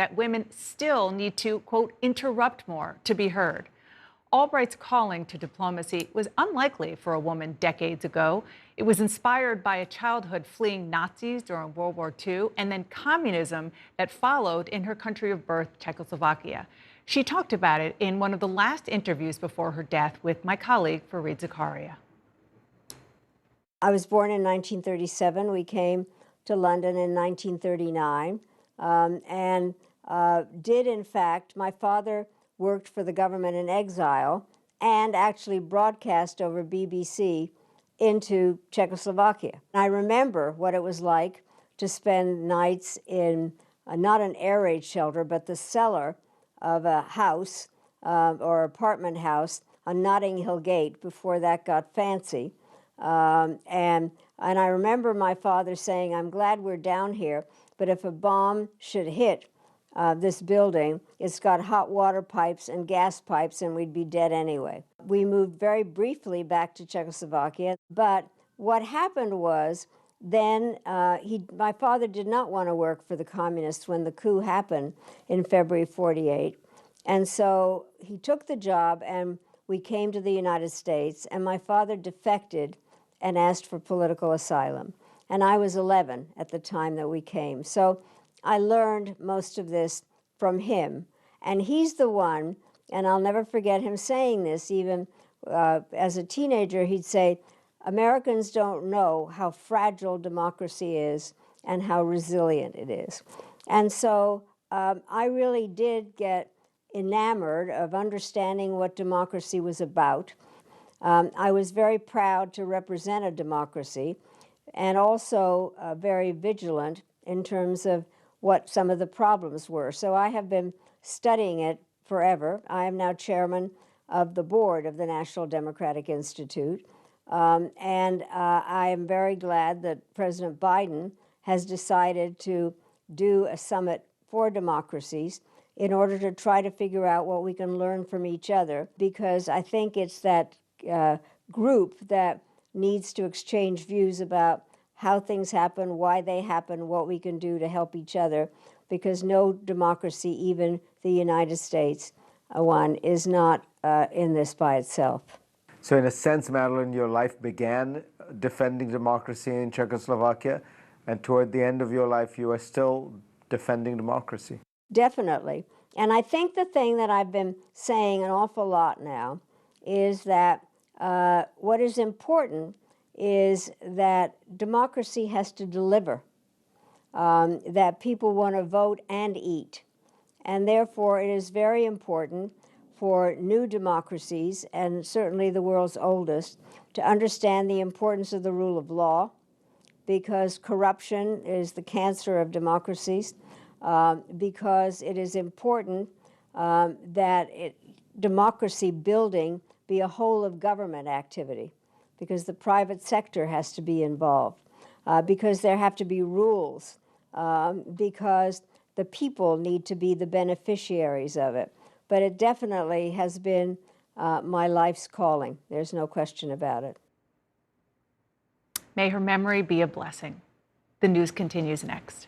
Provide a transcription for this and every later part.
that women still need to, quote, interrupt more to be heard. Albright's calling to diplomacy was unlikely for a woman decades ago. It was inspired by a childhood fleeing Nazis during World War II and then communism that followed in her country of birth, Czechoslovakia. She talked about it in one of the last interviews before her death with my colleague, Fareed Zakaria. I was born in 1937. We came to London in 1939 did, in fact, my father worked for the government in exile and actually broadcast over BBC into Czechoslovakia. I remember what it was like to spend nights in not an air raid shelter, but the cellar of a house or apartment house on Notting Hill Gate before that got fancy. And I remember my father saying, "I'm glad we're down here, but if a bomb should hit this building, it's got hot water pipes and gas pipes and we'd be dead anyway." We moved very briefly back to Czechoslovakia, but what happened was then my father did not want to work for the communists when the coup happened in February '48. And so he took the job and we came to the United States, and my father defected and asked for political asylum. And I was 11 at the time that we came. So I learned most of this from him. And he's the one, and I'll never forget him saying this, even as a teenager, he'd say, "Americans don't know how fragile democracy is and how resilient it is." And so I really did get enamored of understanding what democracy was about. I was very proud to represent a democracy and also very vigilant in terms of what some of the problems were. So I have been studying it forever. I am now chairman of the board of the National Democratic Institute. I am very glad that President Biden has decided to do a summit for democracies in order to try to figure out what we can learn from each other, because I think it's that group that needs to exchange views about how things happen, why they happen, what we can do to help each other, because no democracy, even the United States one, is not in this by itself. So in a sense, Madeline, your life began defending democracy in Czechoslovakia, and toward the end of your life, you are still defending democracy. Definitely. And I think the thing that I've been saying an awful lot now is that what is important is that democracy has to deliver, that people want to vote and eat. And therefore, it is very important for new democracies, and certainly the world's oldest, to understand the importance of the rule of law, because corruption is the cancer of democracies, because it is important that democracy building be a whole of government activity, because the private sector has to be involved, because there have to be rules, because the people need to be the beneficiaries of it. But it definitely has been my life's calling. There's no question about it. May her memory be a blessing. The news continues next.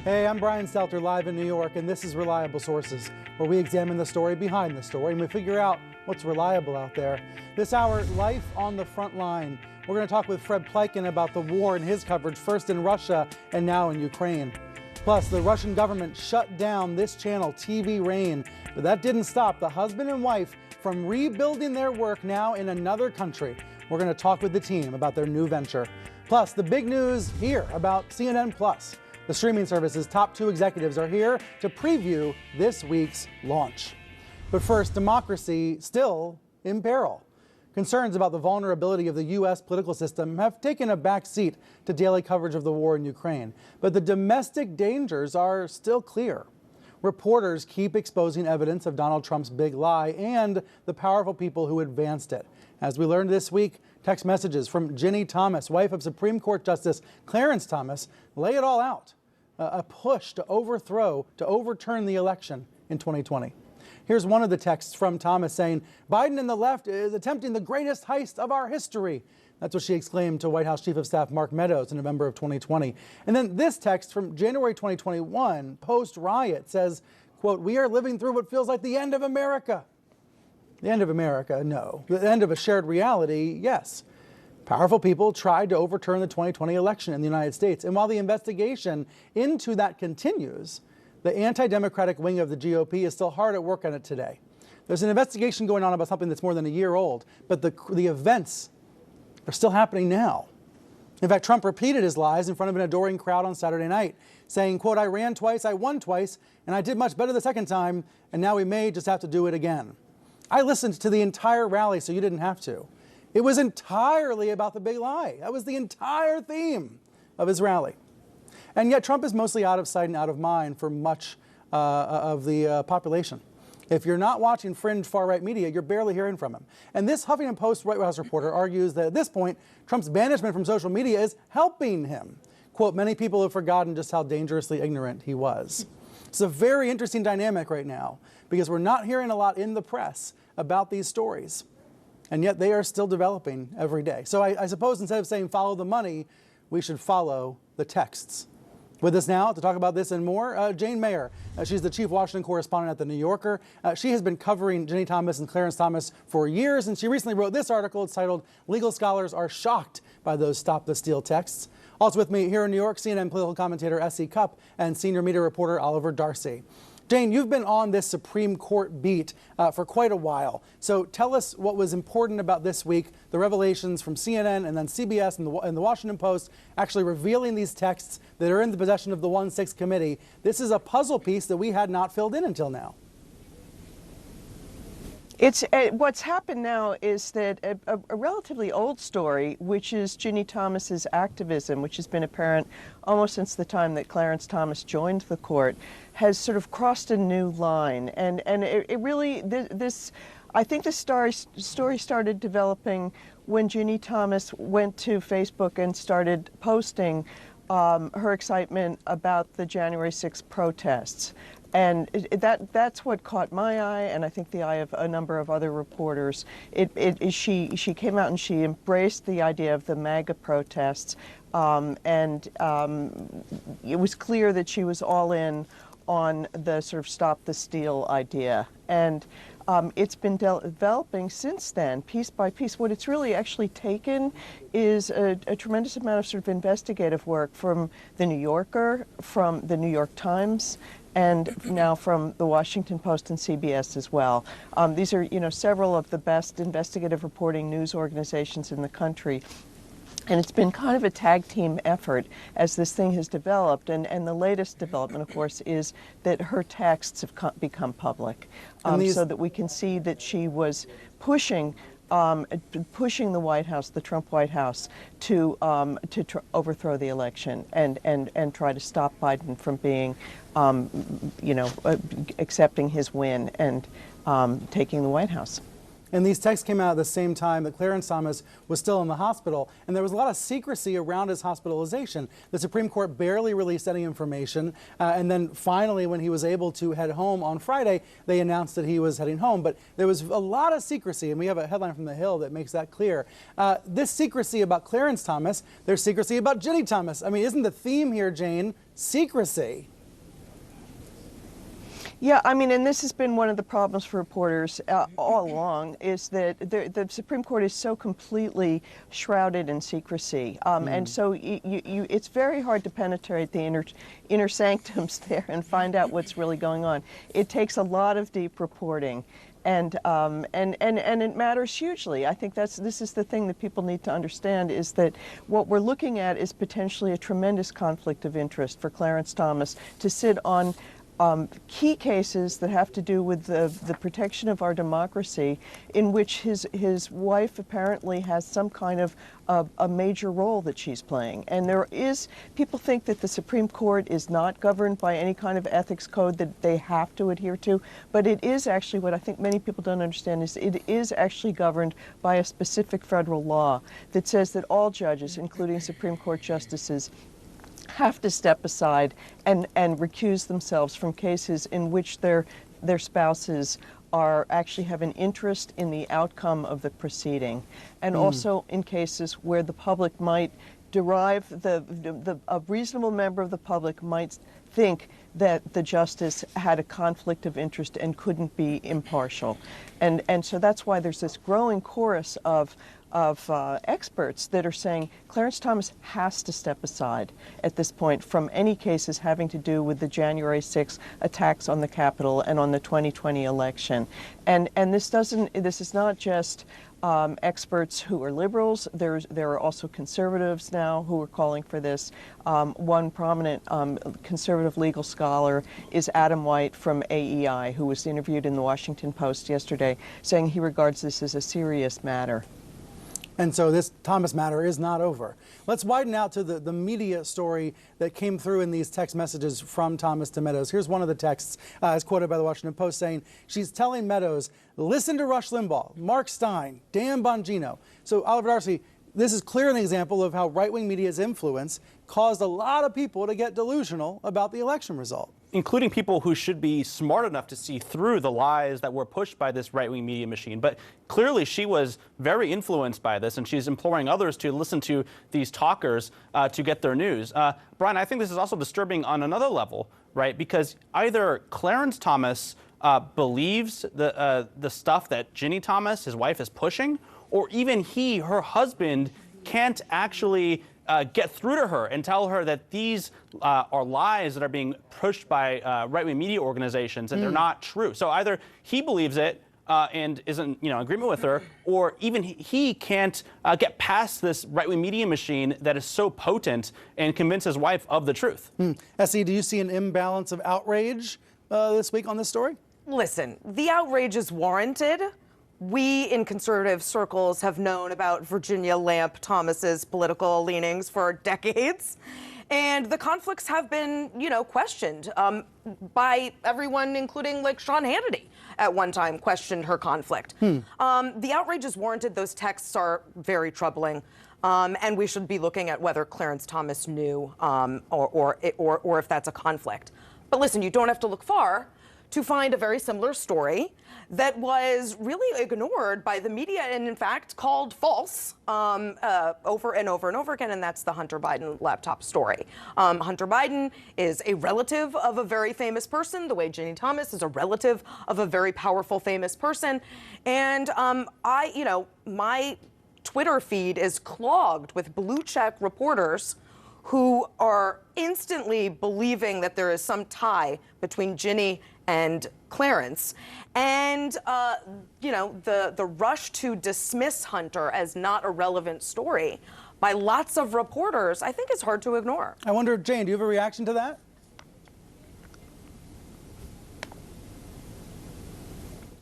Hey, I'm Brian Stelter, live in New York, and this is Reliable Sources, where we examine the story behind the story and we figure out what's reliable out there. This hour, life on the front line. We're going to talk with Fred Pleiken about the war and his coverage, first in Russia and now in Ukraine. Plus, the Russian government shut down this channel, TV Rain, but that didn't stop the husband and wife from rebuilding their work now in another country. We're going to talk with the team about their new venture. Plus, the big news here about CNN Plus. The streaming service's top two executives are here to preview this week's launch. But first, democracy still in peril. Concerns about the vulnerability of the U.S. political system have taken a back seat to daily coverage of the war in Ukraine. But the domestic dangers are still clear. Reporters keep exposing evidence of Donald Trump's big lie and the powerful people who advanced it. As we learned this week, text messages from Ginny Thomas, wife of Supreme Court Justice Clarence Thomas, lay it all out. A push to overturn the election in 2020. Here's one of the texts from Thomas saying, Biden and the left is attempting the greatest heist of our history. That's what she exclaimed to White House Chief of Staff Mark Meadows in November of 2020. And then this text from January 2021, post-riot, says, quote, we are living through what feels like the end of America. The end of America, no. The end of a shared reality, yes. Powerful people tried to overturn the 2020 election in the United States. And while the investigation into that continues, the anti-democratic wing of the GOP is still hard at work on it today. There's an investigation going on about something that's more than a year old, but the events are still happening now. In fact, Trump repeated his lies in front of an adoring crowd on Saturday night, saying, quote, I ran twice, I won twice, and I did much better the second time, and now we may just have to do it again. I listened to the entire rally, so you didn't have to. It was entirely about the big lie. That was the entire theme of his rally. And yet Trump is mostly out of sight and out of mind for much of the population. If you're not watching fringe far-right media, you're barely hearing from him. And this Huffington Post White House reporter argues that at this point, Trump's banishment from social media is helping him. Quote, many people have forgotten just how dangerously ignorant he was. It's a very interesting dynamic right now because we're not hearing a lot in the press about these stories. And yet they are still developing every day. So I suppose instead of saying follow the money, we should follow the texts. With us now to talk about this and more, Jane Mayer. She's the chief Washington correspondent at The New Yorker. She has been covering Ginny Thomas and Clarence Thomas for years, and she recently wrote this article. It's titled, Legal Scholars Are Shocked by Those Stop the Steal texts. Also with me here in New York, CNN political commentator S.E. Cupp and senior media reporter Oliver Darcy. Jane, you've been on this Supreme Court beat for quite a while. So tell us what was important about this week, the revelations from CNN and then CBS and the Washington Post actually revealing these texts that are in the possession of the 1-6 committee. This is a puzzle piece that we had not filled in until now. It's what's happened now is that a relatively old story, which is Ginny Thomas's activism, which has been apparent almost since the time that Clarence Thomas joined the court, has sort of crossed a new line. And it really, I think the story started developing when Ginny Thomas went to Facebook and started posting her excitement about the January 6th protests. And that's what caught my eye, and I think the eye of a number of other reporters. She came out and she embraced the idea of the MAGA protests, and it was clear that she was all in on the sort of stop the steal idea. And it's been developing since then, piece by piece. What it's really actually taken is a tremendous amount of sort of investigative work from The New Yorker, from The New York Times, and now from the Washington Post and CBS as well. These are, several of the best investigative reporting news organizations in the country. And it's been kind of a tag team effort as this thing has developed. And the latest development, of course, is that her texts have become public, so that we can see that she was pushing the White House, the Trump White House, to overthrow the election and try to stop Biden from being, accepting his win and taking the White House. And these texts came out at the same time that Clarence Thomas was still in the hospital, and there was a lot of secrecy around his hospitalization. The Supreme Court barely released any information, and then finally, when he was able to head home on Friday, they announced that he was heading home. But there was a lot of secrecy, and we have a headline from The Hill that makes that clear. This secrecy about Clarence Thomas, there's secrecy about Ginny Thomas. I mean, isn't the theme here, Jane, secrecy? Yeah, I mean, and this has been one of the problems for reporters all along, is that the Supreme Court is so completely shrouded in secrecy. And so it's very hard to penetrate the inner sanctums there and find out what's really going on. It takes a lot of deep reporting. And it matters hugely. I think this is the thing that people need to understand, is that what we're looking at is potentially a tremendous conflict of interest for Clarence Thomas to sit on key cases that have to do with the protection of our democracy, in which his wife apparently has some kind of a major role that she's playing. And people think that the Supreme Court is not governed by any kind of ethics code that they have to adhere to, but it is actually, what I think many people don't understand, is it is actually governed by a specific federal law that says that all judges, including Supreme Court justices, have to step aside and recuse themselves from cases in which their spouses actually have an interest in the outcome of the proceeding, and also in cases where the public might derive, a reasonable member of the public might think that the justice had a conflict of interest and couldn't be impartial. And so that's why there's this growing chorus of experts that are saying Clarence Thomas has to step aside at this point from any cases having to do with the January 6th attacks on the Capitol and on the 2020 election. And this is not just experts who are liberals. There are also conservatives now who are calling for this. One prominent conservative legal scholar is Adam White from AEI, who was interviewed in the Washington Post yesterday, saying he regards this as a serious matter. And so this Thomas matter is not over. Let's widen out to the media story that came through in these text messages from Thomas to Meadows. Here's one of the texts, as quoted by the Washington Post, saying she's telling Meadows, listen to Rush Limbaugh, Mark Stein, Dan Bongino. So Oliver Darcy, this is clearly an example of how right-wing media's influence caused a lot of people to get delusional about the election result. Including people who should be smart enough to see through the lies that were pushed by this right-wing media machine. But clearly she was very influenced by this, and she's imploring others to listen to these talkers to get their news. Brian, I think this is also disturbing on another level, right? Because either Clarence Thomas believes the stuff that Ginny Thomas, his wife, is pushing, or even her husband, can't actually get through to her and tell her that these are lies that are being pushed by right-wing media organizations, and they're not true. So either he believes it and isn't, in agreement with her, or even he can't get past this right-wing media machine that is so potent and convince his wife of the truth. Essie, do you see an imbalance of outrage this week on this story? Listen, the outrage is warranted. We in conservative circles have known about Virginia Lamp Thomas's political leanings for decades. And the conflicts have been, questioned by everyone, including like Sean Hannity at one time questioned her conflict. The outrage is warranted. Those texts are very troubling. And we should be looking at whether Clarence Thomas knew or if that's a conflict. But listen, you don't have to look far to find a very similar story that was really ignored by the media and, in fact, called false over and over and over again, and that's the Hunter Biden laptop story. Hunter Biden is a relative of a very famous person, the way Ginny Thomas is a relative of a very powerful, famous person. And my Twitter feed is clogged with blue-check reporters who are instantly believing that there is some tie between Ginny and Clarence. And, the rush to dismiss Hunter as not a relevant story by lots of reporters, I think is hard to ignore. I wonder, Jane, do you have a reaction to that?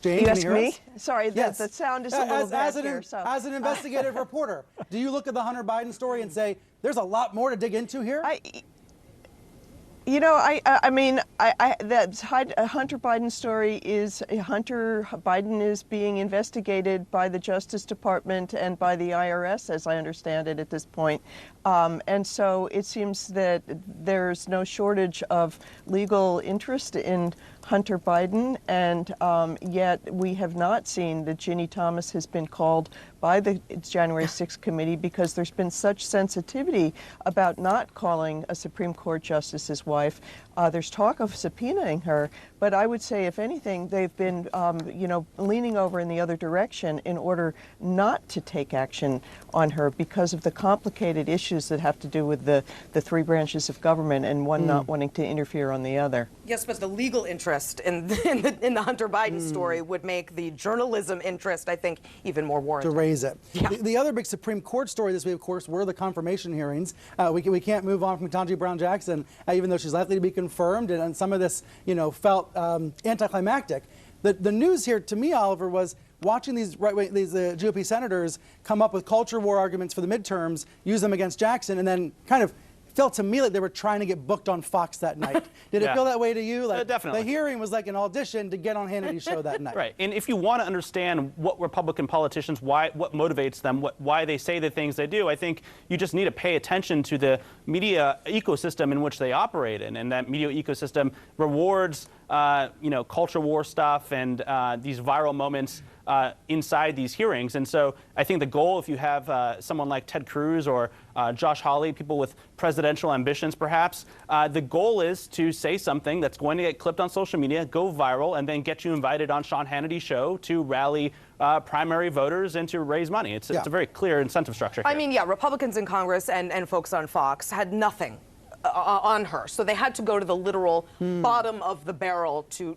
Jane, you can ask hear me? us? Sorry, Yes. the sound is a little bad here. As an investigative reporter, do you look at the Hunter Biden story and say, there's a lot more to dig into here? That Hunter Biden story is Hunter Biden is being investigated by the Justice Department and by the IRS, as I understand it at this point. And so it seems that there's no shortage of legal interest in Hunter Biden, and yet we have not seen that Ginny Thomas has been called by the January 6th committee because there's been such sensitivity about not calling a Supreme Court justice's wife. There's talk of subpoenaing her, but I would say, if anything, they've been, leaning over in the other direction in order not to take action on her because of the complicated issues that have to do with the three branches of government and one not wanting to interfere on the other. Yes, but the legal interest in the Hunter Biden story would make the journalism interest, I think, even more warranted. To raise it. Yeah. The other big Supreme Court story this week, of course, were the confirmation hearings. We can't move on from Ketanji Brown Jackson, even though she's likely to be confirmed, and some of this, felt anticlimactic. The news here, to me, Oliver, was watching these GOP senators come up with culture war arguments for the midterms, use them against Jackson, and then kind of felt to me like they were trying to get booked on Fox that night. Did it feel that way to you? Like, definitely. The hearing was like an audition to get on Hannity's show that night. Right. And if you want to understand what Republican politicians, what motivates them, why they say the things they do, I think you just need to pay attention to the media ecosystem in which they operate in. And that media ecosystem rewards culture war stuff and these viral moments inside these hearings. And so I think the goal, if you have someone like Ted Cruz or Josh Hawley, people with presidential ambitions perhaps, the goal is to say something that's going to get clipped on social media, go viral, and then get you invited on Sean Hannity's show to rally primary voters and to raise money. It's a very clear incentive structure here. I mean, yeah, Republicans in Congress and folks on Fox had nothing on her, so they had to go to the literal bottom of the barrel to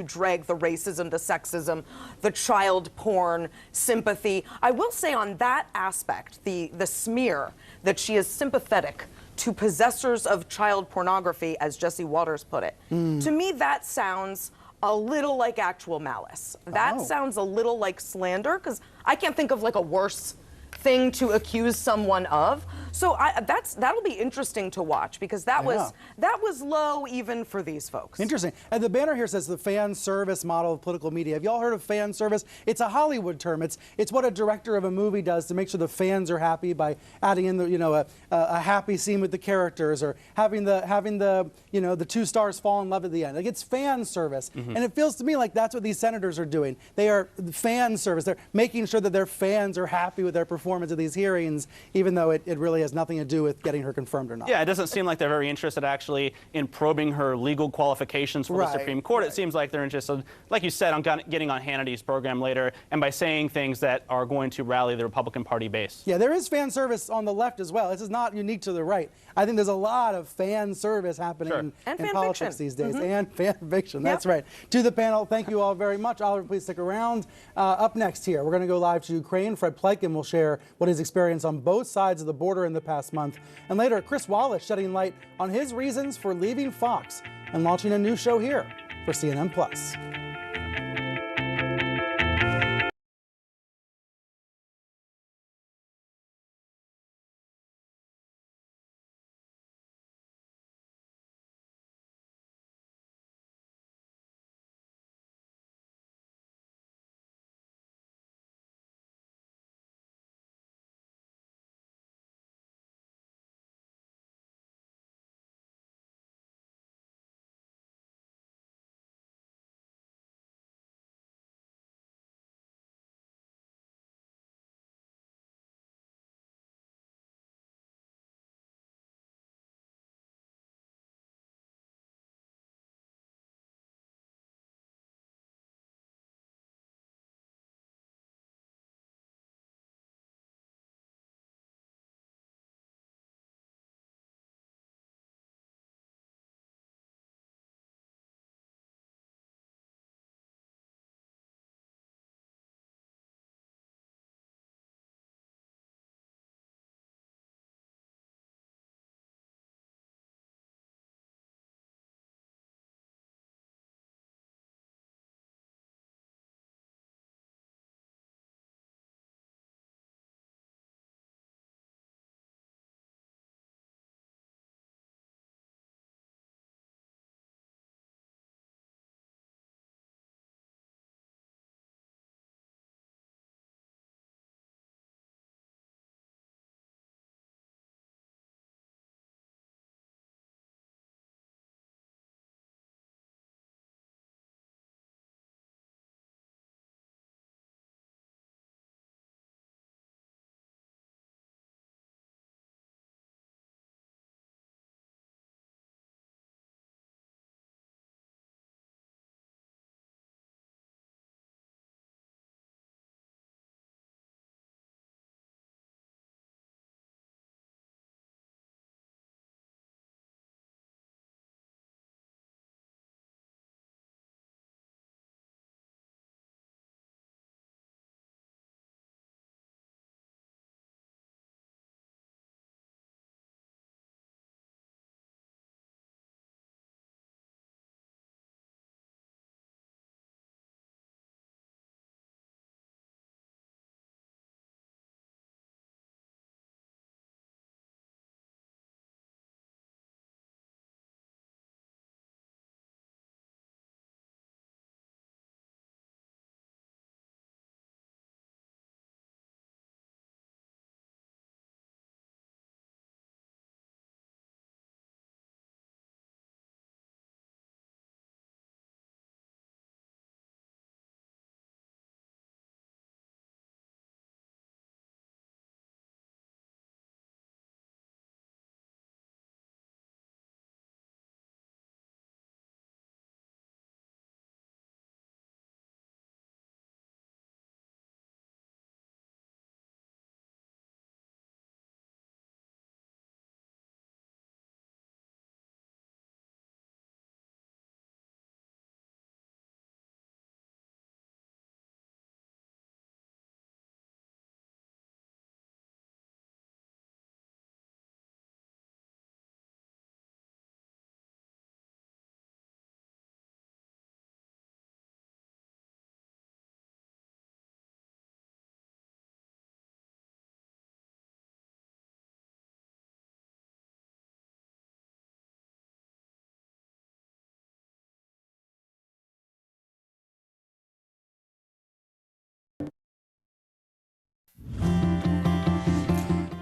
drag the racism, the sexism, the child porn sympathy. I will say on that aspect, the smear that she is sympathetic to possessors of child pornography, as Jesse Waters put it, to me that sounds a little like actual malice. That sounds a little like slander, because I can't think of like a worse thing to accuse someone of. So that'll be interesting to watch, because that was low even for these folks. Interesting. And the banner here says the fan service model of political media. Have y'all heard of fan service? It's a Hollywood term. It's what a director of a movie does to make sure the fans are happy by adding in a happy scene with the characters, or having the two stars fall in love at the end. Like, it's fan service. And it feels to me like that's what these senators are doing. They are fan service. They're making sure that their fans are happy with their performance of these hearings, even though it really has nothing to do with getting her confirmed or not. Yeah, it doesn't seem like they're very interested actually in probing her legal qualifications for the Supreme Court. It seems like they're interested, like you said, on getting on Hannity's program later and by saying things that are going to rally the Republican Party base. Yeah, there is fan service on the left as well. This is not unique to the right. I think there's a lot of fan service happening in politics these days. And fan fiction, that's right. To the panel, thank you all very much. Oliver, please stick around. Up next here, we're going to go live to Ukraine. Fred Pleiken will share what his experience on both sides of the border in the past month. And later, Chris Wallace shedding light on his reasons for leaving Fox and launching a new show here for CNN+.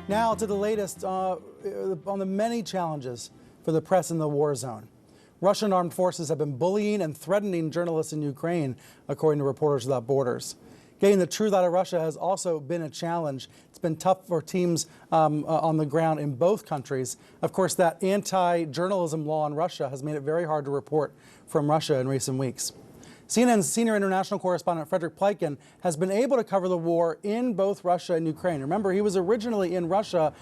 Now to the latest on the many challenges for the press in the war zone. Russian armed forces have been bullying and threatening journalists in Ukraine, according to Reporters Without Borders. Getting the truth out of Russia has also been a challenge. It's been tough for teams on the ground in both countries. Of course, that anti-journalism law in Russia has made it very hard to report from Russia in recent weeks. CNN's senior international correspondent Frederick Pleiken has been able to cover the war in both Russia and Ukraine. Remember, he was originally in Russia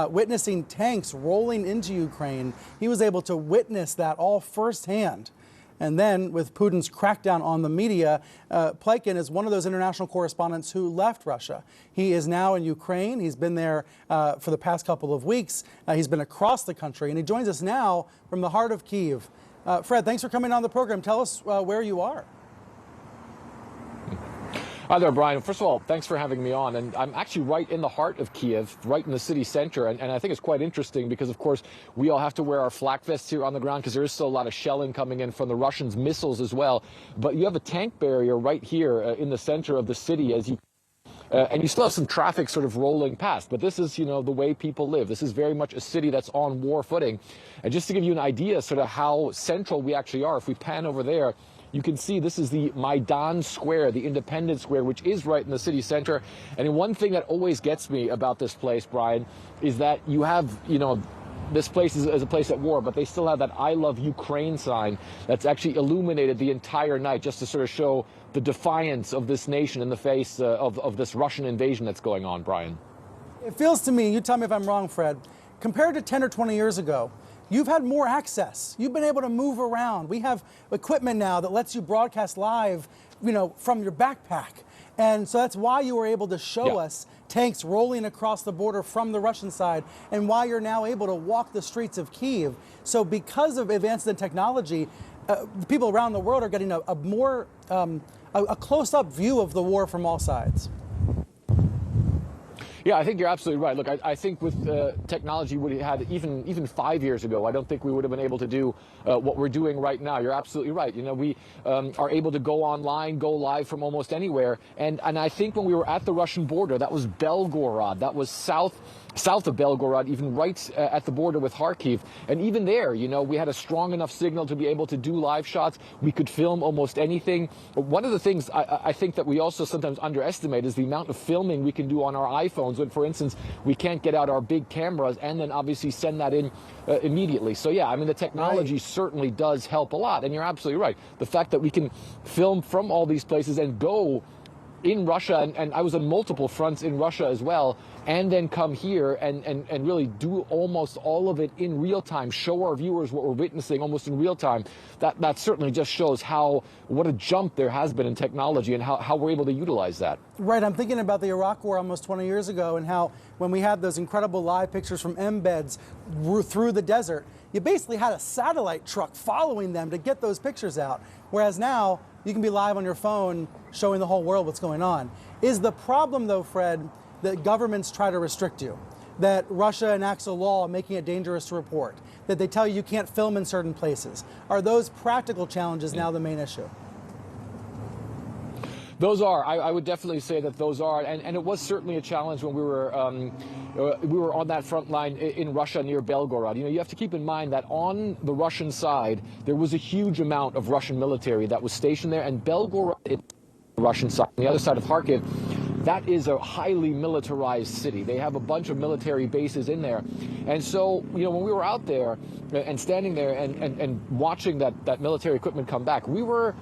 witnessing tanks rolling into Ukraine. He was able to witness that all firsthand. And then with Putin's crackdown on the media, Pleiken is one of those international correspondents who left Russia. He is now in Ukraine. He's been there for the past couple of weeks. He's been across the country, and he joins us now from the heart of Kyiv. Fred, thanks for coming on the program. Tell us where you are. Hi there, Brian. First of all, thanks for having me on. And I'm actually right in the heart of Kyiv, right in the city center. And I think it's quite interesting because, of course, we all have to wear our flak vests here on the ground because there is still a lot of shelling coming in from the Russians' missiles as well. But you have a tank barrier right here in the center of the city as you and you still have some traffic sort of rolling past. But this is, you know, the way people live. This is very much a city that's on war footing. And just to give you an idea sort of how central we actually are, if we pan over there, you can see this is the Maidan Square, the Independence Square, which is right in the city center. And one thing that always gets me about this place, Brian, is that you have, you know, this place is a place at war, but they still have that I Love Ukraine sign that's actually illuminated the entire night just to sort of show the defiance of this nation in the face of this Russian invasion that's going on, Brian. It feels to me, you tell me if I'm wrong, Fred, compared to 10 or 20 years ago, you've had more access. You've been able to move around. We have equipment now that lets you broadcast live, you know, from your backpack. And so that's why you were able to show us tanks rolling across the border from the Russian side, and why you're now able to walk the streets of Kyiv. So because of advances in technology, people around the world are getting a more close-up view of the war from all sides. Yeah, I think you're absolutely right. Look, I think with technology we had even 5 years ago, I don't think we would have been able to do what we're doing right now. You're absolutely right. You know, we are able to go online, go live from almost anywhere. And I think when we were at the Russian border, that was Belgorod, that was south of Belgorod, even right at the border with Kharkiv. And even there, you know, we had a strong enough signal to be able to do live shots. We could film almost anything. But one of the things I think that we also sometimes underestimate is the amount of filming we can do on our iPhones when, for instance, we can't get out our big cameras and then obviously send that in immediately. So, yeah, I mean, the technology certainly does help a lot. And you're absolutely right. The fact that we can film from all these places and go in Russia, and I was on multiple fronts in Russia as well, and then come here and really do almost all of it in real time, show our viewers what we're witnessing almost in real time. That certainly just shows what a jump there has been in technology and how we're able to utilize that. Right, I'm thinking about the Iraq War almost 20 years ago and how when we had those incredible live pictures from embeds through the desert, you basically had a satellite truck following them to get those pictures out. Whereas now, you can be live on your phone showing the whole world what's going on. Is the problem, though, Fred, that governments try to restrict you? That Russia enacts a law making it dangerous to report? That they tell you can't film in certain places? Are those practical challenges now the main issue? Those are. I would definitely say that those are, and it was certainly a challenge when we were on that front line in Russia near Belgorod. You know, you have to keep in mind that on the Russian side there was a huge amount of Russian military that was stationed there, and Belgorod, the Russian side, on the other side of Kharkiv, that is a highly militarized city. They have a bunch of military bases in there, and so you know when we were out there and standing there and watching that military equipment come back, we were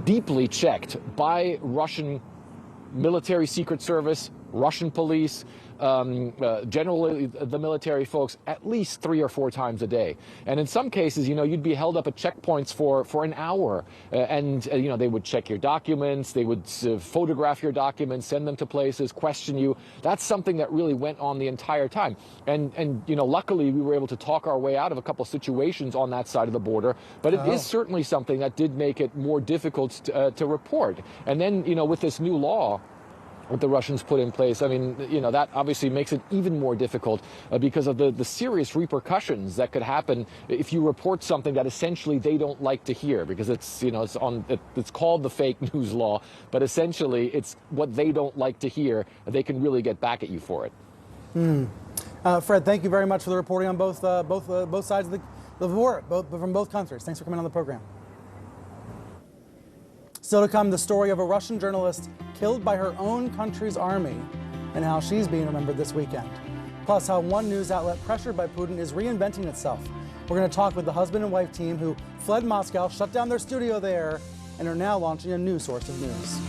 deeply checked by Russian military secret service, Russian police, generally the military folks, at least 3 or 4 times a day. And in some cases, you know, you'd be held up at checkpoints for an hour, and you know, they would check your documents, they would photograph your documents, send them to places, question you. That's something that really went on the entire time. And you know, luckily we were able to talk our way out of a couple situations on that side of the border, but it is certainly something that did make it more difficult to report. And then, you know, with this new law what the Russians put in place, I mean, you know, that obviously makes it even more difficult because of the serious repercussions that could happen if you report something that essentially they don't like to hear, because it's, you know, it's called the fake news law, but essentially it's what they don't like to hear. They can really get back at you for it. Fred, thank you very much for the reporting on both sides of the war, from both countries. Thanks for coming on the program. Still to come, the story of a Russian journalist killed by her own country's army and how she's being remembered this weekend. Plus, how one news outlet pressured by Putin is reinventing itself. We're going to talk with the husband and wife team who fled Moscow, shut down their studio there, and are now launching a new source of news.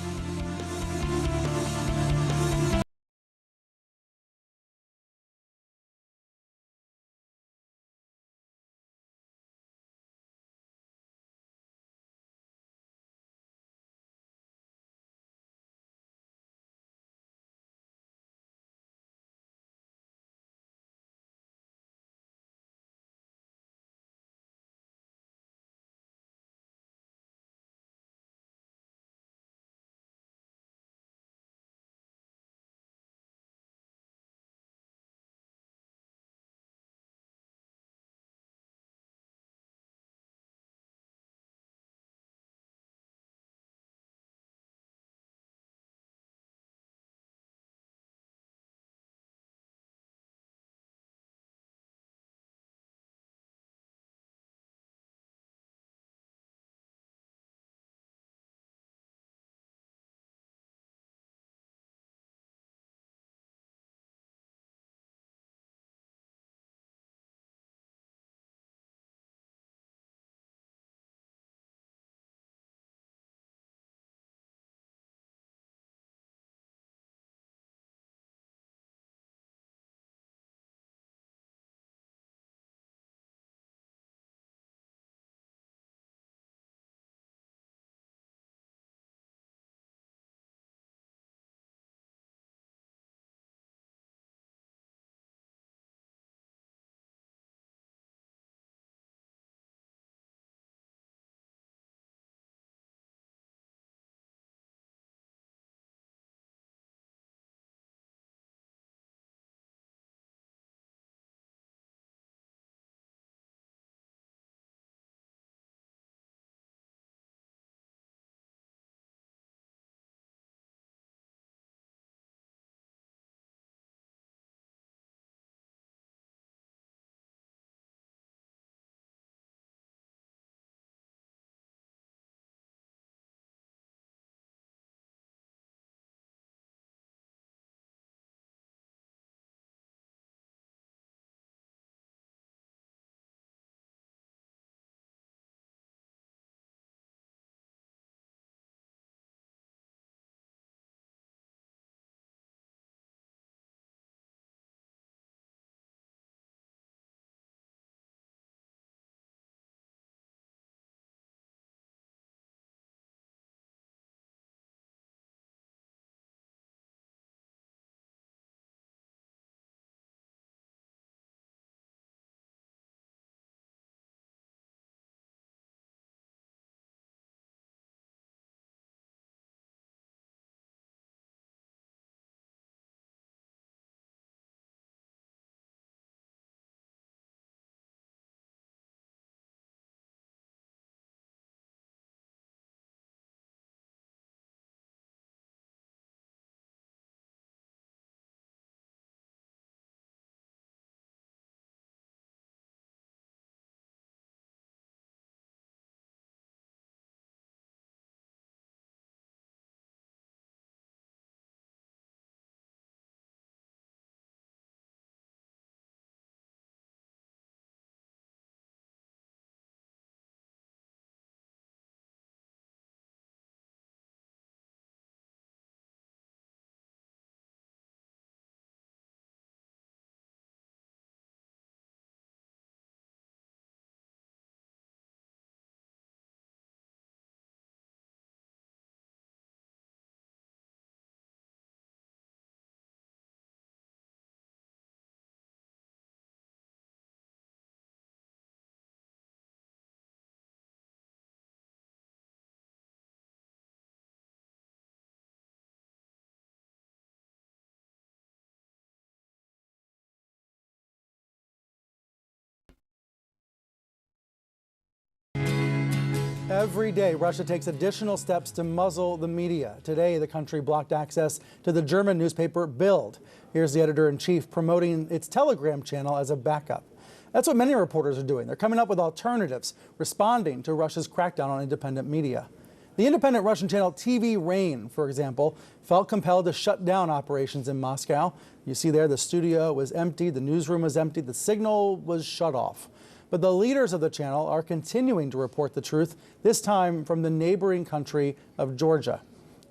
Every day, Russia takes additional steps to muzzle the media. Today, the country blocked access to the German newspaper Bild. Here's the editor-in-chief promoting its Telegram channel as a backup. That's what many reporters are doing. They're coming up with alternatives, responding to Russia's crackdown on independent media. The independent Russian channel TV Rain, for example, felt compelled to shut down operations in Moscow. You see there the studio was empty, the newsroom was empty, the signal was shut off. But the leaders of the channel are continuing to report the truth, this time from the neighboring country of Georgia.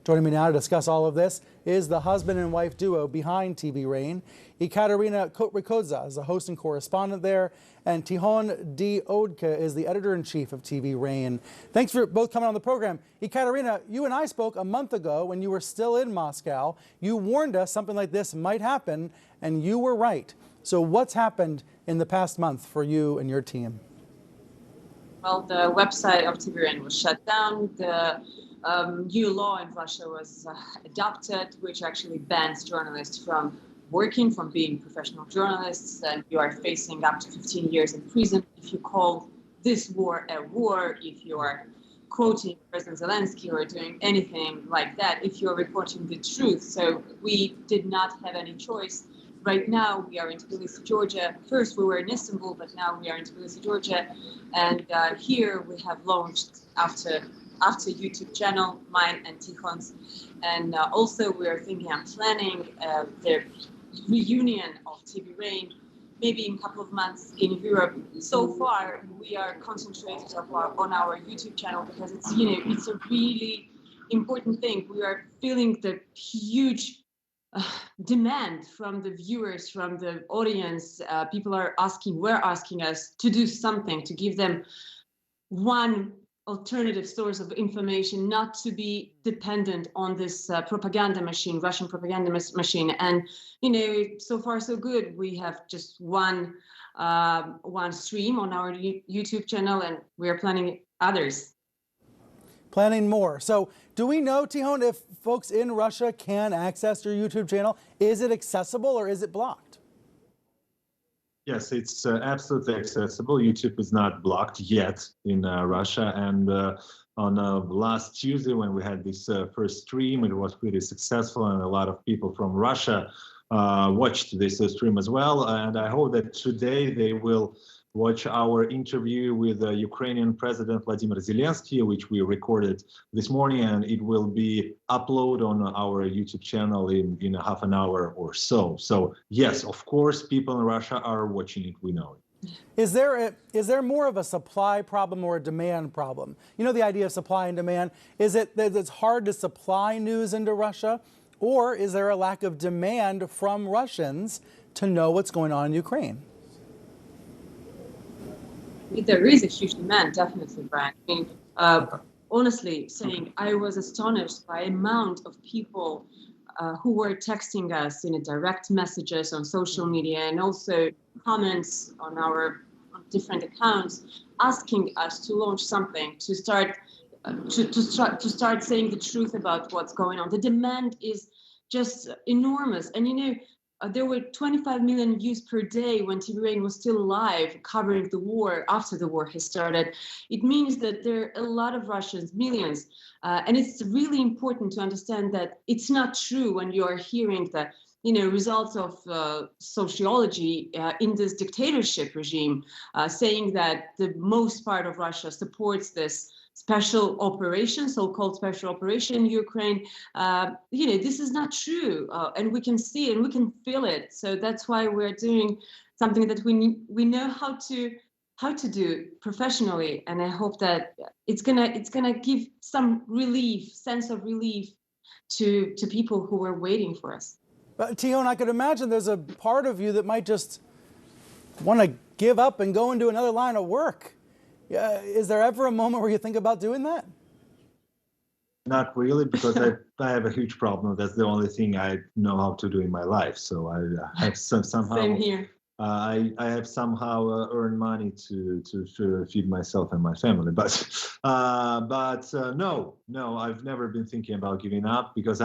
Joining me now to discuss all of this is the husband and wife duo behind TV Rain. Ekaterina Kotrikoza is the host and correspondent there, and Tihon D. Odka is the editor-in-chief of TV Rain. Thanks for both coming on the program. Ekaterina, you and I spoke a month ago when you were still in Moscow. You warned us something like this might happen, and you were right. So what's happened in the past month for you and your team? Well, the website of TV Rain was shut down. The new law in Russia was adopted, which actually bans journalists from working, from being professional journalists, and you are facing up to 15 years in prison if you call this war a war, if you are quoting President Zelensky or doing anything like that, if you're reporting the truth. So we did not have any choice. Right now, we are in Tbilisi, Georgia. First, we were in Istanbul, but now we are in Tbilisi, Georgia. And here we have launched after YouTube channel, mine and Tihon's. And also we are thinking and planning the reunion of TV Rain, maybe in a couple of months in Europe. So far, we are concentrated on our YouTube channel because it's, it's a really important thing. We are feeling the huge demand from the viewers, from the audience. People were asking us to do something, to give them one alternative source of information, not to be dependent on this propaganda machine, Russian propaganda machine. And, so far so good. We have just one stream on our YouTube channel, and we are planning others. Planning more. So do we know, Tihon, if folks in Russia can access your YouTube channel? Is it accessible or is it blocked? Yes, it's absolutely accessible. YouTube is not blocked yet in Russia. And on last Tuesday, when we had this first stream, it was pretty successful, and a lot of people from Russia watched this stream as well. And I hope that today they will watch our interview with Ukrainian President Vladimir Zelensky, which we recorded this morning, and it will be uploaded on our YouTube channel in a half an hour or so. So yes, of course, people in Russia are watching it, we know it. Is there more of a supply problem or a demand problem? You know the idea of supply and demand. Is it that it's hard to supply news into Russia, or is there a lack of demand from Russians to know what's going on in Ukraine? There is a huge demand, definitely, Brian. I mean, honestly saying, I was astonished by the amount of people who were texting us in direct messages on social media and also comments on our different accounts, asking us to launch something, to start saying the truth about what's going on. The demand is just enormous, and there were 25 million views per day when TV Rain was still alive, covering the war after the war has started. It means that there are a lot of Russians, millions, and it's really important to understand that it's not true when you are hearing the results of sociology in this dictatorship regime, saying that the most part of Russia supports this special operation, so-called special operation in Ukraine. This is not true, and we can see it and we can feel it. So that's why we're doing something that we know how to do professionally, and I hope that it's gonna give some sense of relief to people who were waiting for us. But Tihon, I could imagine there's a part of you that might just want to give up and go into another line of work. Is there ever a moment where you think about doing that? Not really, because I have a huge problem. That's the only thing I know how to do in my life. So I have somehow. Same here. I have somehow earned money to feed myself and my family. But no, I've never been thinking about giving up, because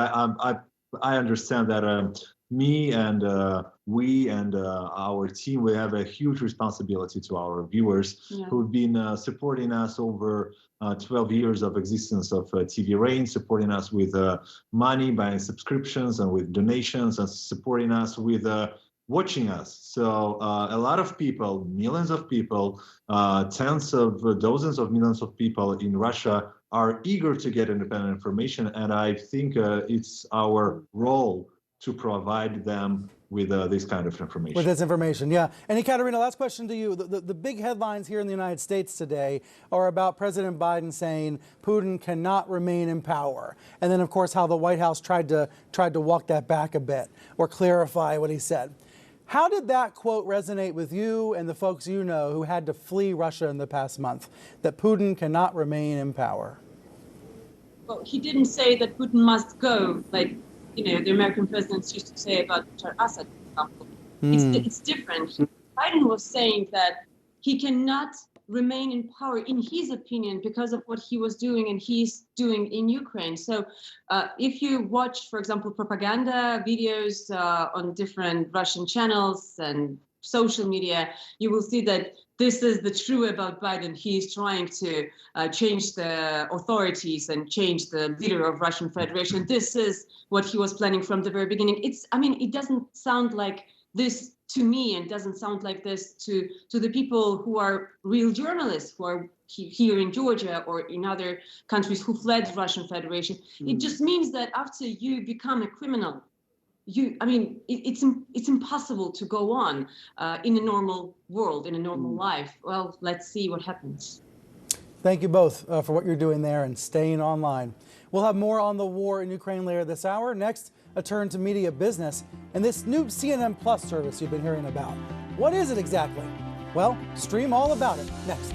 I understand that me and we and our team, we have a huge responsibility to our viewers who've been supporting us over 12 years of existence of TV Rain, supporting us with money, buying subscriptions and with donations, and supporting us with watching us. So a lot of people, millions of people, tens of dozens of millions of people in Russia are eager to get independent information, and I think it's our role to provide them with this kind of information. With this information, yeah. And Ekaterina, last question to you. The big headlines here in the United States today are about President Biden saying Putin cannot remain in power. And then, of course, how the White House tried to walk that back a bit or clarify what he said. How did that quote resonate with you and the folks you know who had to flee Russia in the past month, that Putin cannot remain in power? Well, he didn't say that Putin must go, like, the American presidents used to say about Bashar Assad, for example. It's different. Biden was saying that he cannot remain in power, in his opinion, because of what he was doing and he's doing in Ukraine. So if you watch, for example, propaganda videos on different Russian channels and social media, you will see that this is the true about Biden. He is trying to change the authorities and change the leader of Russian Federation. This is what he was planning from the very beginning. It doesn't sound like this to me, and doesn't sound like this to the people who are real journalists who are here in Georgia or in other countries who fled Russian Federation. It just means that after you become a criminal, it's impossible to go on in a normal world, in a normal life. Well, let's see what happens. Thank you both for what you're doing there and staying online. We'll have more on the war in Ukraine later this hour. Next, a turn to media business and this new CNN Plus service you've been hearing about. What is it exactly? Well, stream all about it next.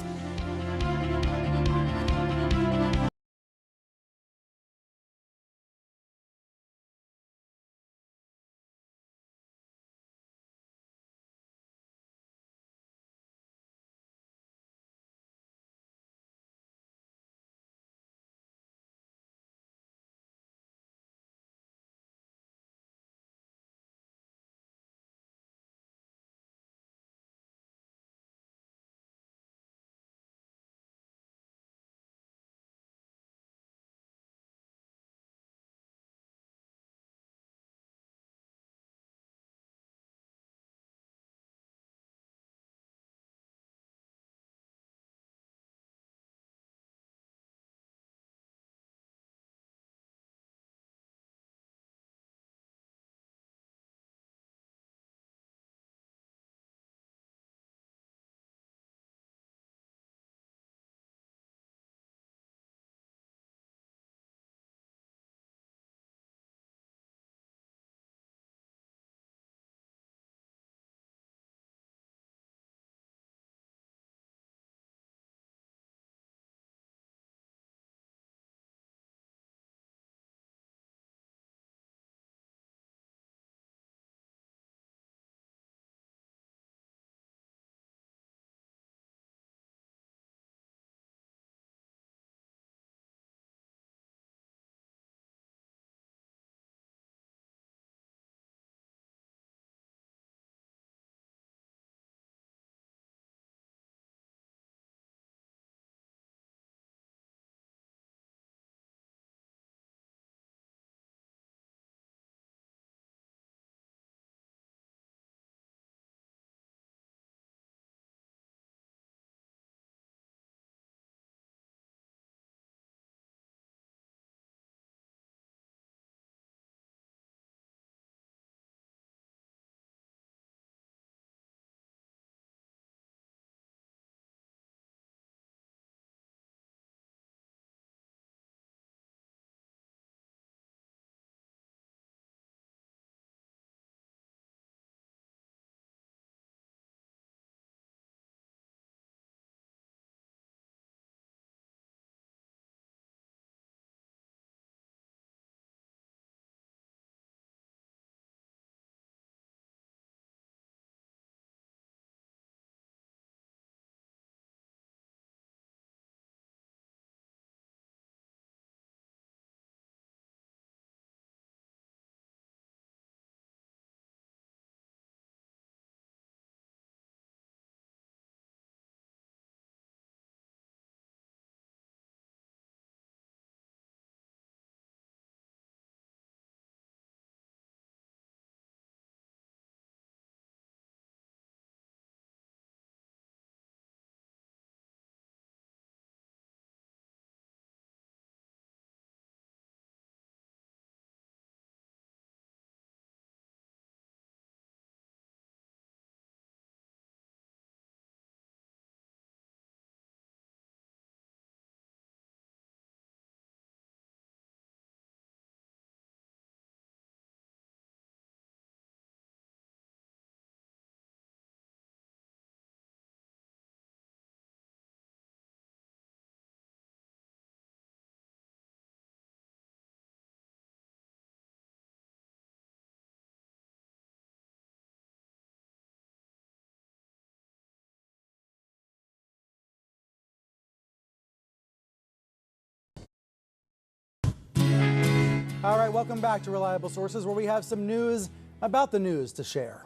All right, welcome back to Reliable Sources, where we have some news about the news to share.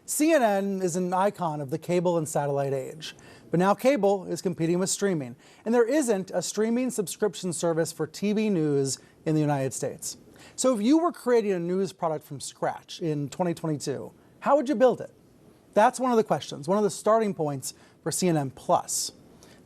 CNN is an icon of the cable and satellite age, but now cable is competing with streaming, and there isn't a streaming subscription service for TV news in the United States. So if you were creating a news product from scratch in 2022, how would you build it? That's one of the questions, one of the starting points for CNN Plus.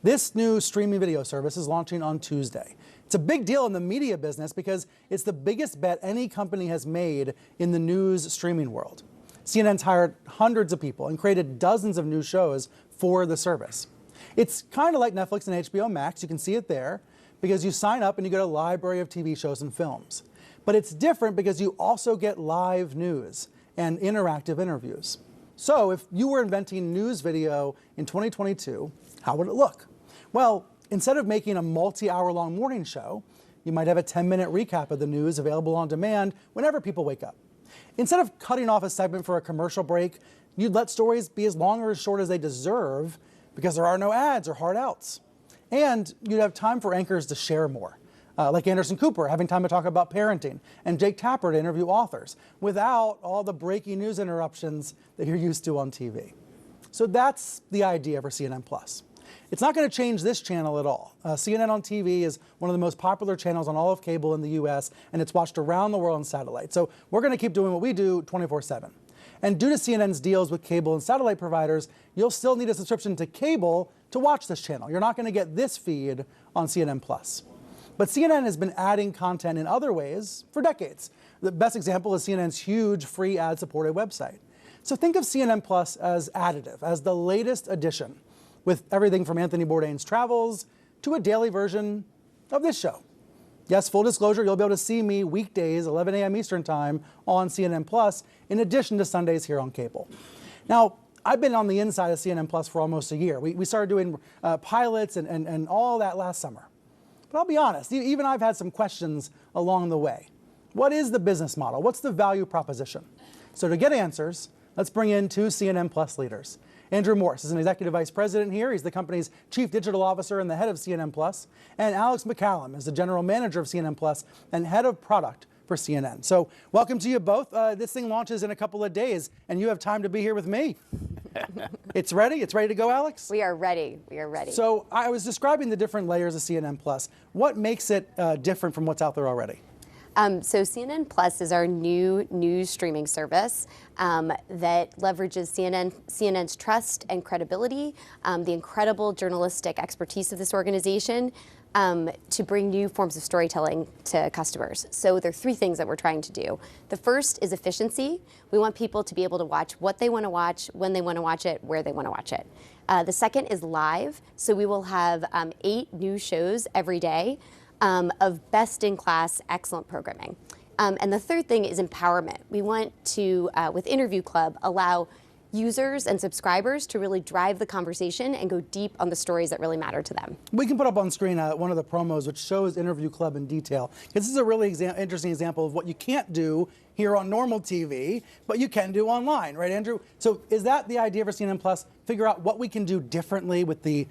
This new streaming video service is launching on Tuesday. It's a big deal in the media business because it's the biggest bet any company has made in the news streaming world. CNN's hired hundreds of people and created dozens of new shows for the service. It's kind of like Netflix and HBO Max. You can see it there because you sign up and you get a library of TV shows and films. But it's different because you also get live news and interactive interviews. So if you were inventing news video in 2022, how would it look? Well, instead of making a multi-hour-long morning show, you might have a 10-minute recap of the news available on demand whenever people wake up. Instead of cutting off a segment for a commercial break, you'd let stories be as long or as short as they deserve because there are no ads or hard outs. And you'd have time for anchors to share more, like Anderson Cooper having time to talk about parenting and Jake Tapper to interview authors without all the breaking news interruptions that you're used to on TV. So that's the idea for CNN Plus. It's not going to change this channel at all. CNN on TV is one of the most popular channels on all of cable in the US, and it's watched around the world on satellite. So we're going to keep doing what we do 24/7. And due to CNN's deals with cable and satellite providers, you'll still need a subscription to cable to watch this channel. You're not going to get this feed on CNN Plus. But CNN has been adding content in other ways for decades. The best example is CNN's huge free ad-supported website. So think of CNN Plus as additive, as the latest addition, with everything from Anthony Bourdain's travels to a daily version of this show. Yes, full disclosure, you'll be able to see me weekdays, 11 a.m. Eastern Time on CNN Plus, in addition to Sundays here on cable. Now, I've been on the inside of CNN Plus for almost a year. We started doing pilots and all that last summer. But I'll be honest, even I've had some questions along the way. What is the business model? What's the value proposition? So to get answers, let's bring in two CNN Plus leaders. Andrew Morse is an executive vice president here. He's the company's chief digital officer and the head of CNN Plus. And Alex McCallum is the general manager of CNN Plus and head of product for CNN. So welcome to you both. This thing launches in a couple of days, and you have time to be here with me. It's ready? It's ready to go, Alex? We are ready. We are ready. So I was describing the different layers of CNN Plus. What makes it different from what's out there already? So CNN Plus is our new news streaming service that leverages CNN's trust and credibility, the incredible journalistic expertise of this organization, to bring new forms of storytelling to customers. So there are three things that we're trying to do. The first is efficiency. We want people to be able to watch what they want to watch, when they want to watch it, where they want to watch it. The second is live. So we will have 8 new shows every day of best-in-class, excellent programming. And the third thing is empowerment. We want to, with Interview Club, allow users and subscribers to really drive the conversation and go deep on the stories that really matter to them. We can put up on screen one of the promos which shows Interview Club in detail. This is a really interesting example of what you can't do here on normal TV, but you can do online, right, Andrew? So is that the idea for CNN Plus? Figure out what we can do differently with the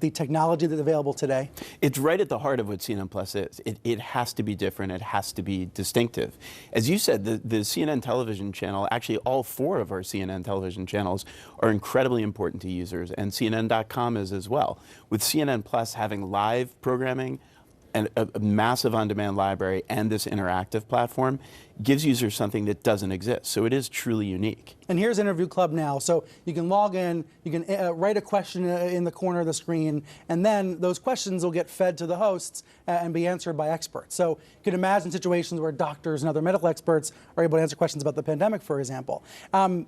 technology that's available today? It's right at the heart of what CNN Plus is. It has to be different. It has to be distinctive. As you said, the CNN television channel, actually all 4 of our CNN television channels are incredibly important to users, and CNN.com is as well. With CNN Plus having live programming, and a massive on-demand library and this interactive platform gives users something that doesn't exist. So it is truly unique. And here's Interview Club now. So you can log in, you can write a question in the corner of the screen, and then those questions will get fed to the hosts and be answered by experts. So you can imagine situations where doctors and other medical experts are able to answer questions about the pandemic, for example. So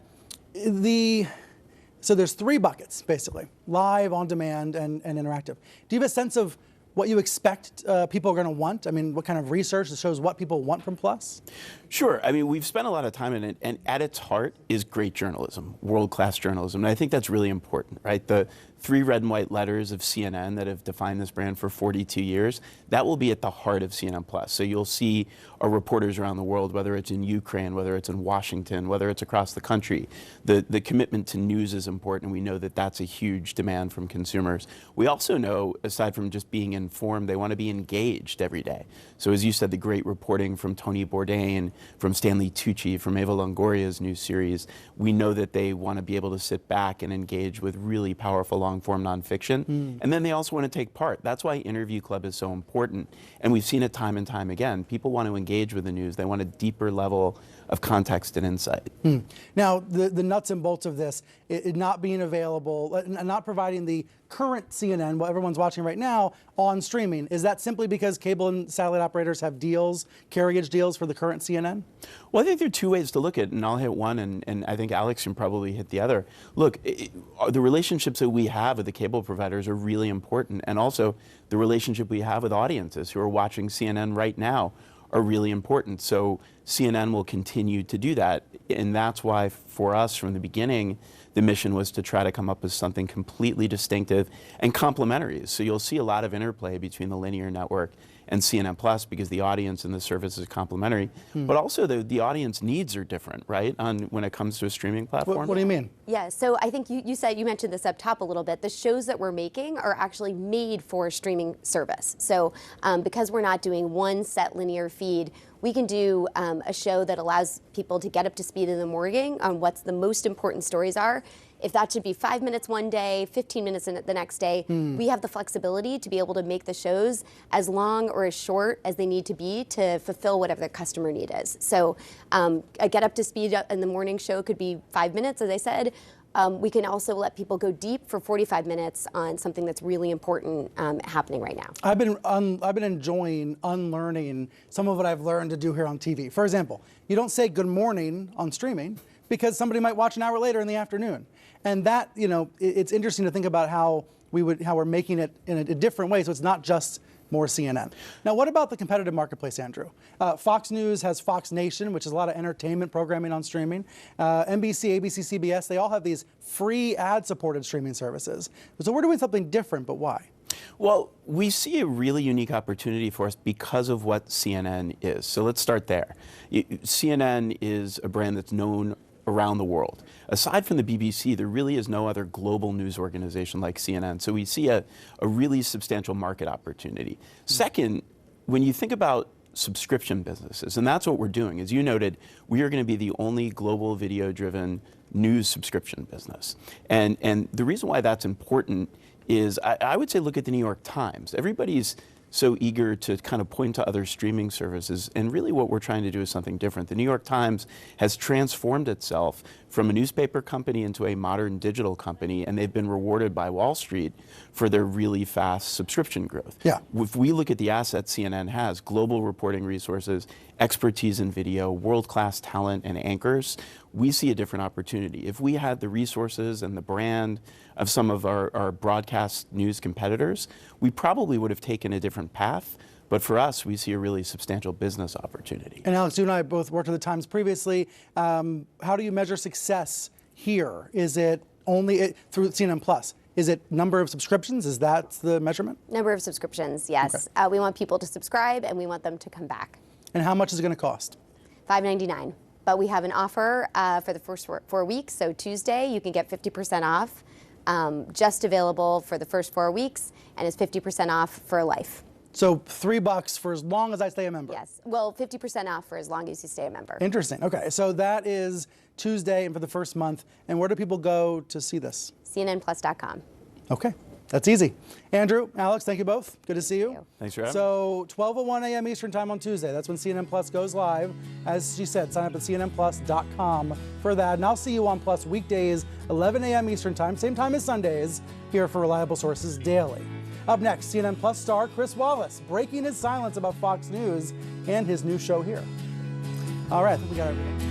there's 3 buckets, basically: live, on-demand, and interactive. Do you have a sense of what you expect people are going to want? I mean, what kind of research that shows what people want from Plus? Sure. I mean, we've spent a lot of time in it, and at its heart is great journalism, world-class journalism. And I think that's really important, right? The 3 red and white letters of CNN that have defined this brand for 42 years, that will be at the heart of CNN Plus. So you'll see our reporters around the world, whether it's in Ukraine, whether it's in Washington, whether it's across the country. The commitment to news is important, and we know that that's a huge demand from consumers. We also know, aside from just being informed. They want to be engaged every day. So as you said, the great reporting from Tony Bourdain, from Stanley Tucci, from Eva Longoria's new series, we know that they want to be able to sit back and engage with really powerful long-form nonfiction. And then they also want to take part. That's why Interview Club is so important. And we've seen it time and time again. People want to engage with the news. They want a deeper level of context and insight. Now, the nuts and bolts of this, it not being available, not providing the current CNN, what everyone's watching right now, on streaming, is that simply because cable and satellite operators have deals, carriage deals for the current CNN? Well, I think there are two ways to look at it, and I'll hit one, and I think Alex can probably hit the other. Look, the relationships that we have with the cable providers are really important, and also the relationship we have with audiences who are watching CNN right now are really important. So CNN will continue to do that, and that's why for us from the beginning, the mission was to try to come up with something completely distinctive and complementary. So you'll see a lot of interplay between the linear network and CNN Plus because the audience and the service is complementary, but also the audience needs are different, right? When it comes to a streaming platform. What do you mean? Yeah, so I think you mentioned this up top a little bit. The shows that we're making are actually made for a streaming service. So because we're not doing one set linear feed, we can do a show that allows people to get up to speed in the morning on what's the most important stories are. If that should be 5 minutes one day, 15 minutes the next day, we have the flexibility to be able to make the shows as long or as short as they need to be to fulfill whatever the customer need is. So a get up to speed in the morning show could be 5 minutes, as I said. We can also let people go deep for 45 minutes on something that's really important happening right now. I've been enjoying unlearning some of what I've learned to do here on TV. For example, you don't say good morning on streaming because somebody might watch an hour later in the afternoon. And that, you know, it's interesting to think about how we're making it in a different way, so it's not just more CNN. Now, what about the competitive marketplace, Andrew? Fox News has Fox Nation, which is a lot of entertainment programming on streaming. NBC, ABC, CBS, they all have these free ad-supported streaming services. So we're doing something different, but why? Well, we see a really unique opportunity for us because of what CNN is. So let's start there. CNN is a brand that's known around the world. Aside from the BBC, there really is no other global news organization like CNN. So we see a really substantial market opportunity. Second, when you think about subscription businesses, and that's what we're doing. As you noted, we are going to be the only global video-driven news subscription business. And the reason why that's important is I would say look at the New York Times. Everybody's so eager to kind of point to other streaming services, and really what we're trying to do is something different. The New York Times has transformed itself from a newspaper company into a modern digital company, and they've been rewarded by Wall Street for their really fast subscription growth. Yeah. If we look at the assets CNN has, global reporting resources, expertise in video, world-class talent and anchors, we see a different opportunity. If we had the resources and the brand of some of our broadcast news competitors, we probably would have taken a different path. But for us, we see a really substantial business opportunity. And Alex, you and I both worked at the Times previously. How do you measure success here? Is it only through CNN Plus? Is it number of subscriptions? Is that the measurement? Number of subscriptions, yes. Okay. We want people to subscribe and we want them to come back. And how much is it going to cost? $5.99. But we have an offer for the first 4 weeks. So Tuesday, you can get 50% off, just available for the first 4 weeks, and is 50% off for life. So $3 for as long as I stay a member? Yes. Well, 50% off for as long as you stay a member. Interesting. Okay. So that is Tuesday and for the first month. And where do people go to see this? CNNplus.com. Okay. That's easy. Andrew, Alex, thank you both. Good to see you. Thank you. Thanks for having me. So 12:01 a.m. Eastern time on Tuesday. That's when CNN Plus goes live. As she said, sign up at cnnplus.com for that. And I'll see you on Plus weekdays, 11 a.m. Eastern time, same time as Sundays, here for Reliable Sources Daily. Up next, CNN Plus star Chris Wallace breaking his silence about Fox News and his new show here. All right, I think we got everything.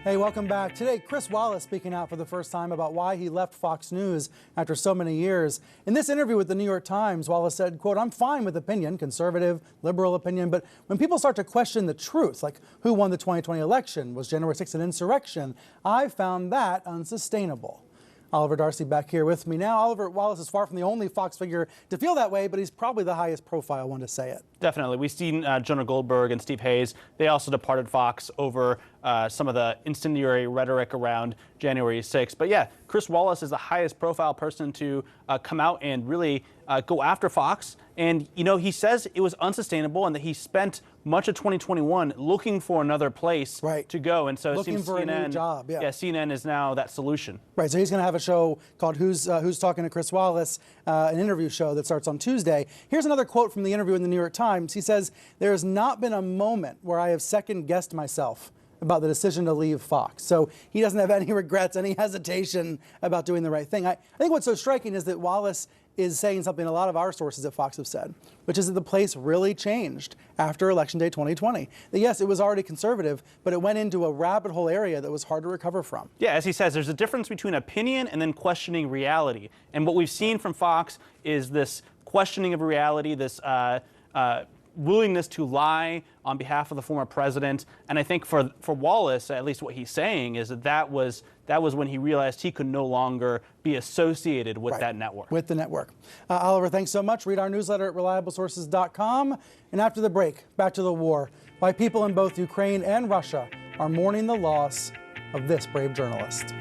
Hey, welcome back. Today, Chris Wallace speaking out for the first time about why he left Fox News after so many years. In this interview with the New York Times, Wallace said, quote, "I'm fine with opinion, conservative, liberal opinion, but when people start to question the truth, like who won the 2020 election, was January 6th an insurrection, I found that unsustainable." Oliver Darcy back here with me now. Oliver, Wallace is far from the only Fox figure to feel that way, but he's probably the highest profile one to say it. Definitely. We've seen Jonah Goldberg and Steve Hayes. They also departed Fox over some of the incendiary rhetoric around January 6th. But yeah, Chris Wallace is the highest profile person to come out and really go after Fox. And, you know, he says it was unsustainable and that he spent much of 2021 looking for another place to go. And so it looking seems for CNN, a new job. Yeah, CNN is now that solution. Right. So he's going to have a show called Who's Talking to Chris Wallace, an interview show that starts on Tuesday. Here's another quote from the interview in the New York Times. He says, "There has not been a moment where I have second-guessed myself about the decision to leave Fox." So he doesn't have any regrets, any hesitation about doing the right thing. I think what's so striking is that Wallace is saying something a lot of our sources at Fox have said, which is that the place really changed after Election Day 2020. That yes, it was already conservative, but it went into a rabbit hole area that was hard to recover from. Yeah, as he says, there's a difference between opinion and then questioning reality. And what we've seen from Fox is this questioning of reality, this willingness to lie on behalf of the former president. And I think for Wallace, at least what he's saying is that was when he realized he could no longer be associated with that network. With the network. Oliver, thanks so much. Read our newsletter at reliablesources.com. And after the break, back to the war. Why people in both Ukraine and Russia are mourning the loss of this brave journalist.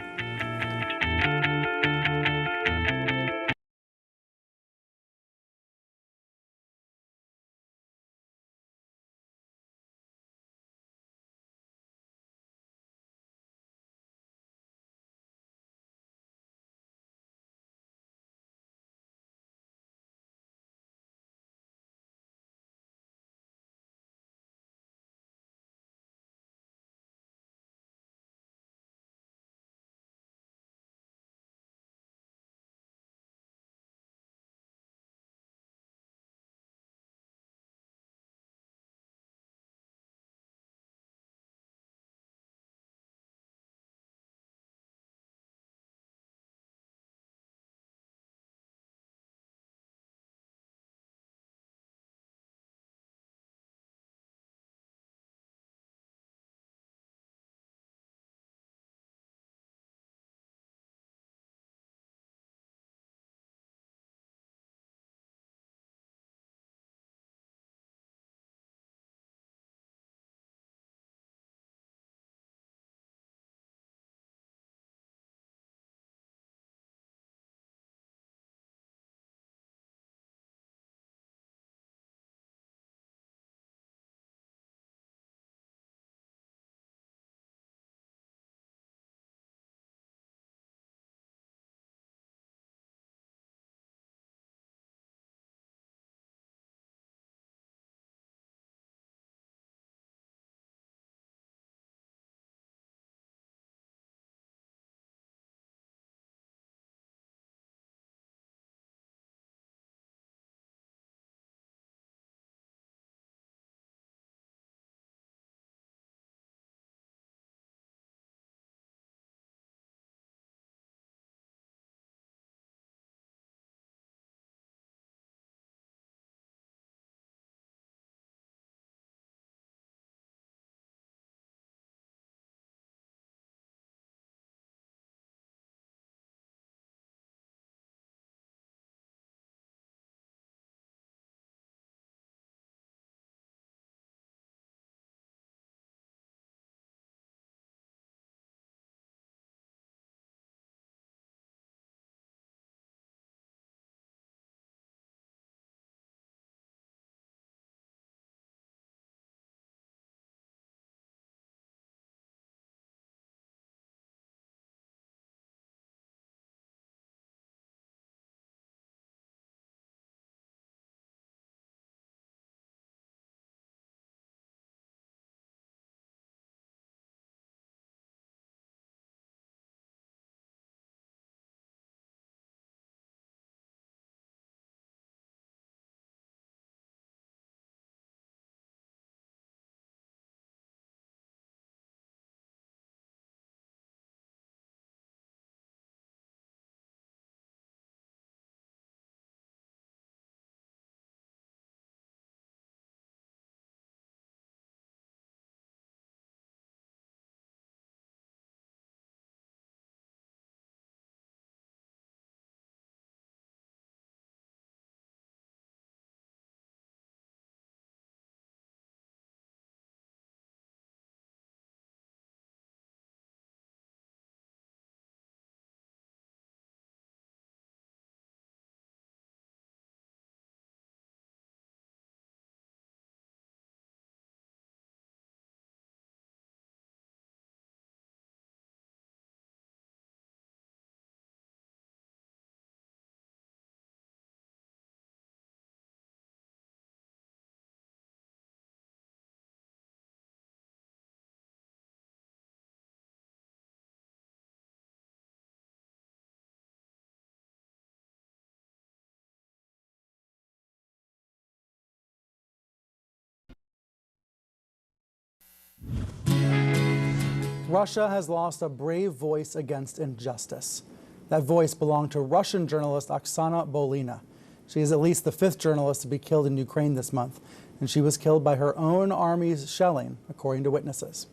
Russia has lost a brave voice against injustice. That voice belonged to Russian journalist Oksana Bolina. She is at least the 5th journalist to be killed in Ukraine this month, and she was killed by her own army's shelling, according to witnesses.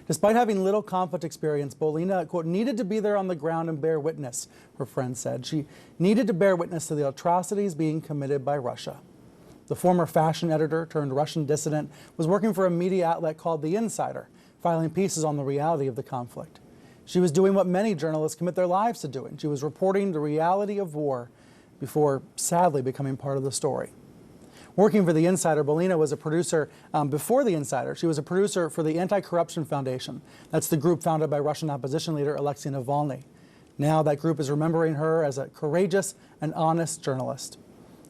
Despite having little conflict experience, Bolina, quote, needed to be there on the ground and bear witness, her friend said. She needed to bear witness to the atrocities being committed by Russia. The former fashion editor turned Russian dissident was working for a media outlet called The Insider, filing pieces on the reality of the conflict. She was doing what many journalists commit their lives to doing. She was reporting the reality of war before, sadly, becoming part of the story. Working for The Insider, Bolina was a producer before The Insider. She was a producer for the Anti-Corruption Foundation. That's the group founded by Russian opposition leader Alexei Navalny. Now that group is remembering her as a courageous and honest journalist.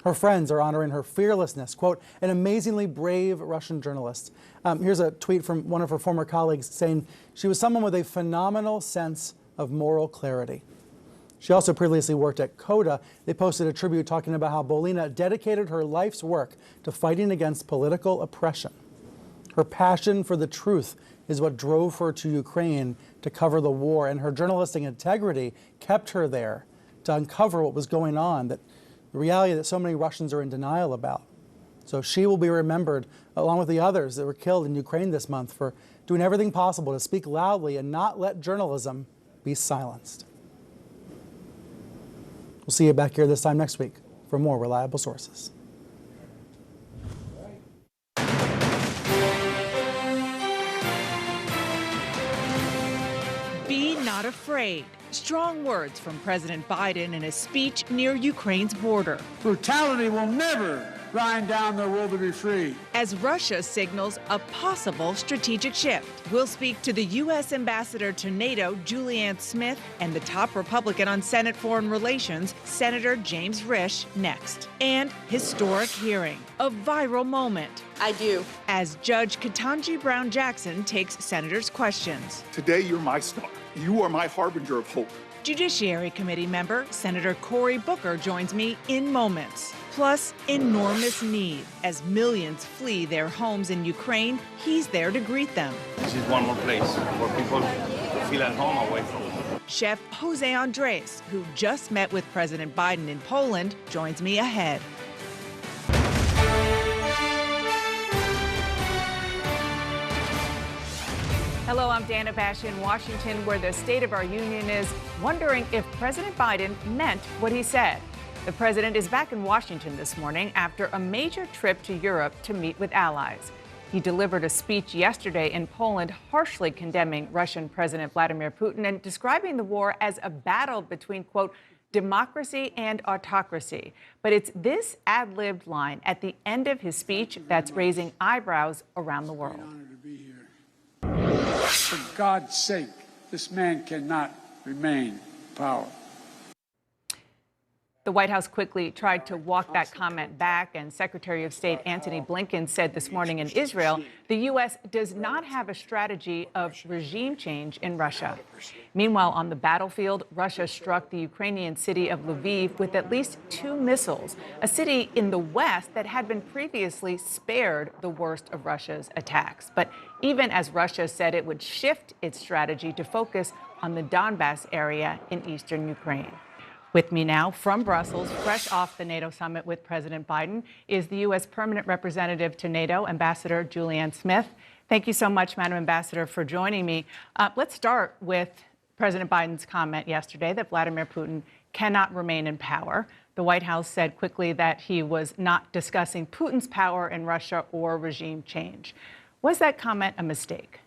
Her friends are honoring her fearlessness, quote, an amazingly brave Russian journalist. Here's a tweet from one of her former colleagues saying she was someone with a phenomenal sense of moral clarity. She also previously worked at Coda. They posted a tribute talking about how Bolina dedicated her life's work to fighting against political oppression. Her passion for the truth is what drove her to Ukraine to cover the war, and her journalistic integrity kept her there to uncover what was going on, the reality that so many Russians are in denial about. So she will be remembered, along with the others that were killed in Ukraine this month, for doing everything possible to speak loudly and not let journalism be silenced. We'll see you back here this time next week for more Reliable Sources. Be not afraid. Strong words from President Biden in a speech near Ukraine's border. Brutality will never grind down their will to be free. As Russia signals a possible strategic shift. We'll speak to the U.S. ambassador to NATO, Julianne Smith, and the top Republican on Senate Foreign Relations, Senator James Risch, next. And historic hearing, a viral moment. I do. As Judge Ketanji Brown Jackson takes senators' questions. Today, you're my star. You are my harbinger of hope. Judiciary Committee member Senator Cory Booker joins me in moments. Plus, enormous need. As millions flee their homes in Ukraine, he's there to greet them. This is one more place for people to feel at home away from them. Chef Jose Andres, who just met with President Biden in Poland, joins me ahead. Hello, I'm Dana Bash in Washington, where the State of our Union is wondering if President Biden meant what he said. The president is back in Washington this morning after a major trip to Europe to meet with allies. He delivered a speech yesterday in Poland harshly condemning Russian President Vladimir Putin and describing the war as a battle between, quote, democracy and autocracy. But it's this ad-libbed line at the end of his speech that's raising eyebrows around the world. For God's sake, this man cannot remain in power. The White House quickly tried to walk that comment back, and Secretary of State Antony Blinken said this morning in Israel, the U.S. does not have a strategy of regime change in Russia. Meanwhile, on the battlefield, Russia struck the Ukrainian city of Lviv with at least 2 missiles, a city in the west that had been previously spared the worst of Russia's attacks. But even as Russia said it would shift its strategy to focus on the Donbass area in eastern Ukraine. With me now from Brussels, fresh off the NATO summit with President Biden, is the U.S. Permanent Representative to NATO, Ambassador Julianne Smith. Thank you so much, Madam Ambassador, for joining me. Let's start with President Biden's comment yesterday that Vladimir Putin cannot remain in power. The White House said quickly that he was not discussing Putin's power in Russia or regime change. Was that comment a mistake?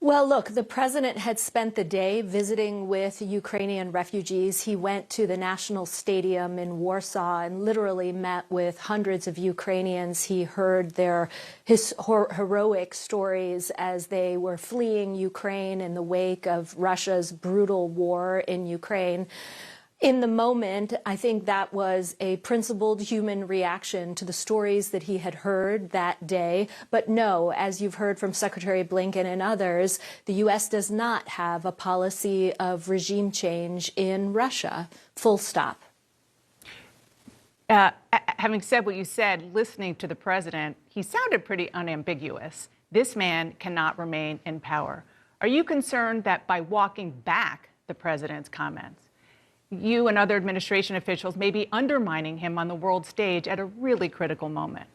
Well, look, the president had spent the day visiting with Ukrainian refugees. He went to the National Stadium in Warsaw and literally met with hundreds of Ukrainians. He heard their heroic stories as they were fleeing Ukraine in the wake of Russia's brutal war in Ukraine. In the moment, I think that was a principled human reaction to the stories that he had heard that day. But no, as you've heard from Secretary Blinken and others, the U.S. does not have a policy of regime change in Russia. Full stop. Having said what you said, listening to the president, he sounded pretty unambiguous. This man cannot remain in power. Are you concerned that by walking back the president's comments, you and other administration officials may be undermining him on the world stage at a really critical moment?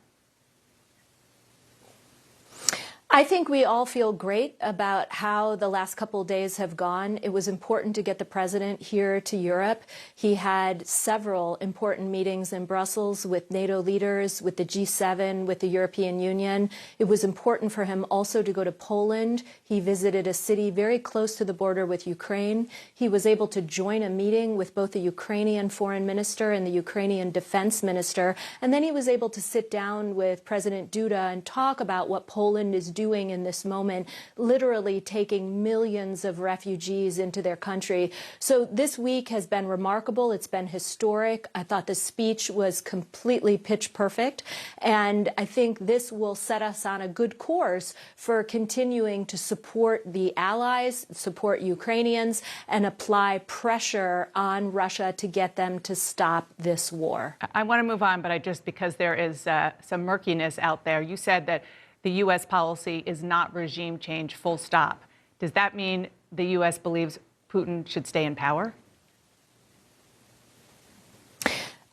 I think we all feel great about how the last couple of days have gone. It was important to get the president here to Europe. He had several important meetings in Brussels with NATO leaders, with the G7, with the European Union. It was important for him also to go to Poland. He visited a city very close to the border with Ukraine. He was able to join a meeting with both the Ukrainian foreign minister and the Ukrainian defense minister. And then he was able to sit down with President Duda and talk about what Poland is doing in this moment, literally taking millions of refugees into their country. So this week has been remarkable. It's been historic. I thought the speech was completely pitch perfect. And I think this will set us on a good course for continuing to support the allies, support Ukrainians, and apply pressure on Russia to get them to stop this war. I want to move on, but because there is some murkiness out there. You said that the U.S. policy is not regime change, full stop. Does that mean the U.S. believes Putin should stay in power?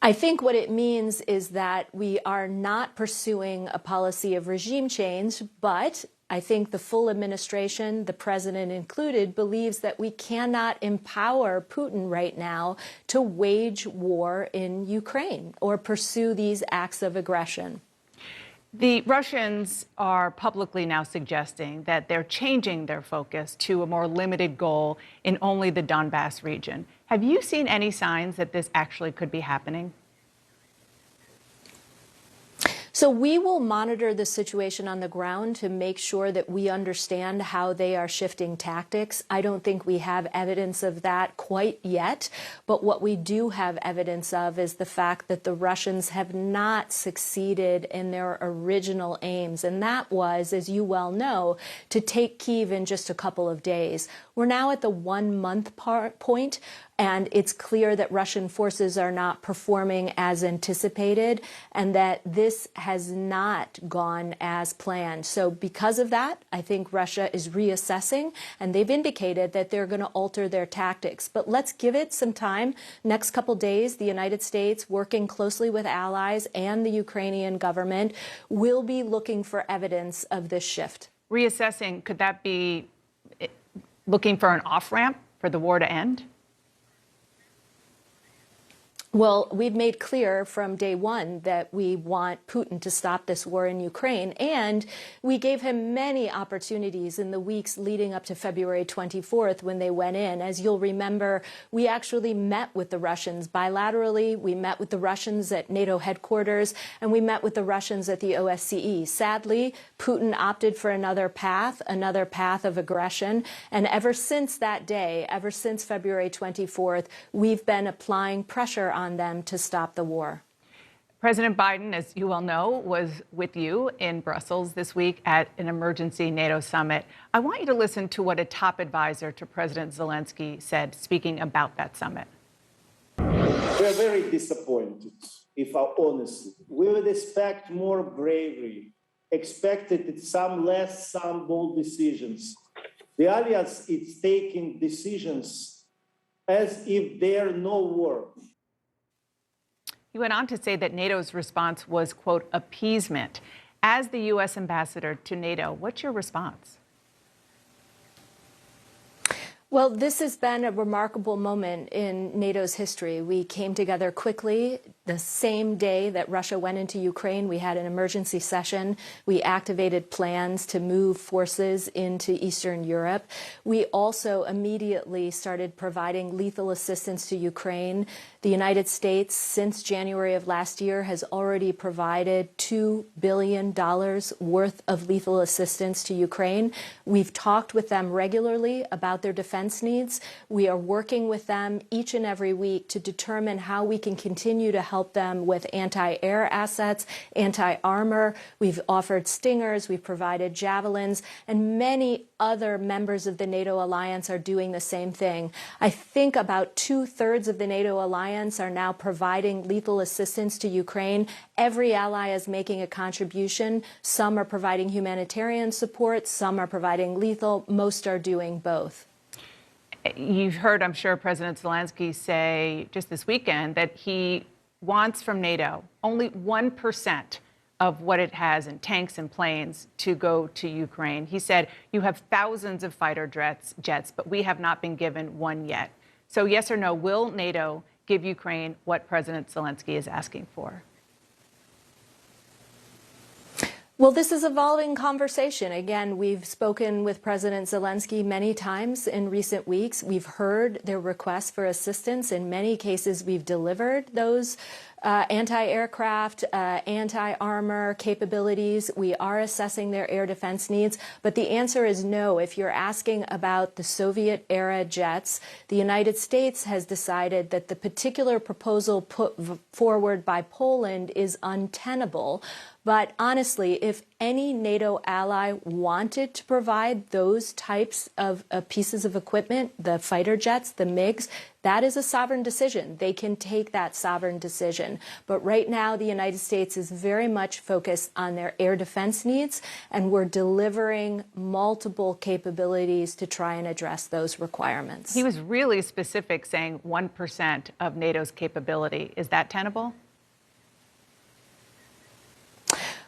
I think what it means is that we are not pursuing a policy of regime change, but I think the full administration, the president included, believes that we cannot empower Putin right now to wage war in Ukraine or pursue these acts of aggression. The Russians are publicly now suggesting that they're changing their focus to a more limited goal in only the Donbass region. Have you seen any signs that this actually could be happening? So we will monitor the situation on the ground to make sure that we understand how they are shifting tactics. I don't think we have evidence of that quite yet, but what we do have evidence of is the fact that the Russians have not succeeded in their original aims, and that was, as you well know, to take Kyiv in just a couple of days. We're now at the 1 month point, and it's clear that Russian forces are not performing as anticipated and that this has not gone as planned. So because of that, I think Russia is reassessing, and they've indicated that they're going to alter their tactics. But let's give it some time. Next couple days, the United States, working closely with allies and the Ukrainian government, will be looking for evidence of this shift. Reassessing, could that be looking for an off-ramp for the war to end? Well, we've made clear from day one that we want Putin to stop this war in Ukraine, and we gave him many opportunities in the weeks leading up to February 24th when they went in. As you'll remember, we actually met with the Russians bilaterally. We met with the Russians at NATO headquarters, and we met with the Russians at the OSCE. Sadly, Putin opted for another path of aggression, and ever since that day, ever since February 24th, we've been applying pressure on them to stop the war. President Biden, as you well know, was with you in Brussels this week at an emergency NATO summit. I want you to listen to what a top advisor to President Zelensky said, speaking about that summit. We're very disappointed, if I'm honest. We would expect more bravery, expected some bold decisions. The alliance is taking decisions as if they're no war. He went on to say that NATO's response was, quote, appeasement. As the U.S. ambassador to NATO, what's your response? Well, this has been a remarkable moment in NATO's history. We came together quickly. The same day that Russia went into Ukraine, we had an emergency session. We activated plans to move forces into Eastern Europe. We also immediately started providing lethal assistance to Ukraine. The United States, since January of last year, has already provided $2 billion worth of lethal assistance to Ukraine. We've talked with them regularly about their defense needs. We are working with them each and every week to determine how we can continue to help help them with anti-air assets, anti-armor. We've offered Stingers, we've provided Javelins, and many other members of the NATO alliance are doing the same thing. I think about 2/3 of the NATO alliance are now providing lethal assistance to Ukraine. Every ally is making a contribution. Some are providing humanitarian support, some are providing lethal, most are doing both. You've heard, I'm sure, President Zelensky say just this weekend that he wants from NATO only 1% of what it has in tanks and planes to go to Ukraine. He said, you have thousands of fighter jets, but we have not been given one yet. So yes or no, will NATO give Ukraine what President Zelensky is asking for? Well, this is evolving conversation. Again, we've spoken with President Zelensky many times in recent weeks. We've heard their requests for assistance. In many cases, we've delivered those anti-aircraft, anti-armor capabilities. We are assessing their air defense needs, but the answer is no. If you're asking about the Soviet-era jets, the United States has decided that the particular proposal put forward by Poland is untenable. But honestly, if any NATO ally wanted to provide those types of pieces of equipment, the fighter jets, the MiGs, that is a sovereign decision. They can take that sovereign decision. But right now, the United States is very much focused on their air defense needs, and we're delivering multiple capabilities to try and address those requirements. He was really specific, saying 1% of NATO's capability. Is that tenable?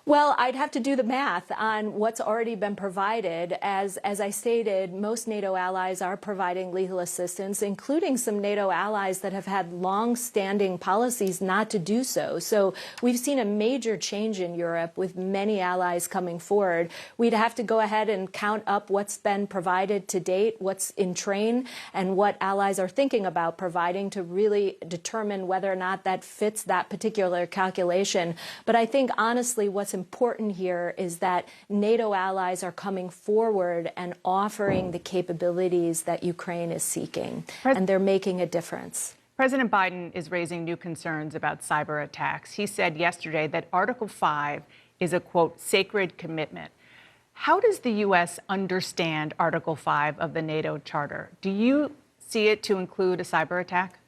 Well, I'd have to do the math on what's already been provided. As I stated, most NATO allies are providing lethal assistance, including some NATO allies that have had long-standing policies not to do so. So we've seen a major change in Europe with many allies coming forward. We'd have to go ahead and count up what's been provided to date, what's in train, and what allies are thinking about providing to really determine whether or not that fits that particular calculation. But I think, honestly, what's important here is that NATO allies are coming forward and offering the capabilities that Ukraine is seeking, and they're making a difference. President Biden is raising new concerns about cyber attacks. He said yesterday that Article 5 is a, quote, sacred commitment. How does the U.S. understand Article 5 of the NATO Charter? Do you see it to include a cyber attack?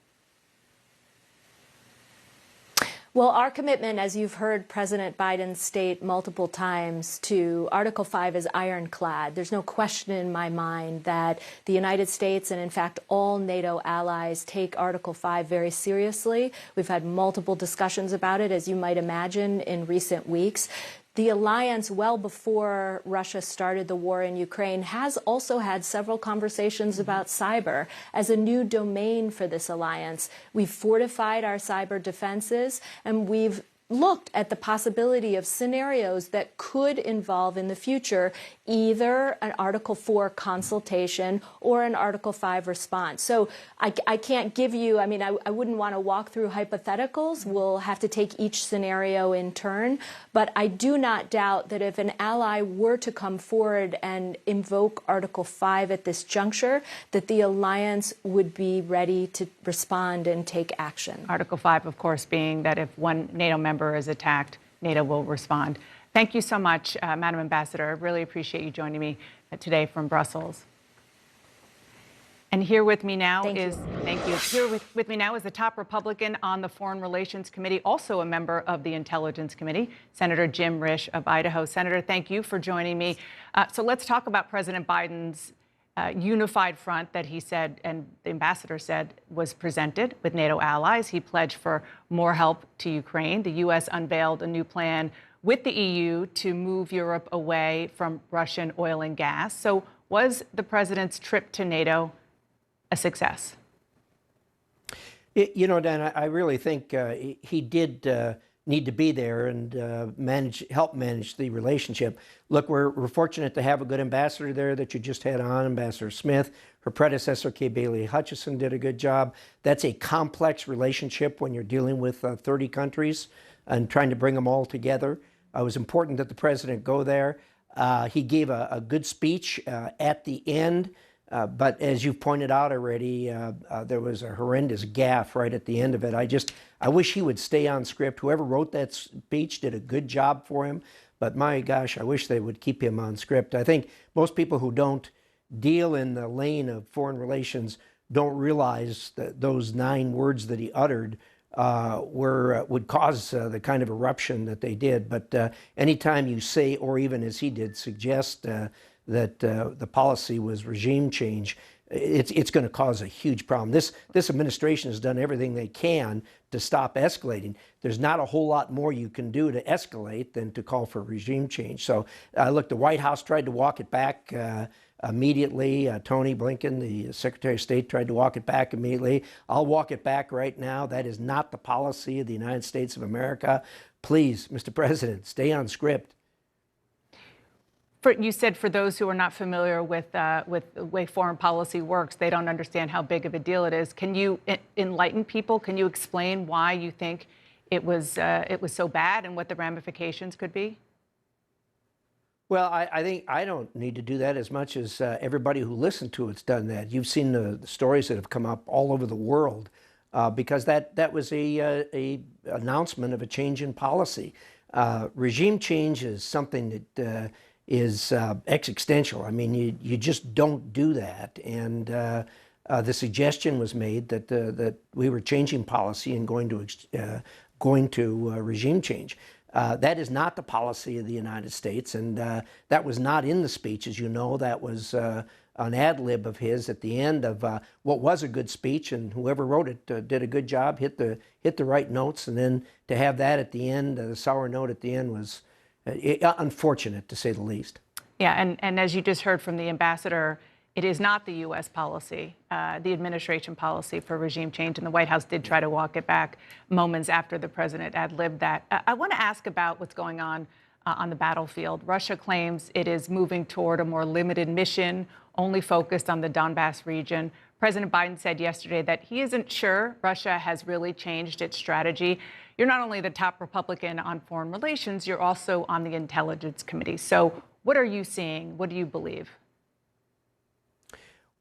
Well, our commitment, as you've heard President Biden state multiple times, to Article 5 is ironclad. There's no question in my mind that the United States and, in fact, all NATO allies take Article 5 very seriously. We've had multiple discussions about it, as you might imagine, in recent weeks. The alliance, well before Russia started the war in Ukraine, has also had several conversations about cyber as a new domain for this alliance. We've fortified our cyber defenses, and we've looked at the possibility of scenarios that could involve in the future either an Article 4 consultation or an Article 5 response. So I can't give you, I mean, I wouldn't want to walk through hypotheticals. We'll have to take each scenario in turn. But I do not doubt that if an ally were to come forward and invoke Article 5 at this juncture, that the alliance would be ready to respond and take action. Article 5, of course, being that if one NATO member is attacked, NATO will respond. Thank you so much, Madam Ambassador. I really appreciate you joining me today from Brussels. And here with me now Here with me now is the top Republican on the Foreign Relations Committee, also a member of the Intelligence Committee, Senator Jim Risch of Idaho. Senator, thank you for joining me. So let's talk about President Biden's unified front that he said, and the ambassador said, was presented with NATO allies. He pledged for more help to Ukraine. The U.S. unveiled a new plan with the EU to move Europe away from Russian oil and gas. So was the president's trip to NATO a success? You know, Dan, I really think he did need to be there and help manage the relationship. Look, we're fortunate to have a good ambassador there that you just had on, Ambassador Smith. Her predecessor, Kay Bailey Hutchison, did a good job. That's a complex relationship when you're dealing with 30 countries and trying to bring them all together. It was important that the president go there. He gave a good speech at the end But as you've pointed out already, there was a horrendous gaffe right at the end of it. I wish he would stay on script. Whoever wrote that speech did a good job for him. But my gosh, I wish they would keep him on script. I think most people who don't deal in the lane of foreign relations don't realize that those 9 words that he uttered would cause the kind of eruption that they did. But anytime you say, or even as he did, suggest that the policy was regime change, it's going to cause a huge problem. This administration has done everything they can to stop escalating. There's not a whole lot more you can do to escalate than to call for regime change. So look, the White House tried to walk it back immediately. Tony Blinken, the Secretary of State, tried to walk it back immediately. I'll walk it back right now. That is not the policy of the United States of America. Please, Mr. President, stay on script. You said for those who are not familiar with the way foreign policy works, they don't understand how big of a deal it is. Can you enlighten people? Can you explain why you think it was so bad and what the ramifications could be? Well, I think I don't need to do that as much as everybody who listened to it's done that. You've seen the stories that have come up all over the world because that was a announcement of a change in policy. Regime change is something that is existential. I mean, you just don't do that. And the suggestion was made that we were changing policy and going to regime change. That is not the policy of the United States, and that was not in the speech, as you know. That was an ad lib of his at the end of what was a good speech, and whoever wrote it did a good job, hit the right notes, and then to have that at the end, the sour note at the end was unfortunate, to say the least. Yeah, and as you just heard from the ambassador, it is not the U.S. policy, the administration policy for regime change, and the White House did try to walk it back moments after the president ad-libbed that. I want to ask about what's going on the battlefield. Russia claims it is moving toward a more limited mission, only focused on the Donbass region. President Biden said yesterday that he isn't sure Russia has really changed its strategy. You're not only the top Republican on foreign relations, you're also on the Intelligence Committee. So what are you seeing? What do you believe?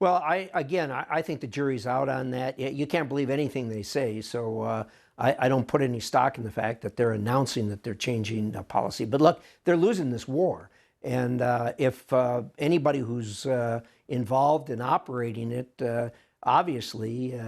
Well, I think the jury's out on that. You can't believe anything they say, so I don't put any stock in the fact that they're announcing that they're changing policy. But look, they're losing this war. And if anybody who's involved in operating it obviously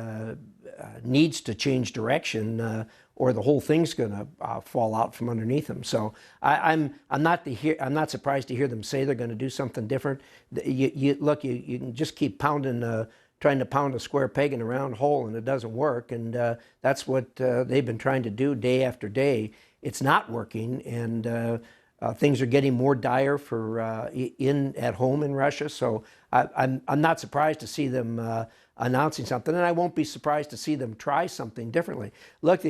needs to change direction, or the whole thing's going to fall out from underneath them. So I'm not surprised to hear them say they're going to do something different. You can just keep pounding, trying to pound a square peg in a round hole, and it doesn't work. And that's what they've been trying to do day after day. It's not working, and things are getting more dire for at home in Russia. So I'm not surprised to see them announcing something, and I won't be surprised to see them try something differently. Look,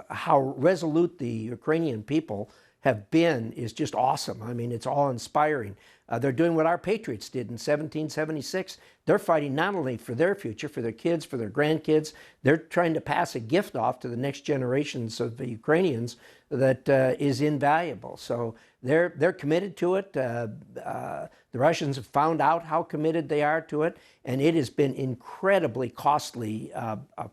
how resolute the Ukrainian people have been is just awesome. I mean, it's awe-inspiring. They're doing what our patriots did in 1776. They're fighting not only for their future, for their kids, for their grandkids. They're trying to pass a gift off to the next generations of the Ukrainians that is invaluable. So they're committed to it. The Russians have found out how committed they are to it, and it has been incredibly costly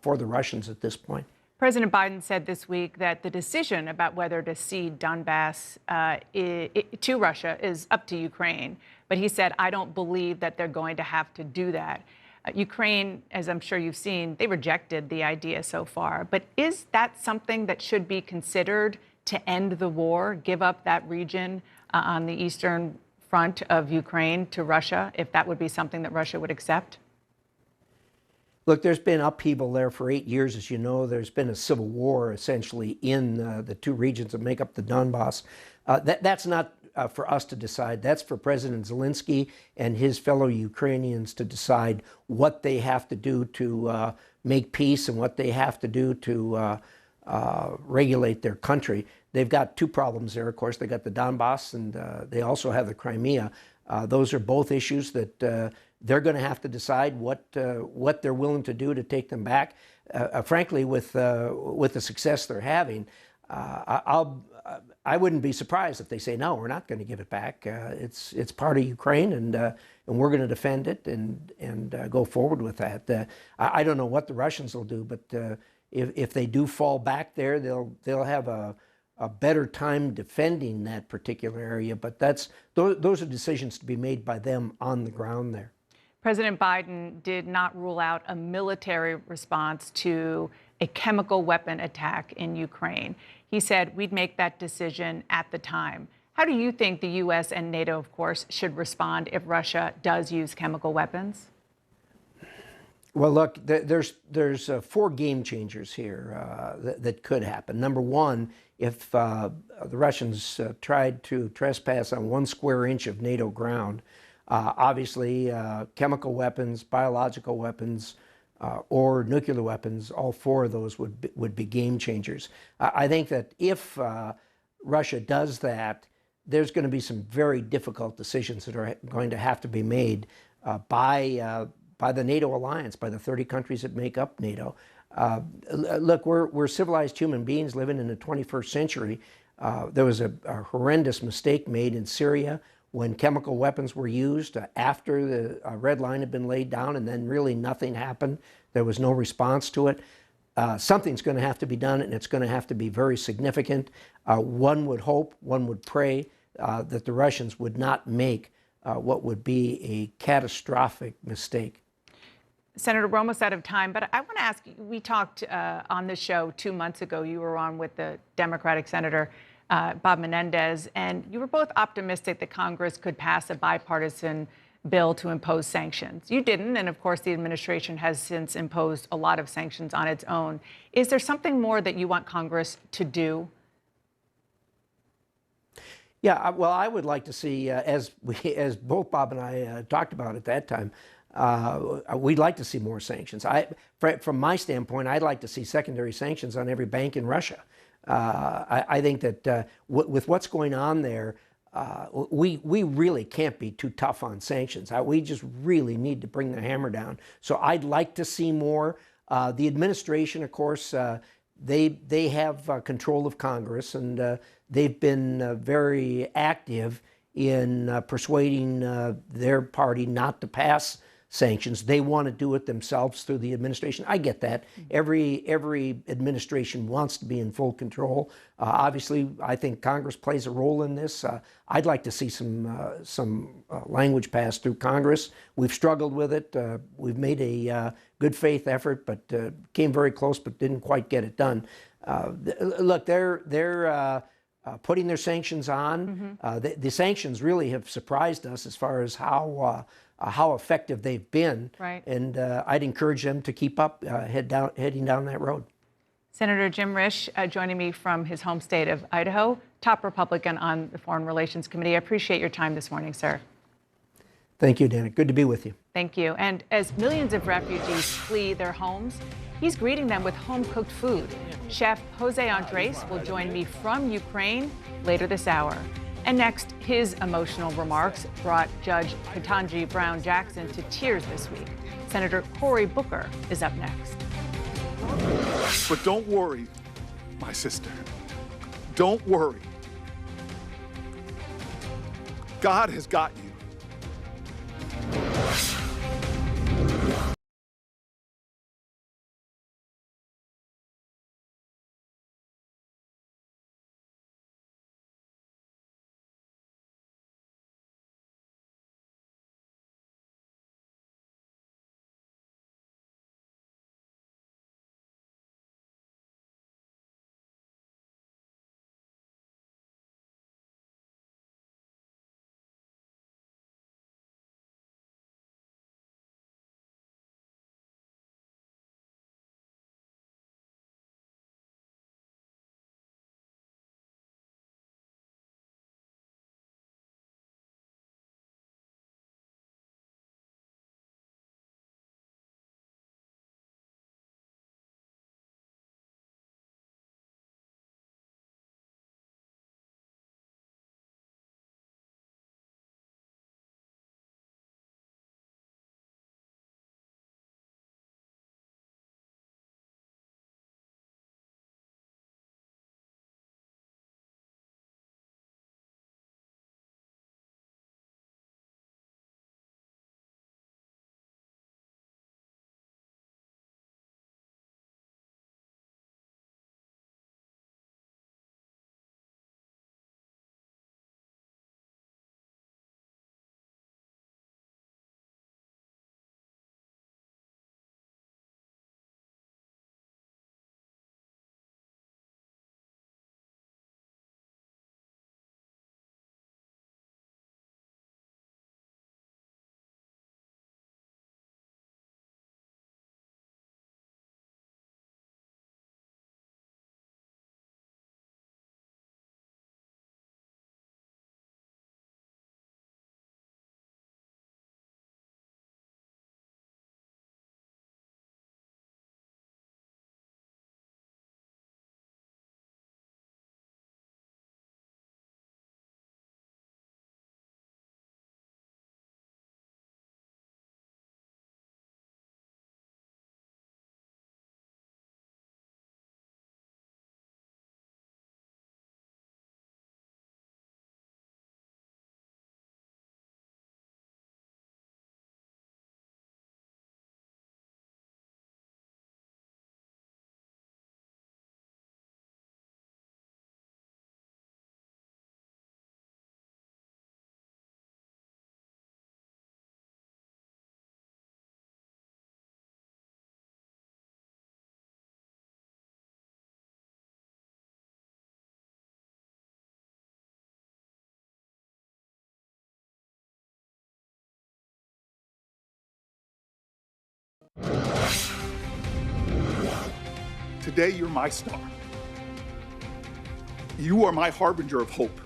for the Russians at this point. President Biden said this week that the decision about whether to cede Donbass to Russia is up to Ukraine. But he said, I don't believe that they're going to have to do that. Ukraine, as I'm sure you've seen, they rejected the idea so far. But is that something that should be considered to end the war, give up that region on the eastern front of Ukraine to Russia, if that would be something that Russia would accept? Look, there's been upheaval there for 8 years, as you know. There's been a civil war, essentially, in the two regions that make up the Donbass. That's not for us to decide. That's for President Zelensky and his fellow Ukrainians to decide what they have to do to make peace and what they have to do to regulate their country. They've got two problems there, of course. They got the Donbass, and they also have the Crimea. Those are both issues that they're going to have to decide what they're willing to do to take them back. Frankly, with the success they're having, I'll I wouldn't be surprised if they say, no, we're not going to give it back. It's part of Ukraine, and we're going to defend it and go forward with that. I don't know what the Russians will do, but if they do fall back there, they'll have a better time defending that particular area. But those are decisions to be made by them on the ground there. President Biden did not rule out a military response to a chemical weapon attack in Ukraine. He said we'd make that decision at the time. How do you think the U.S. and NATO, of course, should respond if Russia does use chemical weapons? Well, look, there's 4 game changers here that could happen. Number one, if the Russians tried to trespass on 1 square inch of NATO ground, obviously chemical weapons, biological weapons, or nuclear weapons, all 4 of those would be game changers. I think that if Russia does that, there's going to be some very difficult decisions that are going to have to be made by the NATO alliance, by the 30 countries that make up NATO. Look, we're civilized human beings living in the 21st century. There was a horrendous mistake made in Syria when chemical weapons were used after the red line had been laid down, and then really nothing happened. There was no response to it. Something's going to have to be done, and it's going to have to be very significant. One would hope, one would pray that the Russians would not make what would be a catastrophic mistake. Senator, we're almost out of time, but I want to ask you, we talked on this show 2 months ago. You were on with the Democratic Senator Bob Menendez, and you were both optimistic that Congress could pass a bipartisan bill to impose sanctions. You didn't, and of course the administration has since imposed a lot of sanctions on its own. Is there something more that you want Congress to do? Yeah, well, I would like to see, as both Bob and I talked about at that time, we'd like to see more sanctions. From my standpoint, I'd like to see secondary sanctions on every bank in Russia. I think that with what's going on there, we really can't be too tough on sanctions. We just really need to bring the hammer down. So I'd like to see more. The administration, of course, they have control of Congress, and they've been very active in persuading their party not to pass sanctions. They want to do it themselves through the administration. I get that. Every administration wants to be in full control. Obviously, I think Congress plays a role in this. I'd like to see some language passed through Congress. We've struggled with it. We've made a good faith effort, but came very close, but didn't quite get it done. Look, they're putting their sanctions on. The sanctions really have surprised us as far as how effective they've been. Right. And I'd encourage them to keep up, heading down that road. Senator Jim Risch joining me from his home state of Idaho, top Republican on the Foreign Relations Committee. I appreciate your time this morning, sir. Thank you, Dana. Good to be with you. Thank you. And as millions of refugees flee their homes, he's greeting them with home-cooked food. Chef Jose Andres will join me from Ukraine later this hour. And next, his emotional remarks brought Judge Ketanji Brown Jackson to tears this week. Senator Cory Booker is up next. But don't worry, my sister. Don't worry. God has got you. Today, you're my star. You are my harbinger of hope.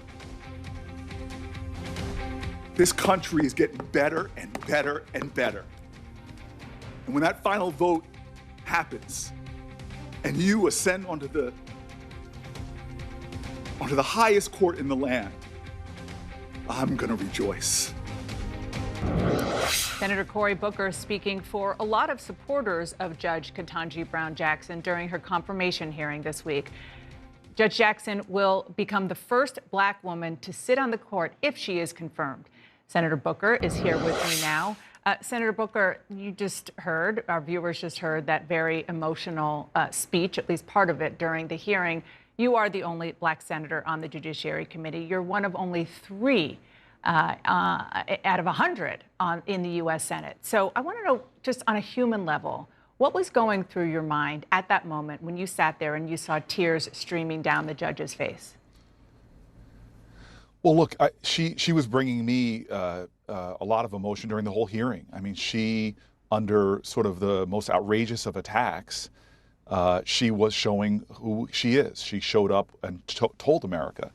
This country is getting better and better and better. And when that final vote happens and you ascend onto the highest court in the land, I'm gonna rejoice. Senator Cory Booker speaking for a lot of supporters of Judge Ketanji Brown Jackson during her confirmation hearing this week. Judge Jackson will become the first Black woman to sit on the court if she is confirmed. Senator Booker is here with me now. Senator Booker, you just heard, our viewers just heard that very emotional speech, at least part of it, during the hearing. You are the only Black senator on the Judiciary Committee. You're one of only 3 out of 100 in the U.S. Senate. So I want to know, just on a human level, what was going through your mind at that moment when you sat there and you saw tears streaming down the judge's face? Well, look, she was bringing me a lot of emotion during the whole hearing. I mean, she, under sort of the most outrageous of attacks, she was showing who she is. She showed up and told America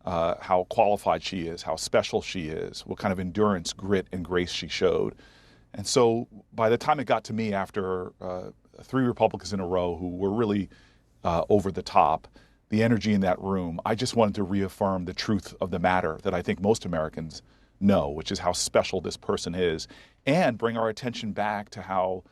how qualified she is, how special she is, what kind of endurance, grit, and grace she showed. And so by the time it got to me after 3 Republicans in a row who were really over the top, the energy in that room, I just wanted to reaffirm the truth of the matter that I think most Americans know, which is how special this person is, and bring our attention back to how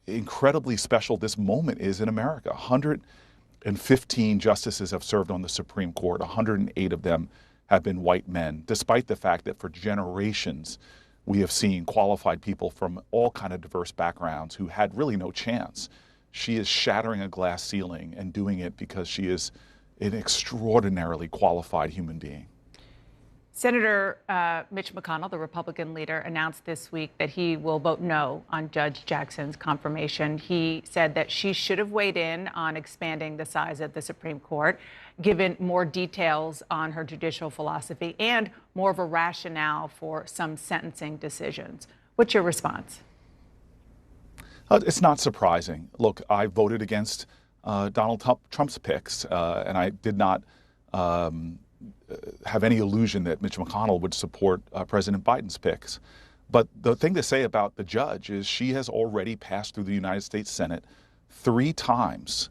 incredibly special this moment is in America. 115 justices have served on the Supreme Court. 108 of them have been white men, despite the fact that for generations we have seen qualified people from all kind of diverse backgrounds who had really no chance. She is shattering a glass ceiling and doing it because she is an extraordinarily qualified human being. Senator Mitch McConnell, the Republican leader, announced this week that he will vote no on Judge Jackson's confirmation. He said that she should have weighed in on expanding the size of the Supreme Court, given more details on her judicial philosophy and more of a rationale for some sentencing decisions. What's your response? It's not surprising. Look, I voted against Donald Trump's picks, and I did not have any illusion that Mitch McConnell would support President Biden's picks. But the thing to say about the judge is she has already passed through the United States Senate 3 times,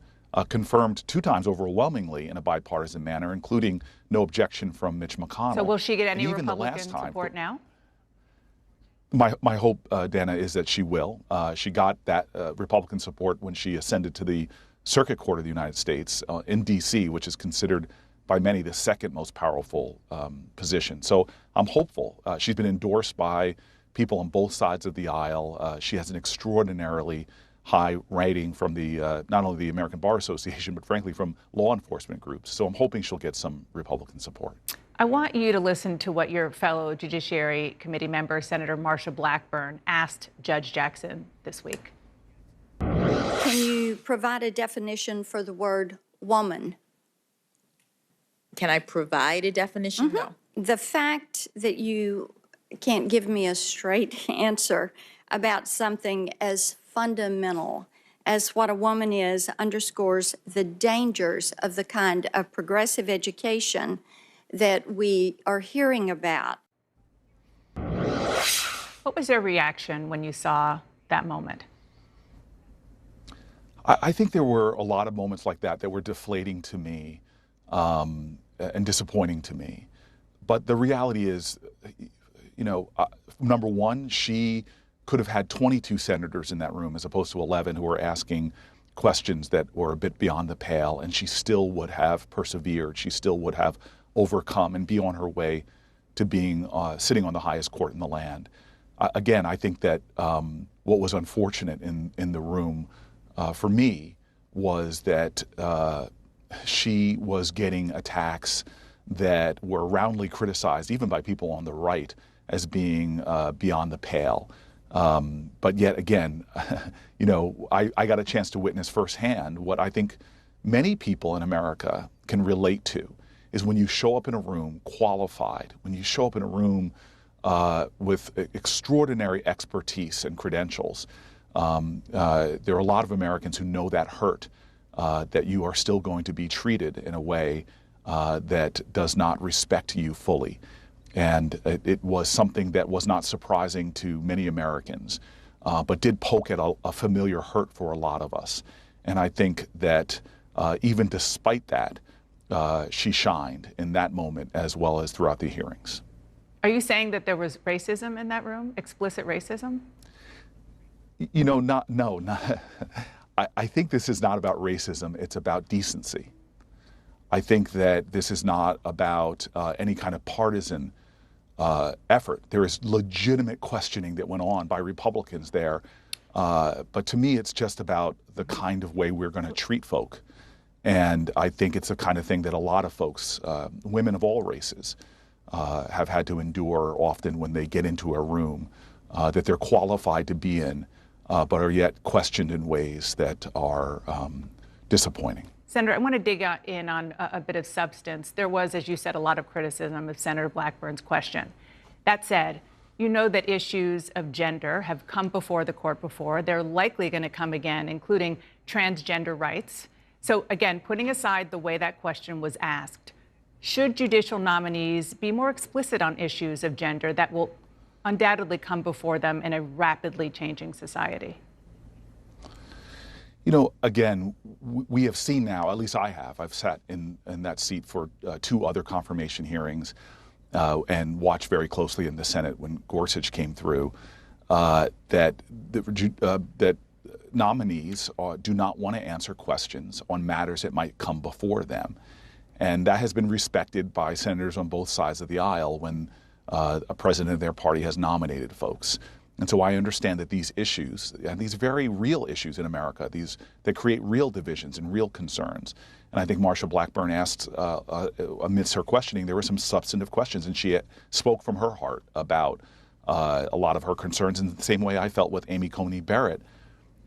confirmed 2 times overwhelmingly in a bipartisan manner, including no objection from Mitch McConnell. So will she get any Republican support now? My hope, Dana, is that she will. She got that Republican support when she ascended to the Circuit Court of the United States in D.C., which is considered by many the second most powerful position. So I'm hopeful. She's been endorsed by people on both sides of the aisle. She has an extraordinarily high rating from the not only the American Bar Association, but frankly from law enforcement groups. So I'm hoping she'll get some Republican support. I want you to listen to what your fellow Judiciary Committee member, Senator Marsha Blackburn, asked Judge Jackson this week. Can you provide a definition for the word woman? Can I provide a definition? Mm-hmm. No. The fact that you can't give me a straight answer about something as fundamental as what a woman is underscores the dangers of the kind of progressive education that we are hearing about. What was your reaction when you saw that moment? I think there were a lot of moments like that were deflating to me and disappointing to me. But the reality is, you know, number one, she could have had 22 senators in that room as opposed to 11 who were asking questions that were a bit beyond the pale, and she still would have persevered. She still would have overcome and be on her way to being sitting on the highest court in the land. Again, I think that what was unfortunate in the room for me was that she was getting attacks that were roundly criticized, even by people on the right, as being beyond the pale. But yet again, you know, I got a chance to witness firsthand what I think many people in America can relate to, is when you show up in a room qualified, when you show up in a room with extraordinary expertise and credentials. There are a lot of Americans who know that hurt that you are still going to be treated in a way that does not respect you fully. And it was something that was not surprising to many Americans, but did poke at a familiar hurt for a lot of us. And I think that even despite that, she shined in that moment as well as throughout the hearings. Are you saying that there was racism in that room, explicit racism? You know, not. I think this is not about racism, it's about decency. I think that this is not about any kind of partisan effort. There is legitimate questioning that went on by Republicans there. But to me, it's just about the kind of way we're going to treat folk. And I think it's the kind of thing that a lot of folks, women of all races, have had to endure often when they get into a room that they're qualified to be in, but are yet questioned in ways that are disappointing. Senator, I want to dig in on a bit of substance. There was, as you said, a lot of criticism of Senator Blackburn's question. That said, you know that issues of gender have come before the court before. They're likely going to come again, including transgender rights. So again, putting aside the way that question was asked, should judicial nominees be more explicit on issues of gender that will undoubtedly come before them in a rapidly changing society? You know, again, we have seen now, at least I have, I've sat in that seat for 2 other confirmation hearings and watched very closely in the Senate when Gorsuch came through, that nominees do not want to answer questions on matters that might come before them. And that has been respected by senators on both sides of the aisle when a president of their party has nominated folks. And so I understand that these issues, and these very real issues in America, that create real divisions and real concerns. And I think Marsha Blackburn asked, amidst her questioning, there were some substantive questions, and she spoke from her heart about a lot of her concerns in the same way I felt with Amy Coney Barrett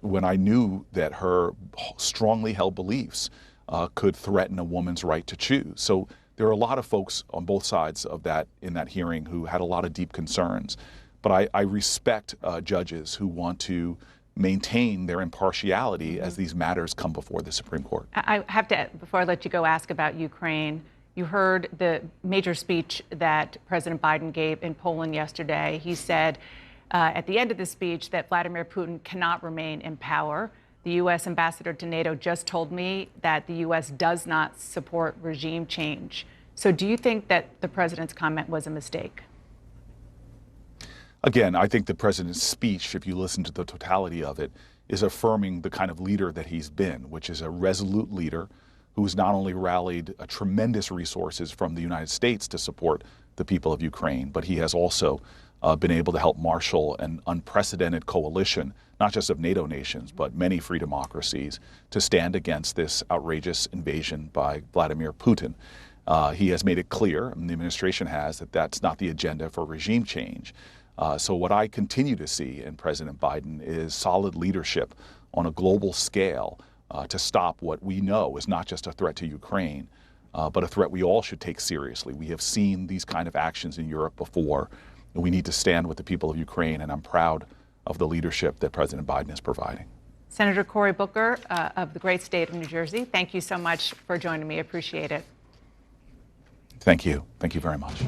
when I knew that her strongly held beliefs could threaten a woman's right to choose. So there are a lot of folks on both sides of that in that hearing who had a lot of deep concerns. But I respect judges who want to maintain their impartiality as these matters come before the Supreme Court. I have to, before I let you go, ask about Ukraine. You heard the major speech that President Biden gave in Poland yesterday. He said at the end of the speech that Vladimir Putin cannot remain in power. The U.S. ambassador to NATO just told me that the U.S. does not support regime change. So do you think that the president's comment was a mistake? Again, I think the president's speech, if you listen to the totality of it, is affirming the kind of leader that he's been, which is a resolute leader who's not only rallied tremendous resources from the United States to support the people of Ukraine, but he has also been able to help marshal an unprecedented coalition, not just of NATO nations, but many free democracies, to stand against this outrageous invasion by Vladimir Putin. He has made it clear, and the administration has, that that's not the agenda for regime change. So what I continue to see in President Biden is solid leadership on a global scale to stop what we know is not just a threat to Ukraine, but a threat we all should take seriously. We have seen these kind of actions in Europe before, and we need to stand with the people of Ukraine, and I'm proud of the leadership that President Biden is providing. Senator Cory Booker of the great state of New Jersey, thank you so much for joining me. Appreciate it. Thank you. Thank you very much.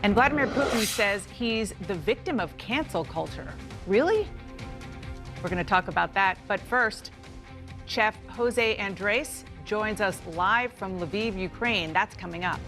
And Vladimir Putin says he's the victim of cancel culture. Really? We're going to talk about that. But first, Chef Jose Andres joins us live from Lviv, Ukraine. That's coming up.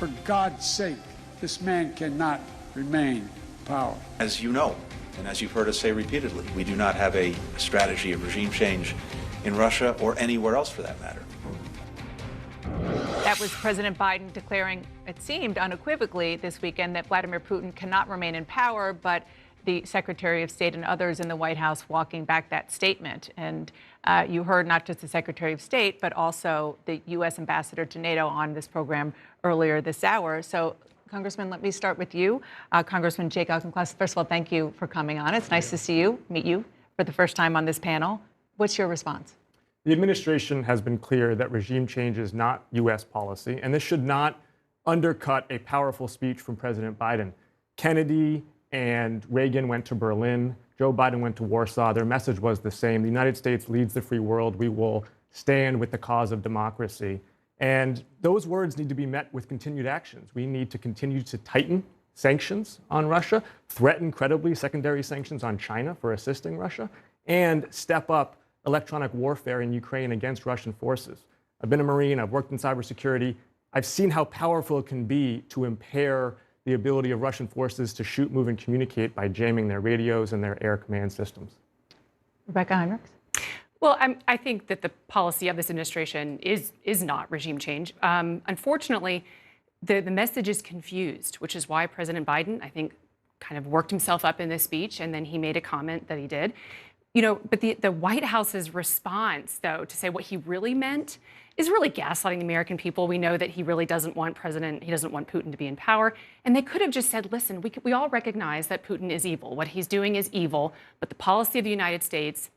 For God's sake, this man cannot remain in power. As you know, and as you've heard us say repeatedly, we do not have a strategy of regime change in Russia or anywhere else for that matter. That was President Biden declaring, it seemed unequivocally this weekend, that Vladimir Putin cannot remain in power, but the Secretary of State and others in the White House walking back that statement. And you heard not just the Secretary of State, but also the U.S. Ambassador to NATO on this program earlier this hour. So, Congressman, let me start with you. Congressman Jake Auchincloss, first of all, thank you for coming on. It's nice to see you, meet you for the first time on this panel. What's your response? The administration has been clear that regime change is not U.S. policy, and this should not undercut a powerful speech from President Biden. Kennedy and Reagan went to Berlin. Joe Biden went to Warsaw. Their message was the same. The United States leads the free world. We will stand with the cause of democracy. And those words need to be met with continued actions. We need to continue to tighten sanctions on Russia, threaten credibly secondary sanctions on China for assisting Russia, and step up electronic warfare in Ukraine against Russian forces. I've been a Marine, I've worked in cybersecurity. I've seen how powerful it can be to impair the ability of Russian forces to shoot, move, and communicate by jamming their radios and their air command systems. Rebecca Heinrichs? Well, I think that the policy of this administration is not regime change. Unfortunately, the message is confused, which is why President Biden, I think, kind of worked himself up in this speech, and then he made a comment that he did. You know, but the White House's response, though, to say what he really meant is really gaslighting the American people. We know that he really doesn't want he doesn't want Putin to be in power. And they could have just said, listen, we all recognize that Putin is evil. What he's doing is evil, but the policy of the United States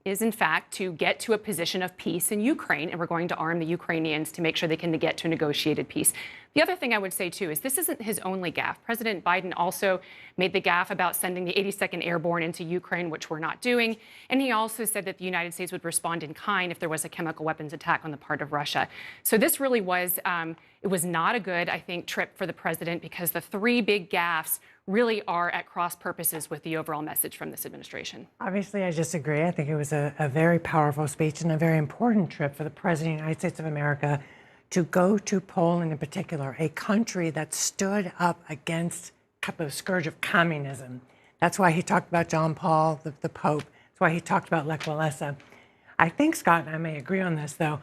is, in fact, to get to a position of peace in Ukraine, and we're going to arm the Ukrainians to make sure they can get to a negotiated peace. The other thing I would say, too, is this isn't his only gaffe. President Biden also made the gaffe about sending the 82nd Airborne into Ukraine, which we're not doing. And he also said that the United States would respond in kind if there was a chemical weapons attack on the part of Russia. So this really was, it was not a good, I think, trip for the president, because the three big gaffes really are at cross purposes with the overall message from this administration. Obviously, I disagree. I think it was a very powerful speech and a very important trip for the President of the United States of America to go to Poland in particular, a country that stood up against the scourge of communism. That's why he talked about John Paul, the Pope. That's why he talked about Lech Walesa. I think, Scott, and I may agree on this, though,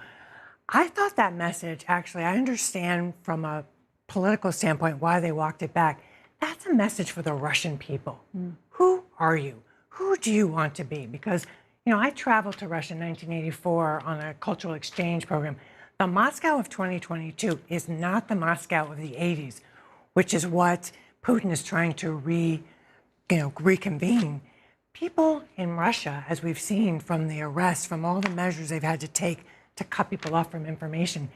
I thought that message, actually, I understand from a political standpoint why they walked it back. That's a message for the Russian people. Who are you? Who do you want to be? Because, you know, I traveled to Russia in 1984 on a cultural exchange program. The Moscow of 2022 is not the Moscow of the 80s, which is what Putin is trying to reconvene. People in Russia, as we've seen from the arrests, from all the measures they've had to take to cut people off from information,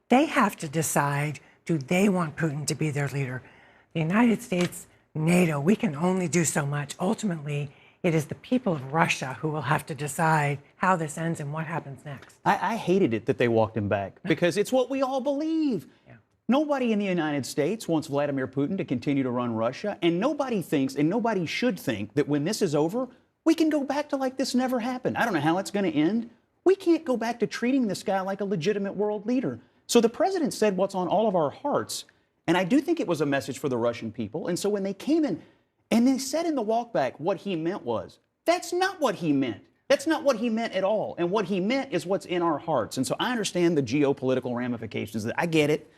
they have to decide, do they want Putin to be their leader? The United States, NATO, we can only do so much. Ultimately, it is the people of Russia who will have to decide how this ends and what happens next. I hated it that they walked him back, because it's what we all believe. Yeah. Nobody in the United States wants Vladimir Putin to continue to run Russia, and nobody thinks, and nobody should think, that when this is over, we can go back to like this never happened. I don't know how it's going to end. We can't go back to treating this guy like a legitimate world leader. So the president said what's on all of our hearts. And I do think it was a message for the Russian people. And so when they came in and they said in the walkback what he meant was, that's not what he meant. That's not what he meant at all. And what he meant is what's in our hearts. And so I understand the geopolitical ramifications. I get it.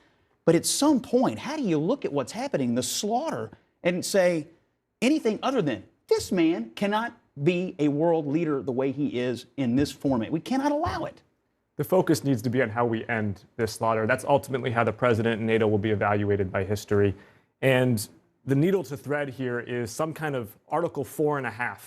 But at some point, how do you look at what's happening, the slaughter, and say anything other than this man cannot be a world leader the way he is in this format? We cannot allow it. The focus needs to be on how we end this slaughter. That's ultimately how the president and NATO will be evaluated by history. And the needle to thread here is some kind of Article 4.5.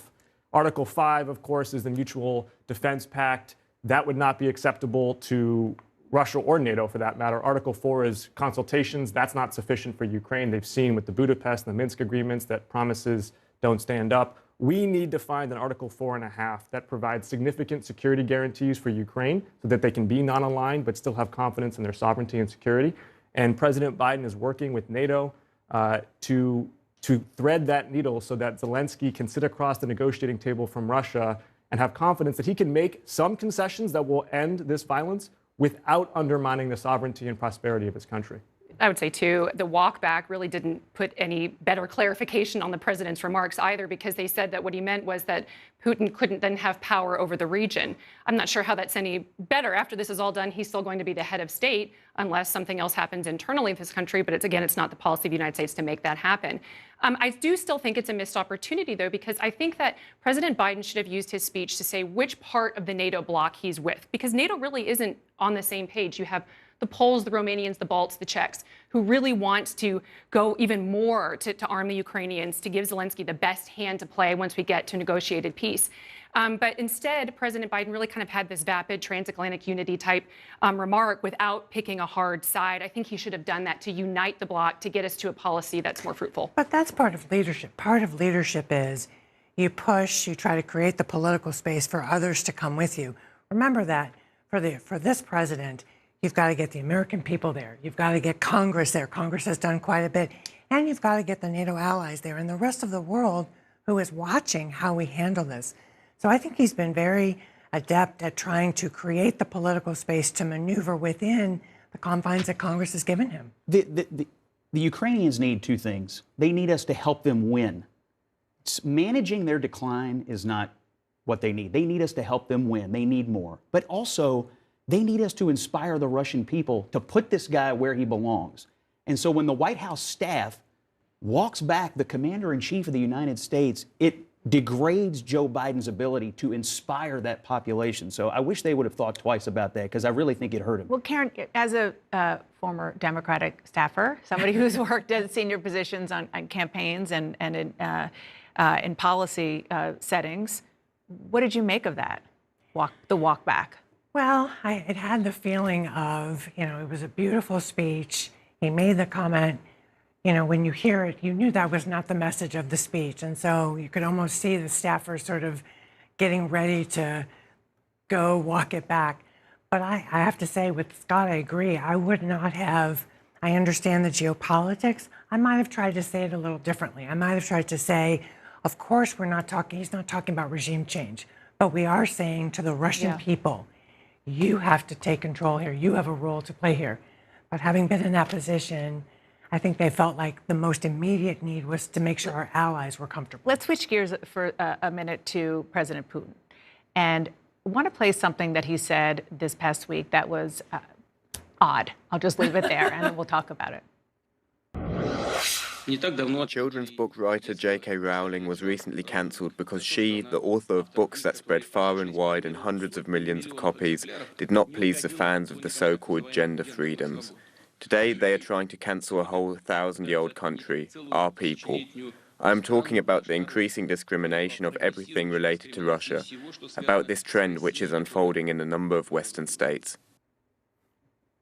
Article 5, of course, is the Mutual Defense Pact. That would not be acceptable to Russia or NATO, for that matter. Article 4 is consultations. That's not sufficient for Ukraine. They've seen with the Budapest and the Minsk agreements that promises don't stand up. We need to find an Article 4.5 that provides significant security guarantees for Ukraine so that they can be non-aligned but still have confidence in their sovereignty and security. And President Biden is working with NATO to thread that needle so that Zelensky can sit across the negotiating table from Russia and have confidence that he can make some concessions that will end this violence without undermining the sovereignty and prosperity of his country. I would say, too, the walk back really didn't put any better clarification on the president's remarks either, because they said that what he meant was that Putin couldn't then have power over the region. I'm not sure how that's any better. After this is all done, he's still going to be the head of state unless something else happens internally in this country. But it's not the policy of the United States to make that happen. I do still think it's a missed opportunity, though, because I think that President Biden should have used his speech to say which part of the NATO bloc he's with, because NATO really isn't on the same page. You have the Poles, the Romanians, the Balts, the Czechs, who really want to go even more to arm the Ukrainians, to give Zelensky the best hand to play once we get to negotiated peace. But instead, President Biden really kind of had this vapid transatlantic unity type remark without picking a hard side. I think he should have done that to unite the bloc, to get us to a policy that's more fruitful. But that's part of leadership. Part of leadership is you push, you try to create the political space for others to come with you. Remember that for this president, you've got to get the American people there. You've got to get Congress there. Congress has done quite a bit. And you've got to get the NATO allies there and the rest of the world who is watching how we handle this. So I think he's been very adept at trying to create the political space to maneuver within the confines that Congress has given him. The Ukrainians need two things. They need us to help them win. Managing their decline is not what they need. They need us to help them win. They need more. But also, they need us to inspire the Russian people to put this guy where he belongs. And so when the White House staff walks back the commander-in-chief of the United States, it degrades Joe Biden's ability to inspire that population. So I wish they would have thought twice about that, because I really think it hurt him. Well, Karen, as a former Democratic staffer, somebody who's worked at senior positions on campaigns and in policy settings, what did you make of that, the walk back? Well, it had the feeling of, it was a beautiful speech. He made the comment. When you hear it, you knew that was not the message of the speech. And so you could almost see the staffers sort of getting ready to go walk it back. But I have to say, with Scott, I agree. I would not have, I understand the geopolitics. I might have tried to say it a little differently. I might have tried to say, of course, he's not talking about regime change, but we are saying to the Russian people, you have to take control here. You have a role to play here. But having been in that position, I think they felt like the most immediate need was to make sure our allies were comfortable. Let's switch gears for a minute to President Putin. And I want to play something that he said this past week that was odd. I'll just leave it there, and then we'll talk about it. Children's book writer J.K. Rowling was recently cancelled because she, the author of books that spread far and wide in hundreds of millions of copies, did not please the fans of the so-called gender freedoms. Today, they are trying to cancel a whole 1,000-year-old country, our people. I am talking about the increasing discrimination of everything related to Russia, about this trend which is unfolding in a number of Western states.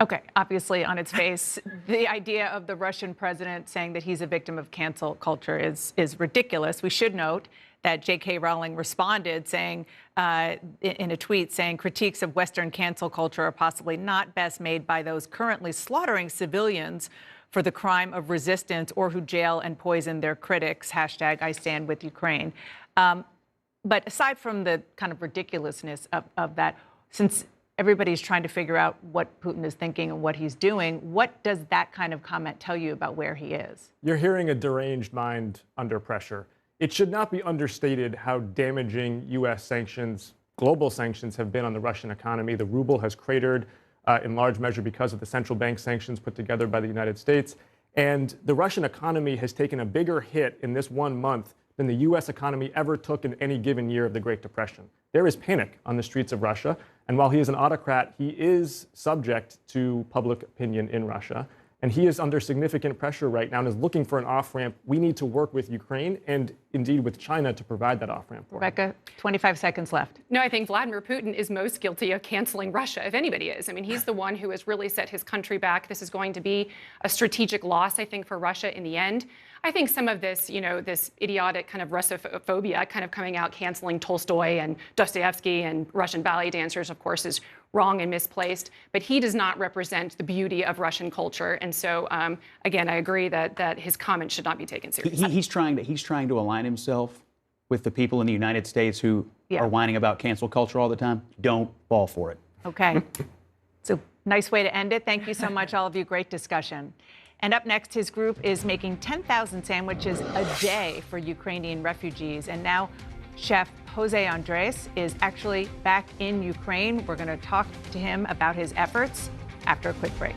Okay, obviously on its face, the idea of the Russian president saying that he's a victim of cancel culture is ridiculous. We should note that J.K. Rowling responded saying, in a tweet saying, critiques of Western cancel culture are possibly not best made by those currently slaughtering civilians for the crime of resistance or who jail and poison their critics, hashtag I stand with Ukraine. But aside from the kind of ridiculousness of that, since everybody's trying to figure out what Putin is thinking and what he's doing, what does that kind of comment tell you about where he is? You're hearing a deranged mind under pressure. It should not be understated how damaging U.S. sanctions, global sanctions, have been on the Russian economy. The ruble has cratered in large measure because of the central bank sanctions put together by the United States. And the Russian economy has taken a bigger hit in this 1 month than the U.S. economy ever took in any given year of the Great Depression. There is panic on the streets of Russia. And while he is an autocrat, he is subject to public opinion in Russia. And he is under significant pressure right now and is looking for an off-ramp. We need to work with Ukraine and indeed with China to provide that off-ramp for him. Rebecca, 25 seconds left. No, I think Vladimir Putin is most guilty of canceling Russia, if anybody is. I mean, he's the one who has really set his country back. This is going to be a strategic loss, I think, for Russia in the end. I think some of this, this idiotic kind of Russophobia kind of coming out, canceling Tolstoy and Dostoevsky and Russian ballet dancers, of course, is wrong and misplaced. But he does not represent the beauty of Russian culture. And so, again, I agree that his comments should not be taken seriously. He's trying to align himself with the people in the United States who are whining about cancel culture all the time. Don't fall for it. Okay. So nice way to end it. Thank you so much, all of you. Great discussion. And up next, his group is making 10,000 sandwiches a day for Ukrainian refugees. And now Chef Jose Andres is actually back in Ukraine. We're going to talk to him about his efforts after a quick break.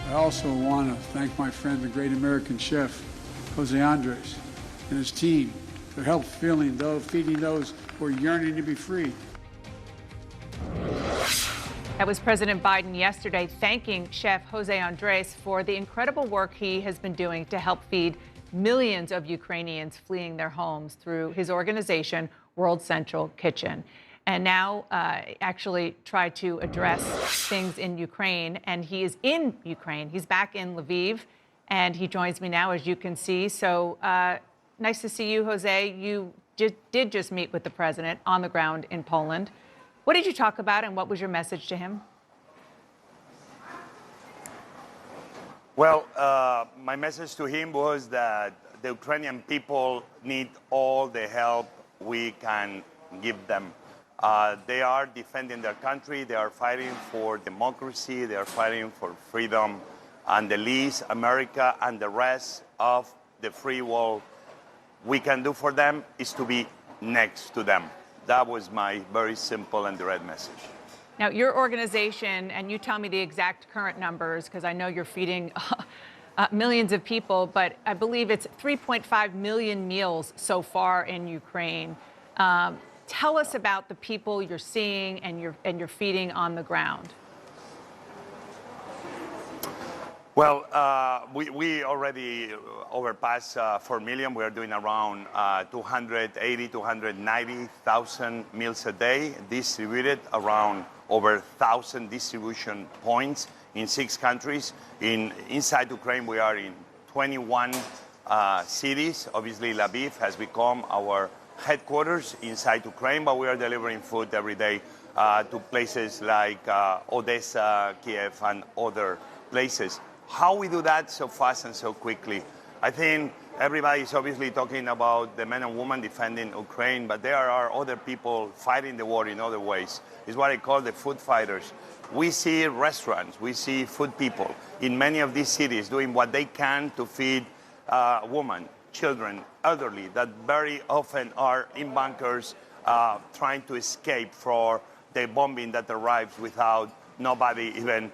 I also want to thank my friend, the great American chef, Jose Andres, and his team for help feeding those who are yearning to be free. That was President Biden yesterday thanking Chef Jose Andres for the incredible work he has been doing to help feed millions of Ukrainians fleeing their homes through his organization, World Central Kitchen. And now actually try to address things in Ukraine. And he is in Ukraine. He's back in Lviv, and he joins me now, as you can see. So nice to see you, Jose. You did just meet with the president on the ground in Poland. What did you talk about, and what was your message to him? Well, my message to him was that the Ukrainian people need all the help we can give them. They are defending their country, they are fighting for democracy, they are fighting for freedom, and the least America and the rest of the free world we can do for them is to be next to them. That was my very simple and direct message. Now, your organization, and you tell me the exact current numbers, because I know you're feeding millions of people, but I believe it's 3.5 million meals so far in Ukraine. Tell us about the people you're seeing and you're feeding on the ground. Well, we already overpassed 4 million. We are doing around 280, 290,000 meals a day, distributed around over 1,000 distribution points in 6 countries. Inside Ukraine, we are in 21 cities. Obviously, Lviv has become our headquarters inside Ukraine, but we are delivering food every day to places like Odessa, Kiev, and other places. How we do that so fast and so quickly? I think everybody is obviously talking about the men and women defending Ukraine, but there are other people fighting the war in other ways. It's what I call the food fighters. We see restaurants, we see food people in many of these cities doing what they can to feed women, children, elderly, that very often are in bunkers trying to escape from the bombing that arrives without nobody even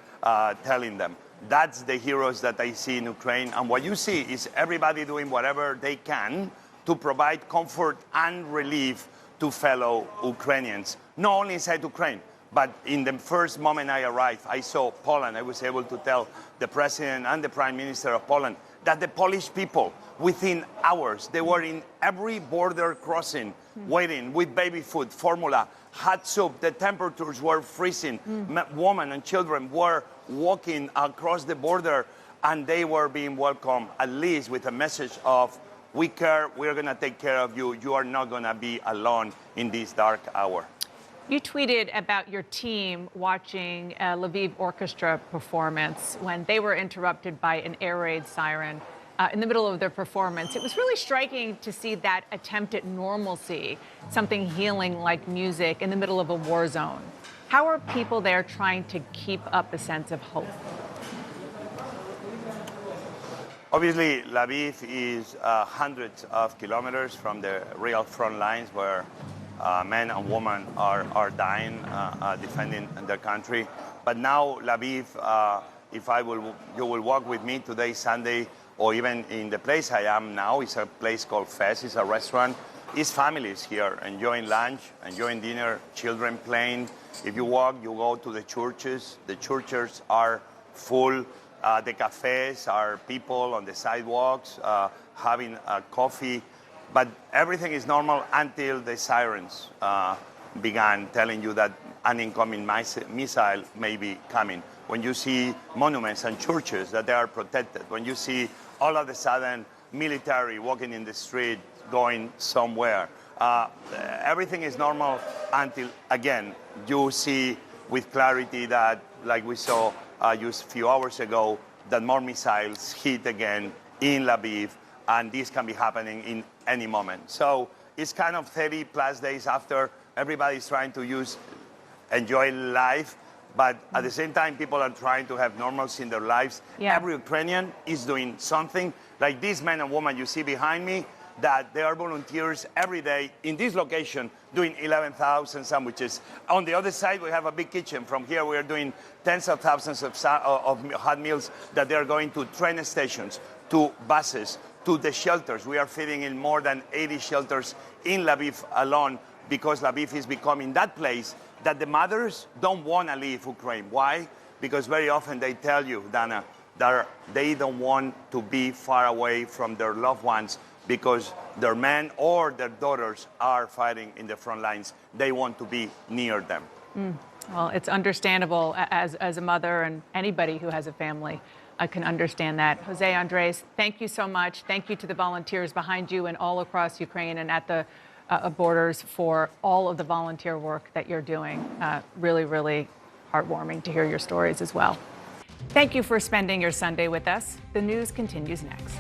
telling them. That's the heroes that I see in Ukraine. And what you see is everybody doing whatever they can to provide comfort and relief to fellow Ukrainians, not only inside Ukraine, but in the first moment I arrived, I saw Poland. I was able to tell the president and the prime minister of Poland that the Polish people, within hours, they were in every border crossing, waiting with baby food, formula, hot soup. The temperatures were freezing. Women and children were walking across the border, and they were being welcomed, at least with a message of, we care, we're going to take care of you. You are not going to be alone in this dark hour. You tweeted about your team watching a Lviv orchestra performance when they were interrupted by an air raid siren in the middle of their performance. It was really striking to see that attempt at normalcy, something healing like music in the middle of a war zone. How are people there trying to keep up a sense of hope? Obviously, Lviv is hundreds of kilometers from the real front lines where men and women are dying, defending their country. But now Lviv, if you will walk with me today, Sunday, or even in the place I am now, it's a place called Fest, it's a restaurant. It's families here enjoying lunch, enjoying dinner, children playing. If you walk, you go to the churches are full. The cafes are people on the sidewalks having coffee. But everything is normal until the sirens began telling you that an incoming missile may be coming. When you see monuments and churches that they are protected, when you see all of a sudden military walking in the street going somewhere, everything is normal until, again, you see with clarity that, like we saw just a few hours ago, that more missiles hit again in Lviv, and this can be happening in any moment. So it's kind of 30 plus days after. Everybody's trying to enjoy life, but at the same time, people are trying to have normalcy in their lives. Yeah. Every Ukrainian is doing something. Like these men and women you see behind me, that they are volunteers every day in this location doing 11,000 sandwiches. On the other side, we have a big kitchen. From here, we are doing tens of thousands of hot meals that they are going to train stations, to buses, to the shelters. We are feeding in more than 80 shelters in Lviv alone, because Lviv is becoming that place that the mothers don't want to leave Ukraine. Why? Because very often they tell you, Dana, that they don't want to be far away from their loved ones because their men or their daughters are fighting in the front lines. They want to be near them. Well, it's understandable as a mother, and anybody who has a family I can understand that. Jose Andres, thank you so much. Thank you to the volunteers behind you and all across Ukraine and at the borders for all of the volunteer work that you're doing. Really, really heartwarming to hear your stories as well. Thank you for spending your Sunday with us. The news continues next.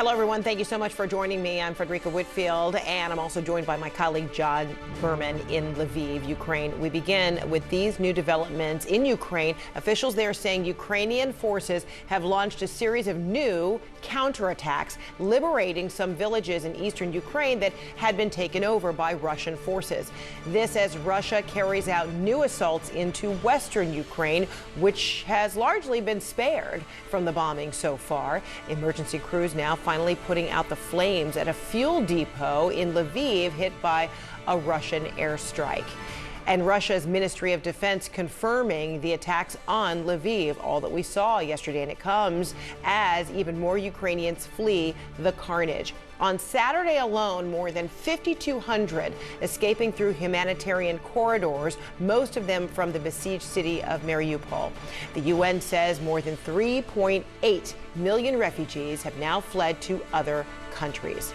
Hello, everyone. Thank you so much for joining me. I'm Frederica Whitfield, and I'm also joined by my colleague John Berman in Lviv, Ukraine. We begin with these new developments in Ukraine. Officials there saying Ukrainian forces have launched a series of new counterattacks, liberating some villages in eastern Ukraine that had been taken over by Russian forces. This as Russia carries out new assaults into western Ukraine, which has largely been spared from the bombing so far. Emergency crews now finally putting out the flames at a fuel depot in Lviv hit by a Russian airstrike. And Russia's Ministry of Defense confirming the attacks on Lviv, all that we saw yesterday, and it comes as even more Ukrainians flee the carnage. On Saturday alone, more than 5,200 escaping through humanitarian corridors, most of them from the besieged city of Mariupol. The UN says more than 3.8 million refugees have now fled to other countries.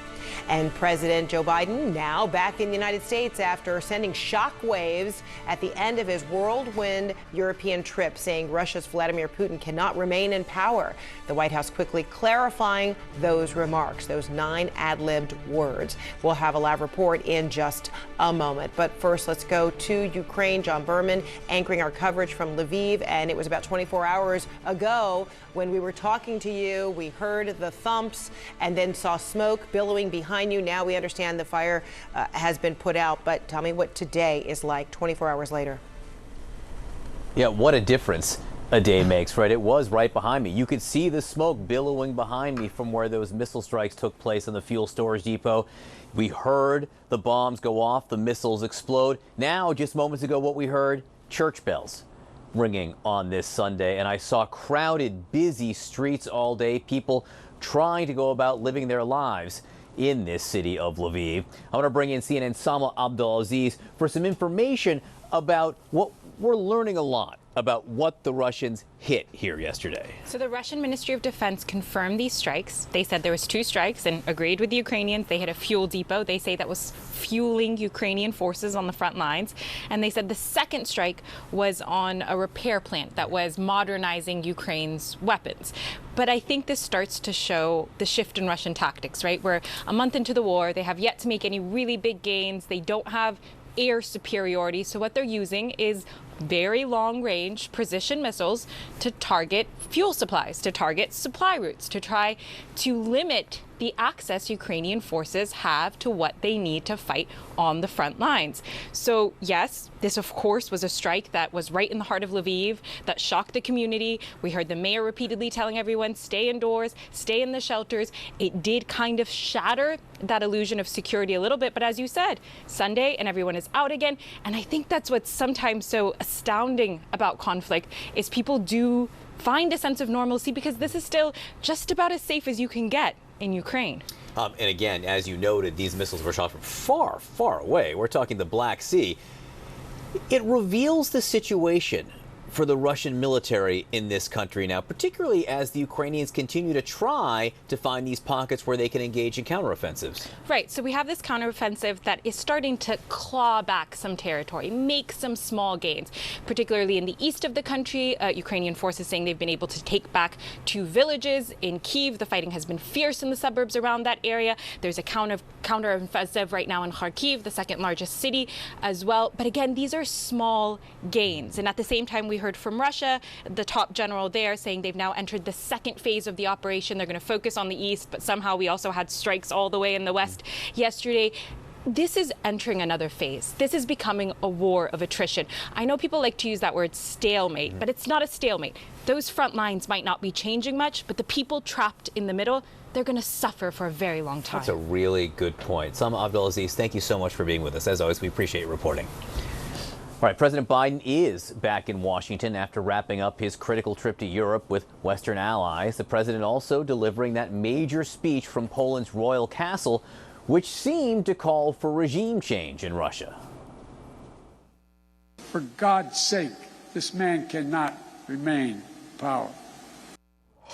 And President Joe Biden now back in the United States after sending shockwaves at the end of his whirlwind European trip, saying Russia's Vladimir Putin cannot remain in power. The White House quickly clarifying those remarks, those 9 ad-libbed words. We'll have a live report in just a moment. But first, let's go to Ukraine. John Berman anchoring our coverage from Lviv. And it was about 24 hours ago when we were talking to you. We heard the thumps and then saw smoke billowing behind you. Now we understand the fire has been put out. But tell me what today is like 24 hours later. Yeah, what a difference a day makes, right? It was right behind me. You could see the smoke billowing behind me from where those missile strikes took place on the fuel storage depot. We heard the bombs go off, the missiles explode. Now, just moments ago, what we heard, church bells ringing on this Sunday. And I saw crowded, busy streets all day, people trying to go about living their lives in this city of Lviv. I want to bring in CNN's Sama Abdulaziz for some information about what we're learning a lot about what the Russians hit here yesterday. So the Russian Ministry of Defense confirmed these strikes. They said there was 2 strikes and agreed with the Ukrainians. They hit a fuel depot. They say that was fueling Ukrainian forces on the front lines. And they said the second strike was on a repair plant that was modernizing Ukraine's weapons. But I think this starts to show the shift in Russian tactics, right? We're a month into the war. They have yet to make any really big gains. They don't have air superiority. So what they're using is very long-range precision missiles to target fuel supplies, to target supply routes, to try to limit the access Ukrainian forces have to what they need to fight on the front lines. So yes, this of course was a strike that was right in the heart of Lviv, that shocked the community. We heard the mayor repeatedly telling everyone, stay indoors, stay in the shelters. It did kind of shatter that illusion of security a little bit, but as you said, Sunday and everyone is out again. And I think that's what's sometimes so astounding about conflict is people do find a sense of normalcy because this is still just about as safe as you can get in Ukraine. And again, as you noted, these missiles were shot from far, far away. We're talking the Black Sea. It reveals the situation for the Russian military in this country now, particularly as the Ukrainians continue to try to find these pockets where they can engage in counteroffensives. Right, so we have this counteroffensive that is starting to claw back some territory, make some small gains, particularly in the east of the country. Ukrainian forces saying they've been able to take back 2 villages. In Kyiv, the fighting has been fierce in the suburbs around that area. There's a counteroffensive right now in Kharkiv, the second largest city as well. But again, these are small gains. And at the same time, we heard from Russia, the top general there saying they've now entered the second phase of the operation. They're going to focus on the east, but somehow we also had strikes all the way in the west yesterday. This is entering another phase. This is becoming a war of attrition. I know people like to use that word stalemate, but it's not a stalemate. Those front lines might not be changing much, but the people trapped in the middle, they're going to suffer for a very long time. That's a really good point. Sama Abdulaziz, thank you so much for being with us. As always, we appreciate your reporting. All right, President Biden is back in Washington after wrapping up his critical trip to Europe with Western allies. The president also delivering that major speech from Poland's royal castle, which seemed to call for regime change in Russia. For God's sake, this man cannot remain in power. I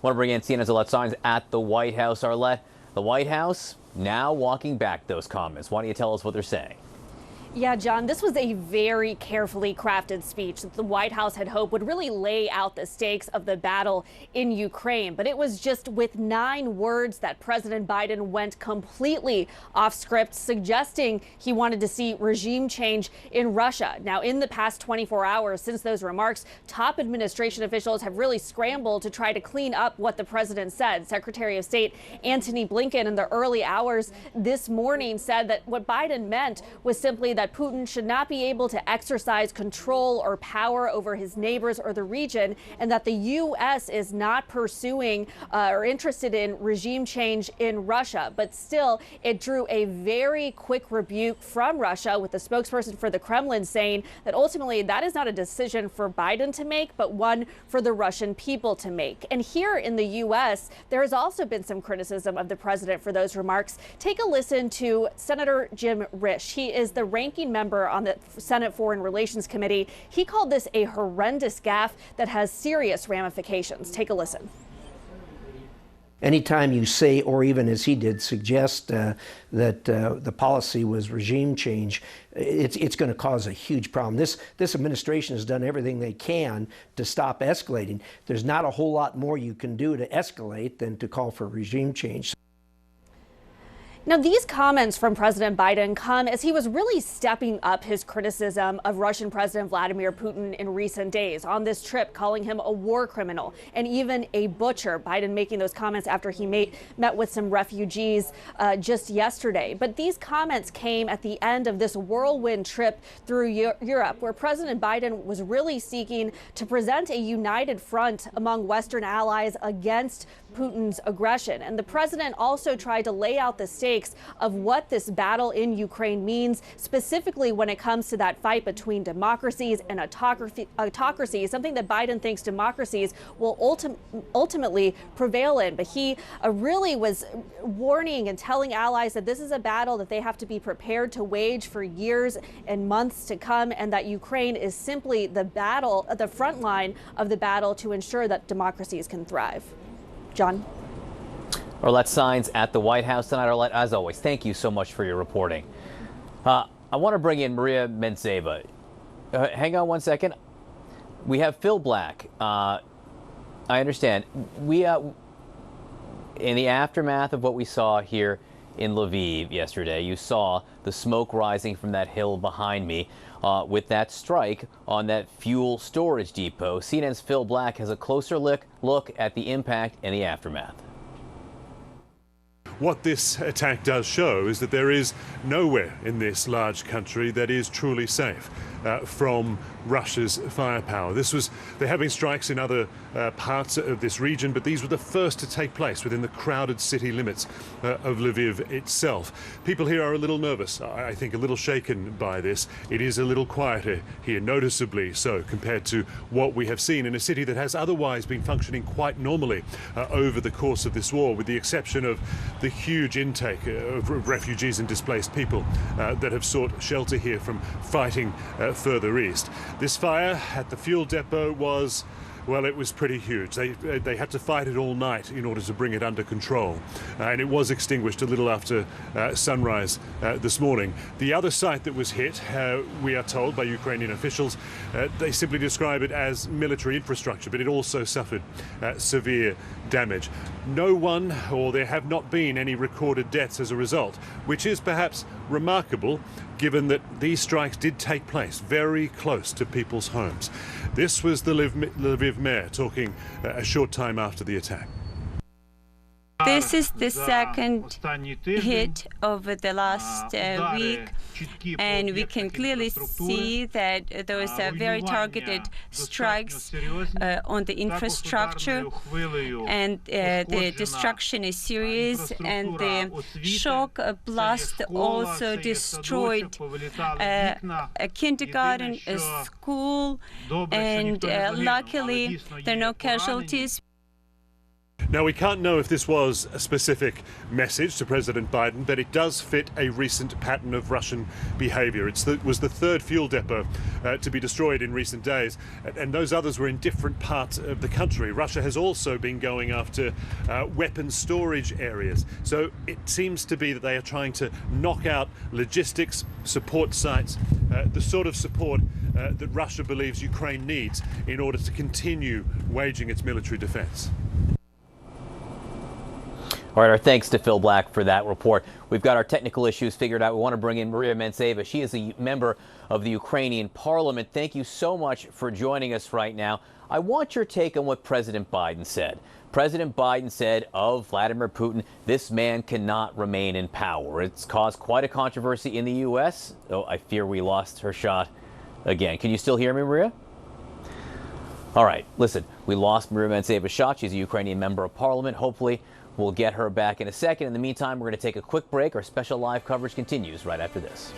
want to bring in CNN's Arlette Saenz at the White House. Arlette, the White House now walking back those comments. Why don't you tell us what they're saying? Yeah, John, this was a very carefully crafted speech that the White House had hoped would really lay out the stakes of the battle in Ukraine. But it was just with 9 words that President Biden went completely off script, suggesting he wanted to see regime change in Russia. Now, in the past 24 hours since those remarks, top administration officials have really scrambled to try to clean up what the president said. Secretary of State Antony Blinken in the early hours this morning said that what Biden meant was simply that Putin should not be able to exercise control or power over his neighbors or the region, and that the U.S. is not pursuing or interested in regime change in Russia. But still, it drew a very quick rebuke from Russia, with the spokesperson for the Kremlin saying that ultimately that is not a decision for Biden to make, but one for the Russian people to make. And here in the U.S., there has also been some criticism of the president for those remarks. Take a listen to Senator Jim Risch. He is the ranking member on the Senate Foreign Relations Committee. He called this a horrendous gaffe that has serious ramifications. Take a listen. Anytime you say, or even as he did, suggest that the policy was regime change, it's going to cause a huge problem. This administration has done everything they can to stop escalating. There's not a whole lot more you can do to escalate than to call for regime change. Now, these comments from President Biden come as he was really stepping up his criticism of Russian President Vladimir Putin in recent days, on this trip calling him a war criminal and even a butcher. Biden making those comments after he met with some refugees just yesterday. But these comments came at the end of this whirlwind trip through Europe, where President Biden was really seeking to present a united front among Western allies against Putin's aggression. And the president also tried to lay out the stakes of what this battle in Ukraine means, specifically when it comes to that fight between democracies and autocracies, something that Biden thinks democracies will ultimately prevail in. But he really was warning and telling allies that this is a battle that they have to be prepared to wage for years and months to come, and that Ukraine is simply the front line of the battle to ensure that democracies can thrive. John? Arlette Saenz at the White House tonight. Arlette, as always, thank you so much for your reporting. I want to bring in Maria Mentseva. Hang on one second. We have Phil Black. I understand. In the aftermath of what we saw here in Lviv yesterday, you saw the smoke rising from that hill behind me with that strike on that fuel storage depot. CNN's Phil Black has a closer look at the impact and the aftermath. What this attack does show is that there is nowhere in this large country that is truly safe from Russia's firepower. There have been strikes in other parts of this region, but these were the first to take place within the crowded city limits of Lviv itself. People here are a little nervous, I think a little shaken by this. It is a little quieter here, noticeably so, compared to what we have seen in a city that has otherwise been functioning quite normally over the course of this war, with the exception of the huge intake of refugees and displaced people that have sought shelter here from fighting further east. This fire at the fuel depot was, well, it was pretty huge. They had to fight it all night in order to bring it under control. And it was extinguished a little after sunrise this morning. The other site that was hit, we are told by Ukrainian officials, they simply describe it as military infrastructure, but it also suffered severe damage. No one, or there have not been any recorded deaths as a result, which is perhaps remarkable given that these strikes did take place very close to people's homes. This was the Lviv mayor talking a short time after the attack. This is the second hit over the last week, and we can clearly see that those are very targeted strikes on the infrastructure, and the destruction is serious, and the shock blast also destroyed a kindergarten, a school, and luckily there are no casualties. Now, we can't know if this was a specific message to President Biden, but it does fit a recent pattern of Russian behavior. It was the third fuel depot to be destroyed in recent days, and those others were in different parts of the country. Russia has also been going after weapons storage areas. So it seems to be that they are trying to knock out logistics, support sites, the sort of support that Russia believes Ukraine needs in order to continue waging its military defense. All right, our thanks to Phil Black for that report. We've got our technical issues figured out. We want to bring in Maria Mentseva. She is a member of the Ukrainian parliament. Thank you so much for joining us right now. I want your take on what President Biden said. President Biden said of Vladimir Putin, this man cannot remain in power. It's caused quite a controversy in the U.S. Oh, I fear we lost her shot again. Can you still hear me, Maria? All right, listen, we lost Maria Mentseva's shot. She's a Ukrainian member of parliament. Hopefully, we'll get her back in a second. In the meantime, we're going to take a quick break. Our special live coverage continues right after this.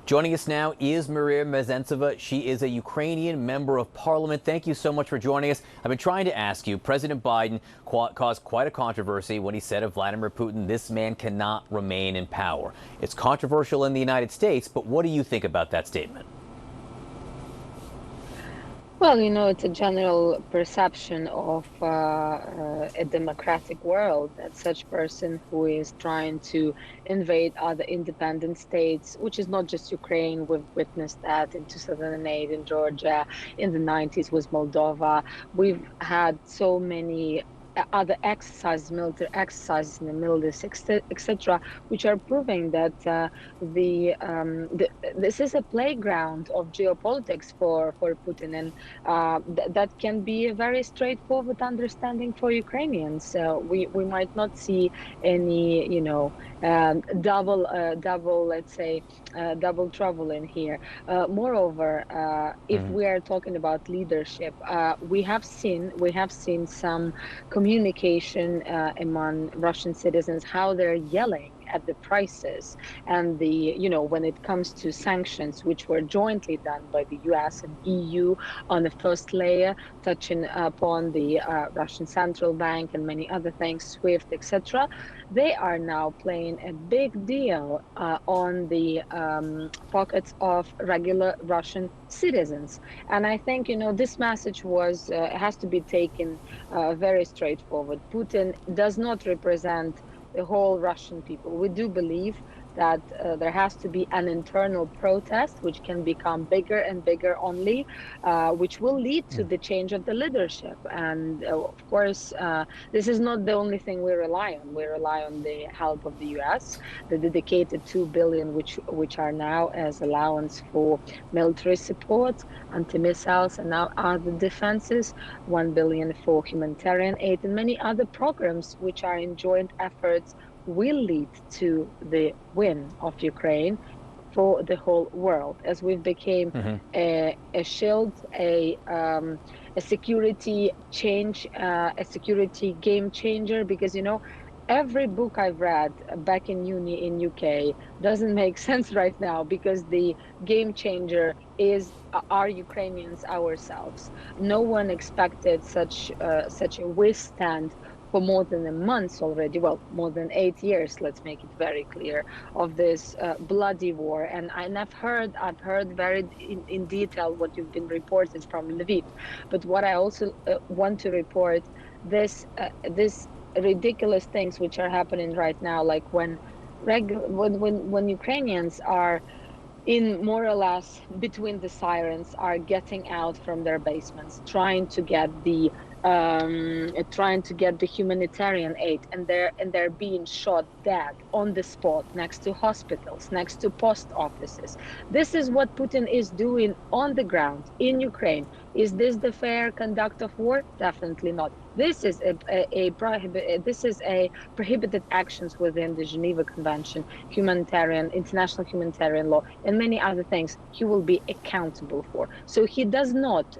Joining us now is Maria Mezhentseva. She is a Ukrainian member of parliament. Thank you so much for joining us. I've been trying to ask you, President Biden caused quite a controversy when he said of Vladimir Putin, this man cannot remain in power. It's controversial in the United States, but what do you think about that statement? Well, you know, it's a general perception of a democratic world that such person who is trying to invade other independent states, which is not just Ukraine. We've witnessed that in 2008 in Georgia, in the 90s with Moldova. We've had so many other exercises, military exercises in the Middle East, etc., which are proving that this is a playground of geopolitics for Putin, and that can be a very straightforward understanding for Ukrainians. We might not see any, you know, double, let's say, double trouble in here. Moreover, if we are talking about leadership, we have seen some communication among Russian citizens, how they're yelling at the prices and the, you know, when it comes to sanctions, which were jointly done by the US and EU on the first layer, touching upon the Russian Central Bank and many other things, SWIFT, etc. They are now playing a big deal on the pockets of regular Russian citizens. And I think, you know, this message was has to be taken very straightforward. Putin does not represent the whole Russian people. We do believe that there has to be an internal protest, which can become bigger and bigger only, which will lead to the change of the leadership. And of course, this is not the only thing we rely on. We rely on the help of the US, the dedicated $2 billion, which are now as allowance for military support, anti-missiles, and now other defenses, $1 billion for humanitarian aid, and many other programs which are in joint efforts will lead to the win of Ukraine for the whole world, as we became a shield, a security change, a security game changer. Because, you know, every book I've read back in uni in UK doesn't make sense right now, because the game changer is our Ukrainians ourselves. No one expected such a withstand for more than a month already, well, more than 8 years, let's make it very clear, of this bloody war. And I've heard very in detail what you've been reported from Lviv. But what I also want to report, this ridiculous things which are happening right now, like when Ukrainians are in more or less between the sirens, are getting out from their basements, trying to get the humanitarian aid, and they're being shot dead on the spot next to hospitals, next to post offices. This is what Putin is doing on the ground in Ukraine. Is this the fair conduct of war? Definitely not. This is a prohibited actions within the Geneva Convention, international humanitarian law, and many other things he will be accountable for. So he's not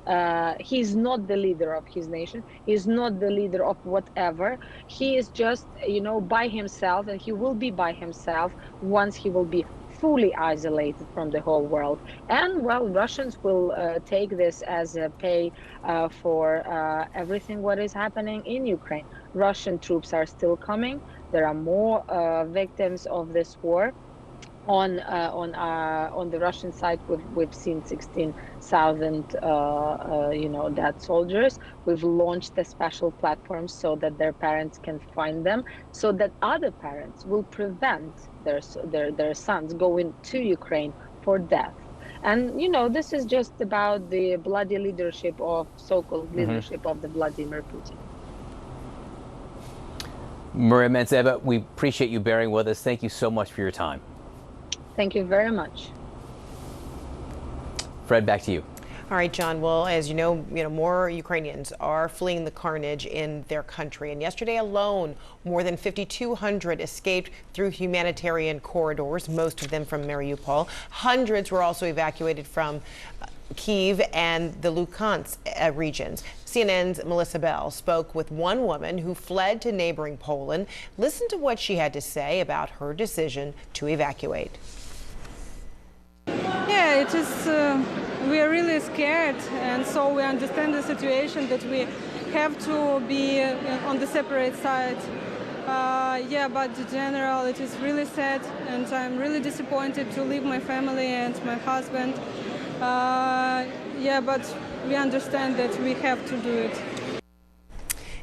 the leader of his nation. He's not the leader of whatever. He is just, you know, by himself, and he will be by himself once he will be fully isolated from the whole world. And, well, Russians will take this as a pay for everything what is happening in Ukraine. Russian troops are still coming. There are more victims of this war. On the Russian side, we've seen 16,000 dead soldiers. We've launched a special platform so that their parents can find them, so that other parents will prevent their sons going to Ukraine for death. And, you know, this is just about the bloody leadership of so-called leadership of the Vladimir Putin. Maria Mezhentseva, we appreciate you bearing with us. Thank you so much for your time. Thank you very much. Fred, back to you. All right, John. Well, as you know, more Ukrainians are fleeing the carnage in their country. And yesterday alone, more than 5,200 escaped through humanitarian corridors, most of them from Mariupol. Hundreds were also evacuated from Kyiv and the Luhansk regions. CNN's Melissa Bell spoke with one woman who fled to neighboring Poland. Listen to what she had to say about her decision to evacuate. Yeah, it is. We are really scared, and so we understand the situation that we have to be on the separate side. Yeah, but in general, it is really sad, and I'm really disappointed to leave my family and my husband. Yeah, but we understand that we have to do it.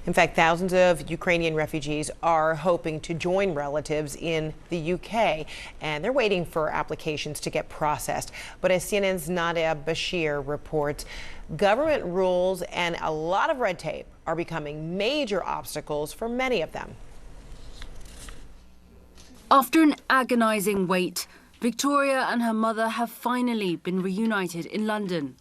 In fact, thousands of Ukrainian refugees are hoping to join relatives in the UK, and they're waiting for applications to get processed. But as CNN's Nadia Bashir reports, government rules and a lot of red tape are becoming major obstacles for many of them. After an agonizing wait, Victoria and her mother have finally been reunited in London.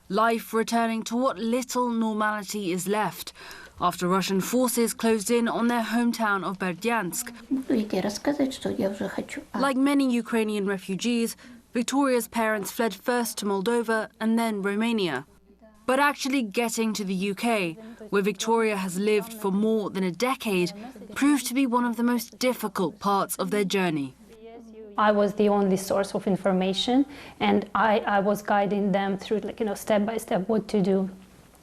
Life returning to what little normality is left after Russian forces closed in on their hometown of Berdyansk. Like many Ukrainian refugees, Victoria's parents fled first to Moldova and then Romania. But actually getting to the UK, where Victoria has lived for more than a decade, proved to be one of the most difficult parts of their journey. I was the only source of information, and I was guiding them through, step by step what to do,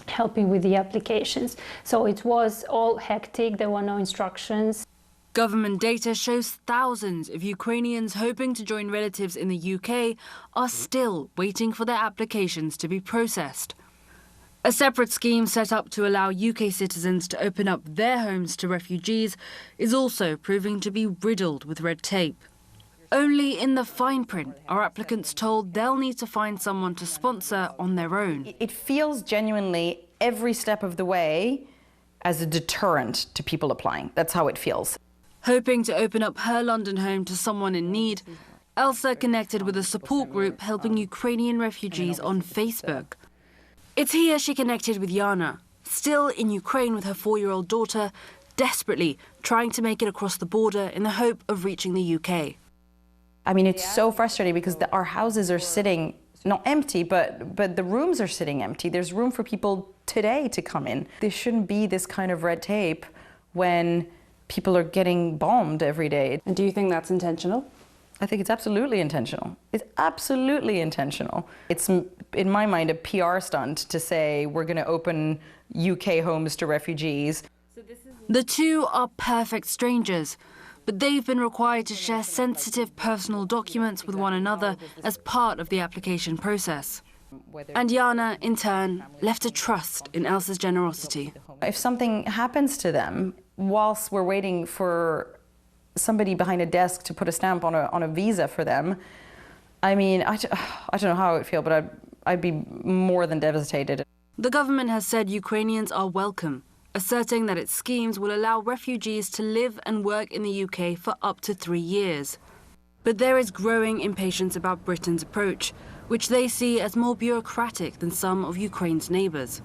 helping with the applications. So it was all hectic, there were no instructions. Government data shows thousands of Ukrainians hoping to join relatives in the UK are still waiting for their applications to be processed. A separate scheme set up to allow UK citizens to open up their homes to refugees is also proving to be riddled with red tape. Only in the fine print are applicants told they'll need to find someone to sponsor on their own. It feels genuinely every step of the way as a deterrent to people applying. That's how it feels. Hoping to open up her London home to someone in need, Elsa connected with a support group helping Ukrainian refugees on Facebook. It's here she connected with Yana, still in Ukraine with her 4-year-old daughter, desperately trying to make it across the border in the hope of reaching the UK. I mean, it's so frustrating because our houses are sitting, not empty, but the rooms are sitting empty. There's room for people today to come in. There shouldn't be this kind of red tape when people are getting bombed every day. And do you think that's intentional? I think it's absolutely intentional. It's absolutely intentional. It's, in my mind, a PR stunt to say we're going to open UK homes to refugees. The two are perfect strangers, but they've been required to share sensitive personal documents with one another as part of the application process. And Yana, in turn, left a trust in Elsa's generosity. If something happens to them whilst we're waiting for somebody behind a desk to put a stamp on a visa for them, I mean, I don't know how I would feel, but I'd be more than devastated. The government has said Ukrainians are welcome, asserting that its schemes will allow refugees to live and work in the UK for up to 3 years. But there is growing impatience about Britain's approach, which they see as more bureaucratic than some of Ukraine's neighbours.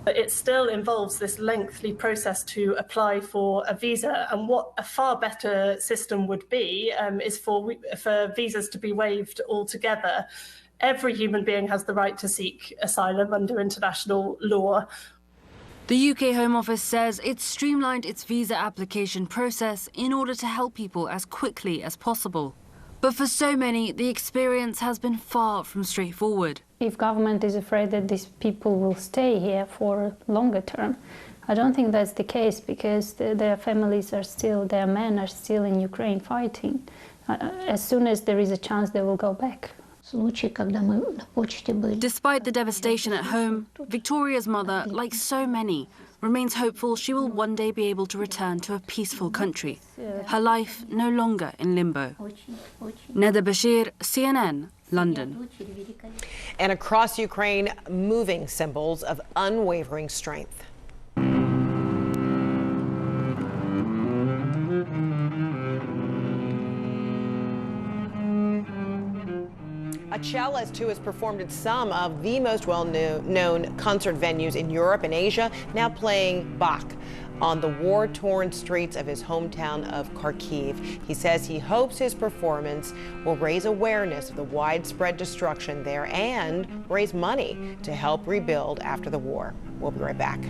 It still involves this lengthy process to apply for a visa, and what a far better system would be is for visas to be waived altogether. Every human being has the right to seek asylum under international law. The UK Home Office says it's streamlined its visa application process in order to help people as quickly as possible. But for so many, the experience has been far from straightforward. If government is afraid that these people will stay here for longer term, I don't think that's the case, because their families are still, their men are still in Ukraine fighting. As soon as there is a chance, they will go back. Despite the devastation at home, Victoria's mother, like so many, remains hopeful she will one day be able to return to a peaceful country, her life no longer in limbo. Nadia Bashir, CNN, London. And across Ukraine, moving symbols of unwavering strength. A cellist who has performed at some of the most well-known concert venues in Europe and Asia, now playing Bach on the war-torn streets of his hometown of Kharkiv. He says he hopes his performance will raise awareness of the widespread destruction there and raise money to help rebuild after the war. We'll be right back.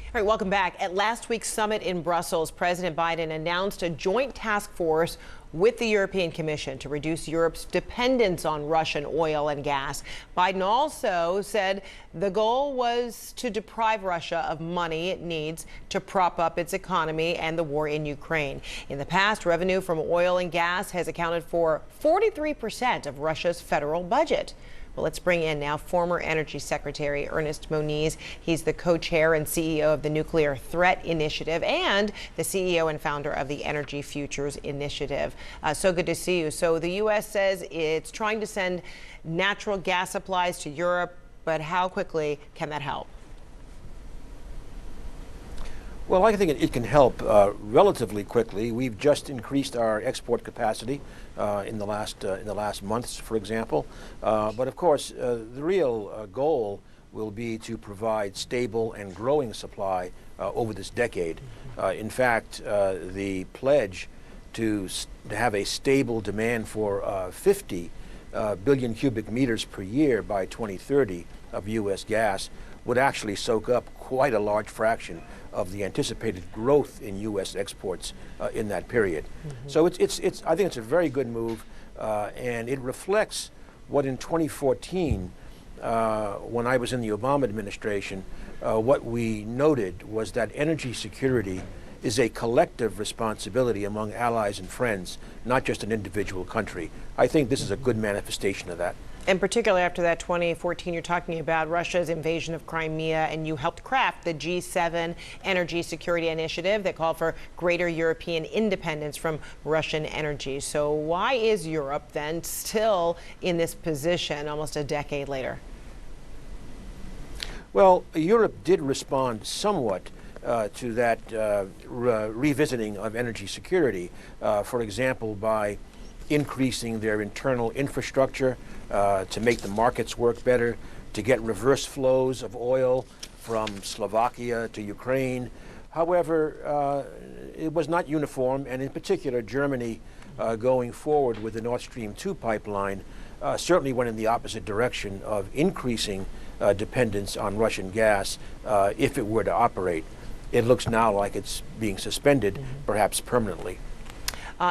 All right, welcome back. At last week's summit in Brussels, President Biden announced a joint task force with the European Commission to reduce Europe's dependence on Russian oil and gas. Biden also said the goal was to deprive Russia of money it needs to prop up its economy and the war in Ukraine. In the past, revenue from oil and gas has accounted for 43% of Russia's federal budget. Well, let's bring in now former Energy Secretary Ernest Moniz. He's the co-chair and CEO of the Nuclear Threat Initiative and the CEO and founder of the Energy Futures Initiative. So good to see you. So the U.S. says it's trying to send natural gas supplies to Europe, but how quickly can that help? Well, I think it can help relatively quickly. We've just increased our export capacity in the last months, for example. But of course, the real goal will be to provide stable and growing supply over this decade. In fact, the pledge to have a stable demand for 50 billion cubic meters per year by 2030 of U.S. gas would actually soak up quite a large fraction of the anticipated growth in U.S. exports in that period. So I think it's a very good move, and it reflects what in 2014, when I was in the Obama administration, what we noted was that energy security is a collective responsibility among allies and friends, not just an individual country. I think this is a good manifestation of that. And particularly after that 2014, you're talking about Russia's invasion of Crimea, and you helped craft the G7 Energy Security Initiative that called for greater European independence from Russian energy. So why is Europe then still in this position almost a decade later? Well, Europe did respond somewhat to that revisiting of energy security, for example, by increasing their internal infrastructure to make the markets work better, to get reverse flows of oil from Slovakia to Ukraine. However, it was not uniform, and in particular, Germany going forward with the Nord Stream 2 pipeline certainly went in the opposite direction of increasing dependence on Russian gas if it were to operate. It looks now like it's being suspended, perhaps permanently.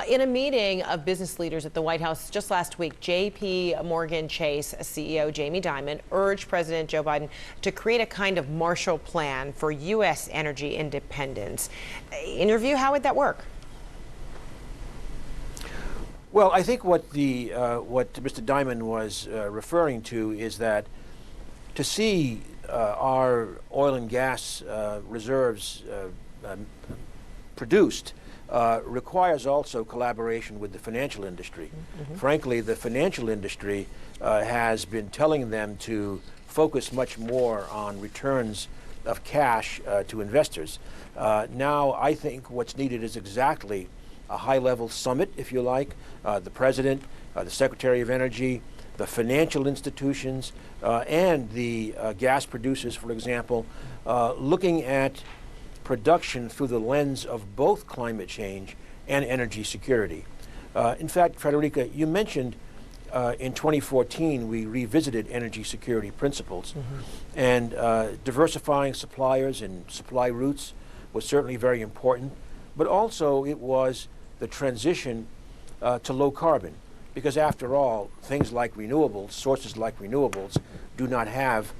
In a meeting of business leaders at the White House just last week, J.P. Morgan Chase CEO Jamie Dimon urged President Joe Biden to create a kind of Marshall Plan for U.S. energy independence. In your view, how would that work? Well, I think what Mr. Dimon was referring to is that to see our oil and gas reserves produced requires also collaboration with the financial industry. Frankly, the financial industry has been telling them to focus much more on returns of cash to investors. Now, I think what's needed is exactly a high-level summit, if you like, the President, the Secretary of Energy, the financial institutions, and the gas producers, for example, looking at production through the lens of both climate change and energy security. In fact, Frederica, you mentioned in 2014 we revisited energy security principles, and diversifying suppliers and supply routes was certainly very important, but also it was the transition to low carbon, because after all, things like renewables, sources like renewables, do not have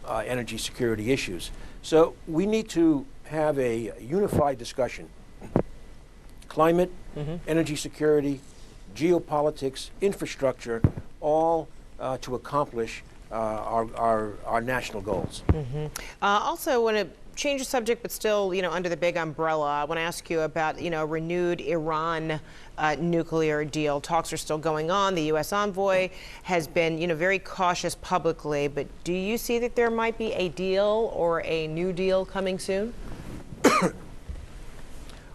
energy security issues. So we need to have a unified discussion. Climate, energy security, geopolitics, infrastructure, all to accomplish our national goals. Also, I want to change the subject, but still, under the big umbrella, I want to ask you about, renewed Iran nuclear deal. Talks are still going on. The U.S. envoy has been, very cautious publicly, but do you see that there might be a deal or a new deal coming soon?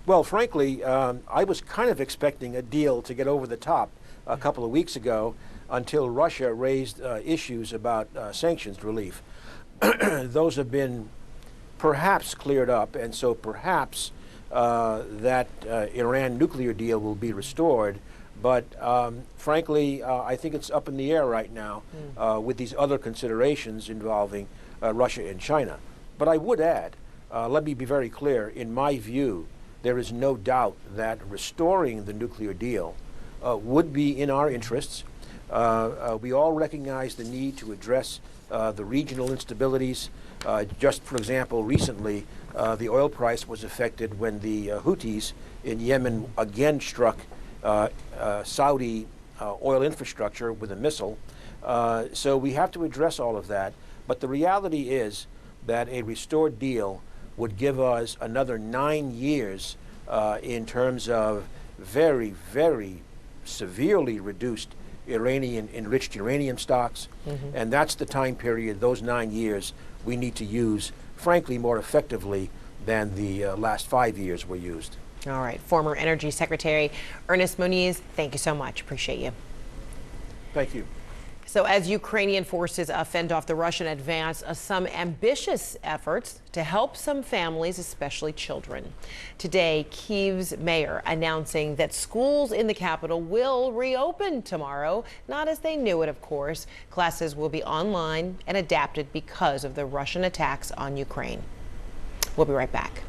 Well, frankly, I was kind of expecting a deal to get over the top a couple of weeks ago until Russia raised issues about sanctions relief. Those have been perhaps cleared up, and so perhaps that Iran nuclear deal will be restored. But frankly, I think it's up in the air right now with these other considerations involving Russia and China. But I would add let me be very clear. In my view, there is no doubt that restoring the nuclear deal would be in our interests. We all recognize the need to address the regional instabilities. Just for example, recently, the oil price was affected when the Houthis in Yemen again struck Saudi oil infrastructure with a missile. So we have to address all of that. But the reality is that a restored deal would give us another 9 years in terms of very, very severely reduced enriched uranium stocks. And that's the time period, those 9 years, we need to use, frankly, more effectively than the last 5 years were used. All right. Former Energy Secretary Ernest Moniz, thank you so much. Appreciate you. Thank you. So as Ukrainian forces fend off the Russian advance, some ambitious efforts to help some families, especially children. Today, Kyiv's mayor announcing that schools in the capital will reopen tomorrow. Not as they knew it, of course. Classes will be online and adapted because of the Russian attacks on Ukraine. We'll be right back.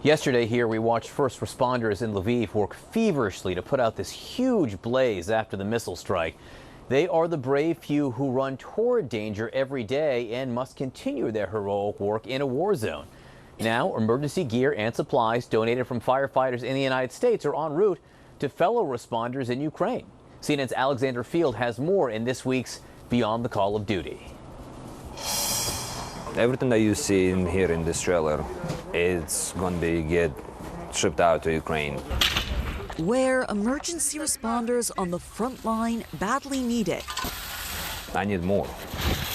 Yesterday here we watched first responders in Lviv work feverishly to put out this huge blaze after the missile strike. They are the brave few who run toward danger every day and must continue their heroic work in a war zone. Now, emergency gear and supplies donated from firefighters in the United States are en route to fellow responders in Ukraine. CNN's Alexander Field has more in this week's Beyond the Call of Duty. Everything that you see in here in this trailer, it's going to get shipped out to Ukraine. Where emergency responders on the front line badly need it. I need more.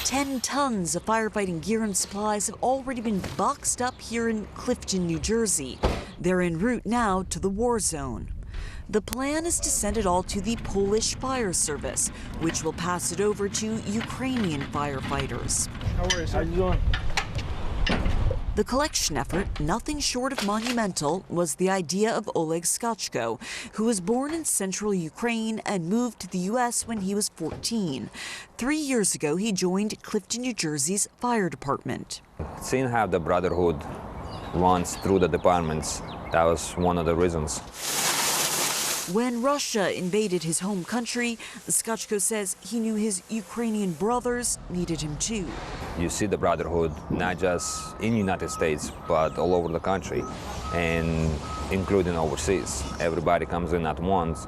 10 tons of firefighting gear and supplies have already been boxed up here in Clifton, New Jersey. They're en route now to the war zone. The plan is to send it all to the Polish Fire Service, which will pass it over to Ukrainian firefighters. How you doing? The collection effort, nothing short of monumental, was the idea of Oleg Skachko, who was born in central Ukraine and moved to the U.S. when he was 14. 3 years ago, he joined Clifton, New Jersey's fire department. Seeing how the Brotherhood runs through the departments, that was one of the reasons. When Russia invaded his home country, Skachko says he knew his Ukrainian brothers needed him too. You see the Brotherhood not just in the United States, but all over the country, and including overseas. Everybody comes in at once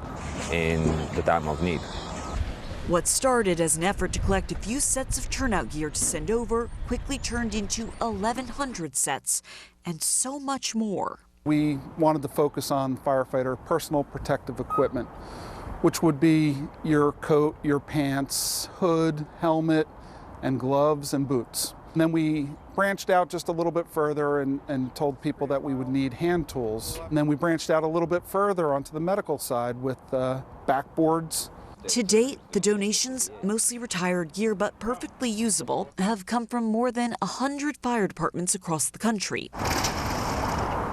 in the time of need. What started as an effort to collect a few sets of turnout gear to send over quickly turned into 1,100 sets, and so much more. We wanted to focus on firefighter personal protective equipment, which would be your coat, your pants, hood, helmet, and gloves and boots. And then we branched out just a little bit further and told people that we would need hand tools. And then we branched out a little bit further onto the medical side with backboards. To date, the donations, mostly retired gear but perfectly usable, have come from more than 100 fire departments across the country.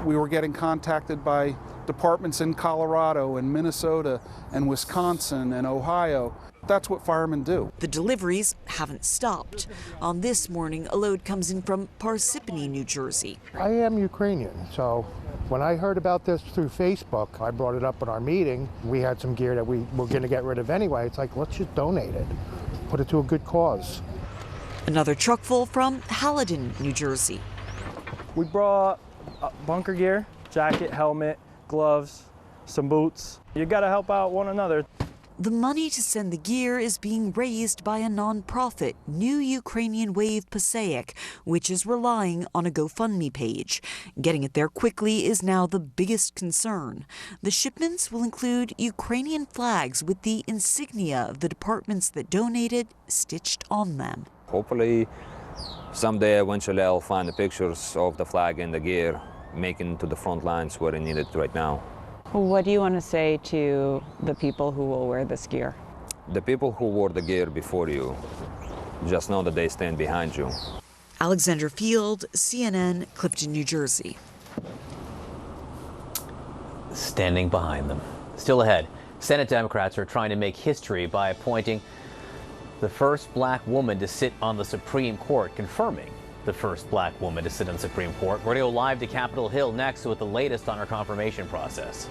We were getting contacted by departments in Colorado and Minnesota and Wisconsin and Ohio. That's what firemen do. The deliveries haven't stopped. On this morning, a load comes in from Parsippany, New Jersey. I am Ukrainian, so when I heard about this through Facebook, I brought it up in our meeting. We had some gear that we were going to get rid of anyway. It's like, let's just donate it, put it to a good cause. Another truck full from Halidon, New Jersey. We brought bunker gear, jacket, helmet, gloves, some boots. You got to help out one another. The money to send the gear is being raised by a nonprofit, New Ukrainian Wave Passaic, which is relying on a GoFundMe page. Getting it there quickly is now the biggest concern. The shipments will include Ukrainian flags with the insignia of the departments that donated stitched on them. Hopefully, someday, eventually, I'll find the pictures of the flag and the gear making to the front lines where they need it right now. What do you want to say to the people who will wear this gear? The people who wore the gear before you, just know that they stand behind you. Alexander Field, CNN, Clifton, New Jersey. Standing behind them. Still ahead, Senate Democrats are trying to make history by appointing the first black woman to sit on the Supreme Court, confirming the first black woman to sit on the Supreme Court. We're going to go live to Capitol Hill next with the latest on our confirmation process.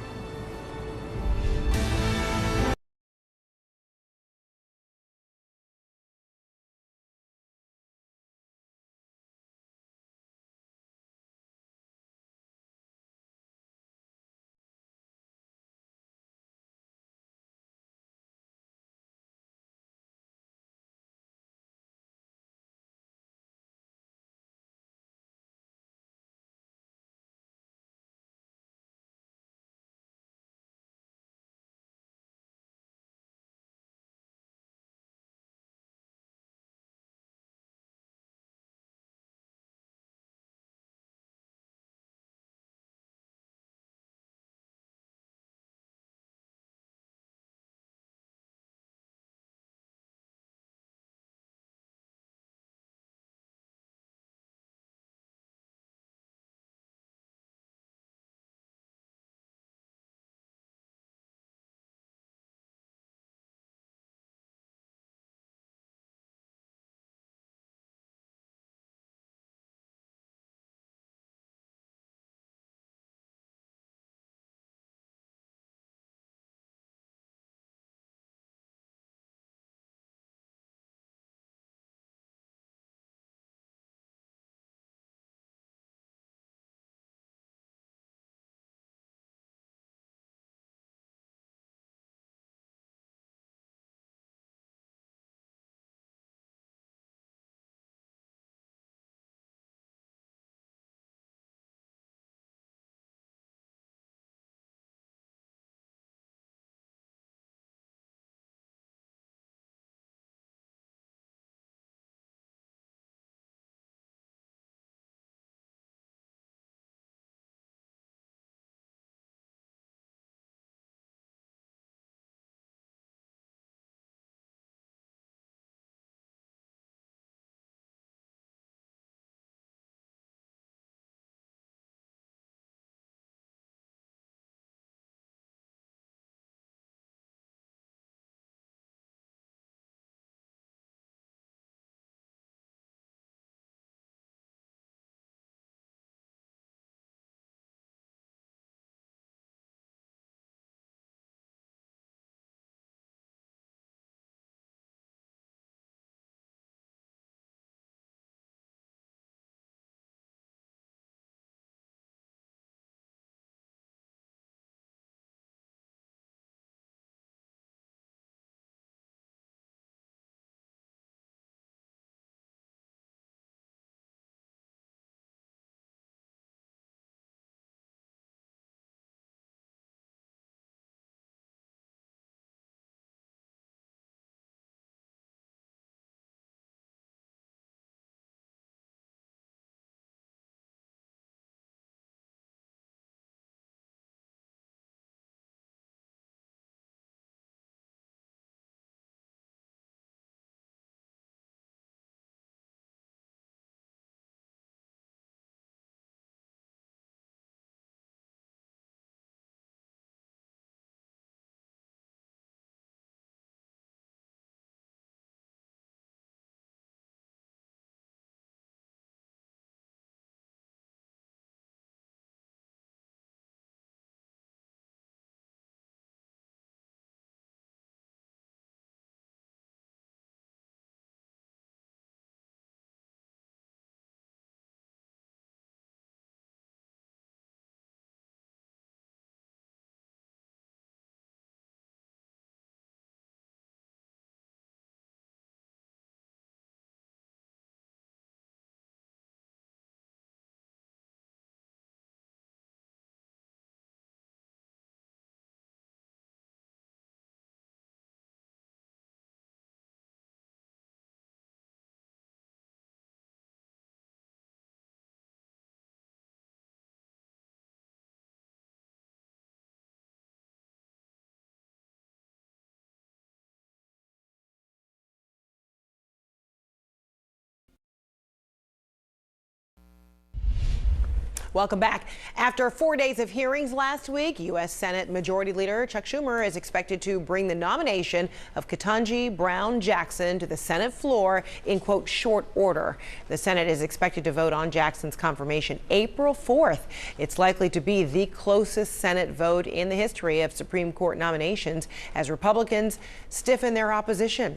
Welcome back. After 4 days of hearings last week, U.S. Senate Majority Leader Chuck Schumer is expected to bring the nomination of Ketanji Brown Jackson to the Senate floor in, quote, short order. The Senate is expected to vote on Jackson's confirmation April 4th. It's likely to be the closest Senate vote in the history of Supreme Court nominations as Republicans stiffen their opposition.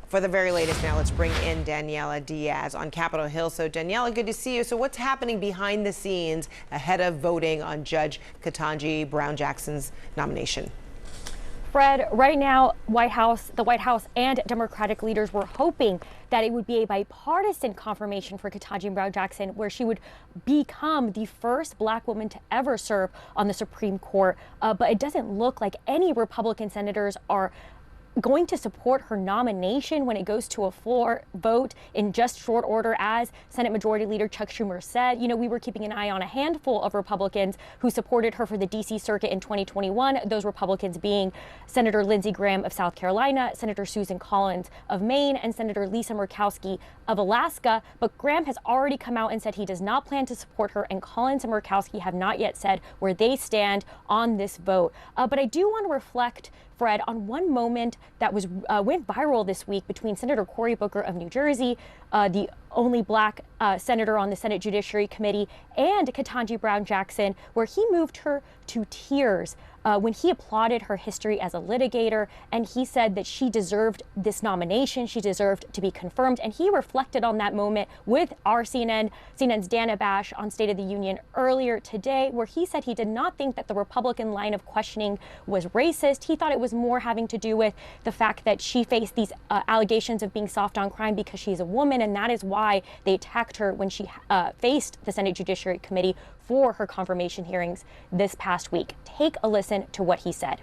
For the very latest now, let's bring in Daniela Diaz on Capitol Hill. So Daniela, good to see you. So what's happening behind the scenes ahead of voting on Judge Ketanji Brown Jackson's nomination? Fred, right now, the White House and Democratic leaders were hoping that it would be a bipartisan confirmation for Ketanji Brown Jackson, where she would become the first Black woman to ever serve on the Supreme Court. But it doesn't look like any Republican senators are going to support her nomination when it goes to a floor vote in just short order, as Senate Majority Leader Chuck Schumer said. You know, we were keeping an eye on a handful of Republicans who supported her for the D.C. circuit in 2021, those Republicans being Senator Lindsey Graham of South Carolina, Senator Susan Collins of Maine, and Senator Lisa Murkowski of Alaska. But Graham has already come out and said he does not plan to support her, and Collins and Murkowski have not yet said where they stand on this vote. But I do want to reflect, Fred, on one moment that went viral this week between Senator Cory Booker of New Jersey, the only Black senator on the Senate Judiciary Committee, and Ketanji Brown Jackson, where he moved her to tears when he applauded her history as a litigator, and he said that she deserved this nomination, she deserved to be confirmed. And he reflected on that moment with our CNN's Dana Bash on State of the Union earlier today, where he said he did not think that the Republican line of questioning was racist. He thought it was more having to do with the fact that she faced these allegations of being soft on crime because she's a woman, and that is why they attacked her when she faced the Senate Judiciary Committee for her confirmation hearings this past week. Take a listen to what he said.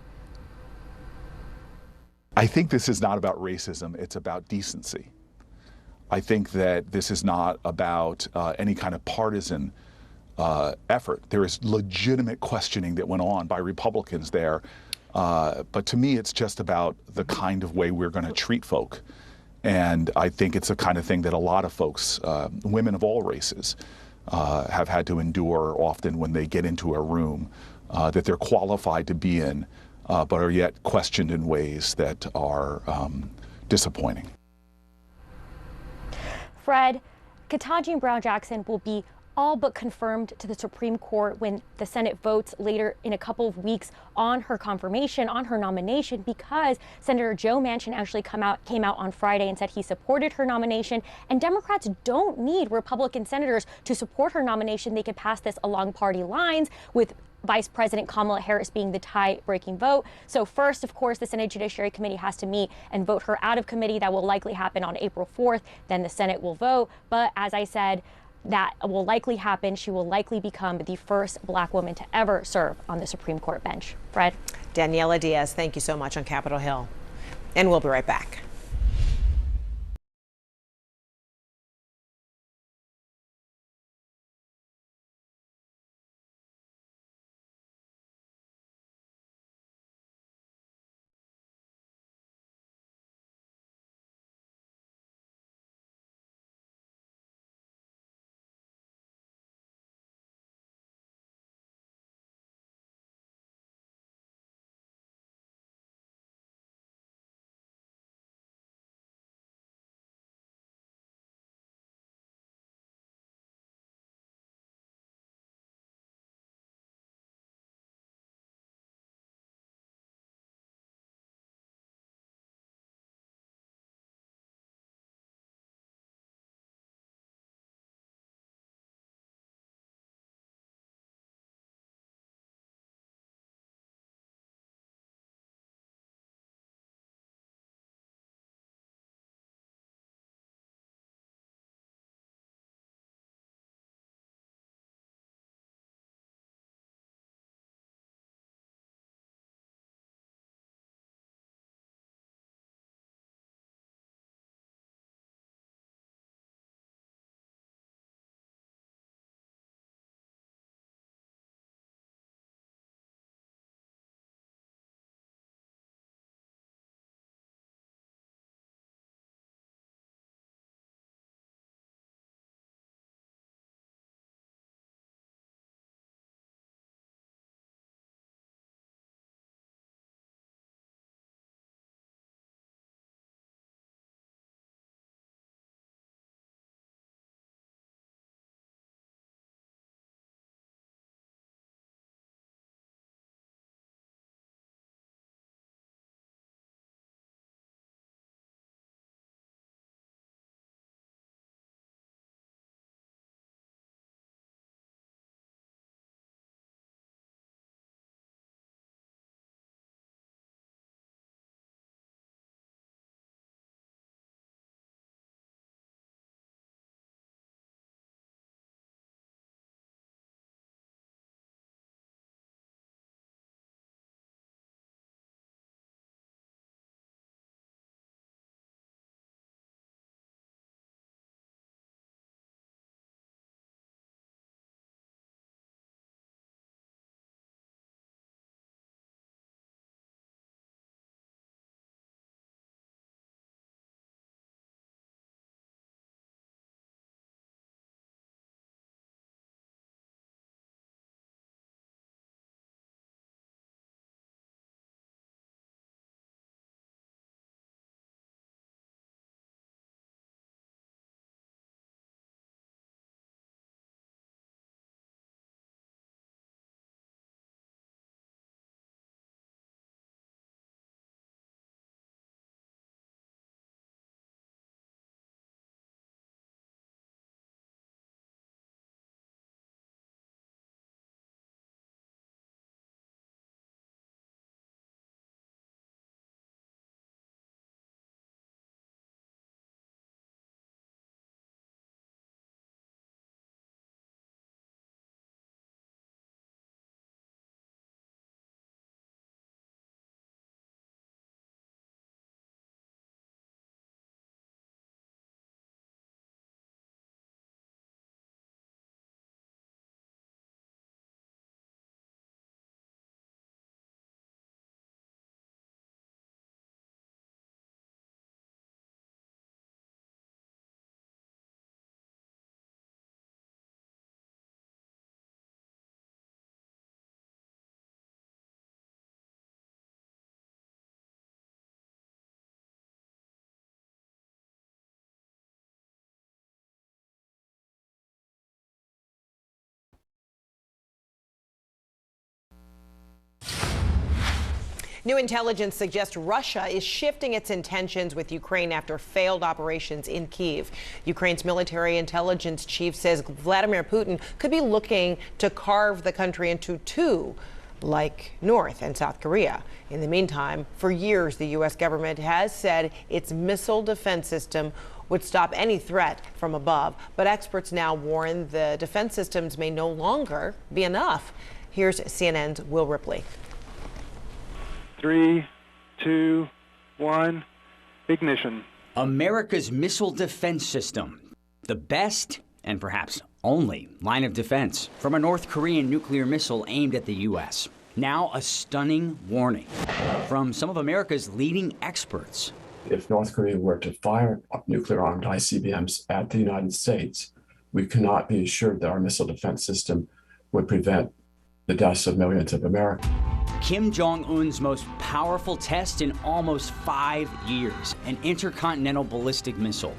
I think this is not about racism, it's about decency. I think that this is not about any kind of partisan effort. There is legitimate questioning that went on by Republicans there. But to me, it's just about the kind of way we're going to treat folk. And I think it's the kind of thing that a lot of folks, women of all races, have had to endure often when they get into a room that they're qualified to be in, but are yet questioned in ways that are disappointing. Fred, Ketanji Brown Jackson will be all but confirmed to the Supreme Court when the Senate votes later in a couple of weeks on her confirmation, on her nomination, because Senator Joe Manchin actually came out on Friday and said he supported her nomination. And Democrats don't need Republican senators to support her nomination. They could pass this along party lines, with Vice President Kamala Harris being the tie-breaking vote. So first, of course, the Senate Judiciary Committee has to meet and vote her out of committee. That will likely happen on April 4th. Then the Senate will vote. But as I said, that will likely happen. She will likely become the first Black woman to ever serve on the Supreme Court bench. Fred? Daniela Diaz, thank you so much on Capitol Hill. And we'll be right back. New intelligence suggests Russia is shifting its intentions with Ukraine after failed operations in Kyiv. Ukraine's military intelligence chief says Vladimir Putin could be looking to carve the country into two, like North and South Korea. In the meantime, for years, the U.S. government has said its missile defense system would stop any threat from above. But experts now warn the defense systems may no longer be enough. Here's CNN's Will Ripley. 3, 2, 1, ignition. America's missile defense system, the best and perhaps only line of defense from a North Korean nuclear missile aimed at the U.S. Now a stunning warning from some of America's leading experts. If North Korea were to fire nuclear-armed ICBMs at the United States, we cannot be assured that our missile defense system would prevent the deaths of millions of Americans. Kim Jong-un's most powerful test in almost 5 years, an intercontinental ballistic missile.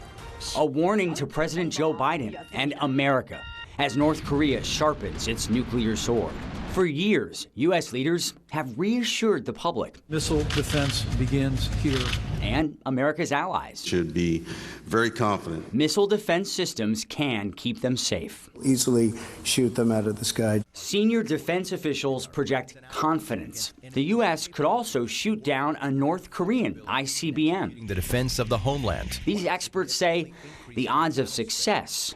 A warning to President Joe Biden and America as North Korea sharpens its nuclear sword. For years, U.S. leaders have reassured the public. Missile defense begins here. And America's allies should be very confident. Missile defense systems can keep them safe. Easily shoot them out of the sky. Senior defense officials project confidence. The U.S. could also shoot down a North Korean ICBM. The defense of the homeland. These experts say the odds of success